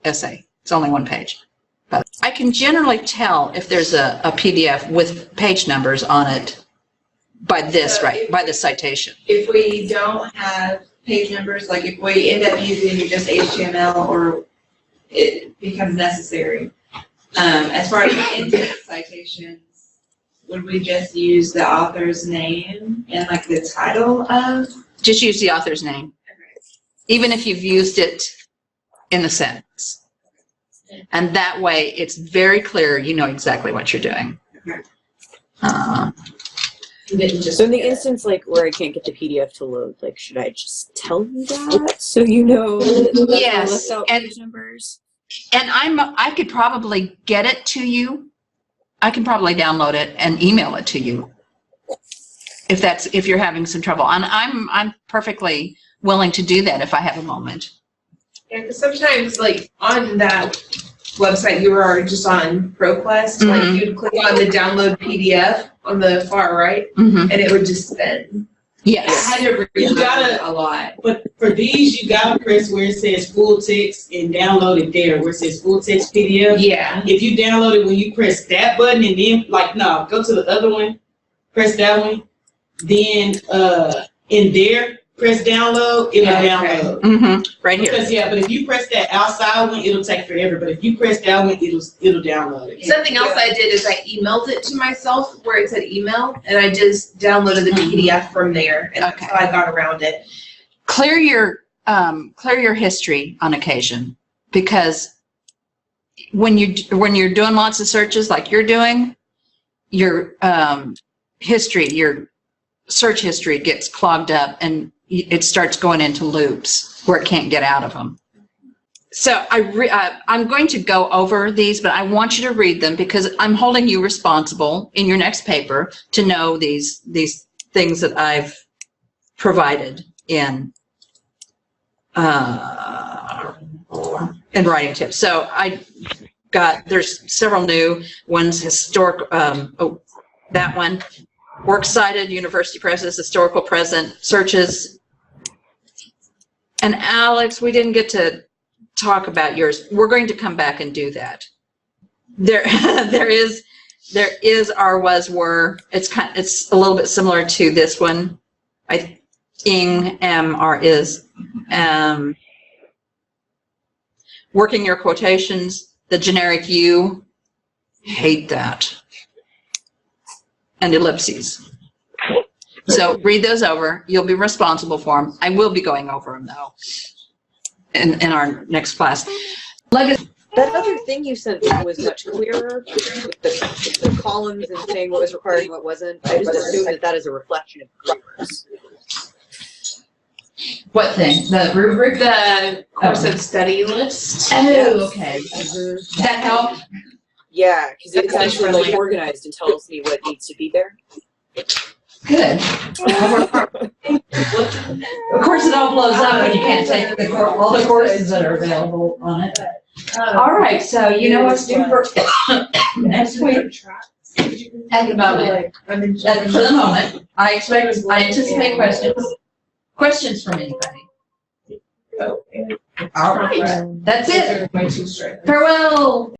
essay. It's only 1 page. But I can generally tell if there's a PDF with page numbers on it by this, by the citation. If we don't have page numbers, like if we end up using just HTML or it becomes necessary, as far as in-text citations, would we just use the author's name and like the title of? Just use the author's name. Okay. Even if you've used it in the sentence. And that way it's very clear you know exactly what you're doing. Okay. So in the instance like where I can't get the PDF to load, like should I just tell you that so you know that yes. left out page numbers? And I could probably get it to you. I can probably download it and email it to you. If you're having some trouble. And I'm perfectly willing to do that if I have a moment. Yeah, because sometimes, like, on that website, you were just on ProQuest, like, you'd click on the download PDF on the far right, and it would just spin. Yes. I had to read You gotta a lot. But for these, you gotta press where it says full text and download it there, where it says full text PDF. Yeah. If you download it when you press that button and then, like, no, go to the other one, press that one, then in there, press download, it'll download. Right here. Because, yeah, but if you press that outside one, it'll take forever. But if you press that one, it'll download it. Something else I did is I emailed it to myself where it said email, and I just downloaded the PDF from there, and that's how I got around it. Clear your history on occasion, because when you're doing lots of searches like you're doing, your search history gets clogged up and it starts going into loops where it can't get out of them. So I'm going to go over these, but I want you to read them because I'm holding you responsible in your next paper to know these things that I've provided in writing tips. So there's several new ones, historic, that one. Works cited, university presses, historical present, searches. And Alex, we didn't get to talk about yours. We're going to come back and do that. There is are, was, were. It's a little bit similar to this one. Ing, am, are, is. Working your quotations, the generic you. Hate that. And ellipses. So read those over. You'll be responsible for them. I will be going over them though in our next class. That other thing you sent was much clearer with the columns and saying what was required and what wasn't. I just assumed that is a reflection of yours. What thing? The rubric? The course of study list. Oh, okay. That helped? Yeah, because it's actually like organized and tells me what needs to be there. Good. Of course, it all blows up when you can't take all the courses that are available on it. All right, so you know what's due for next week. At the moment, I anticipate questions from anybody. All right, that's it. Farewell.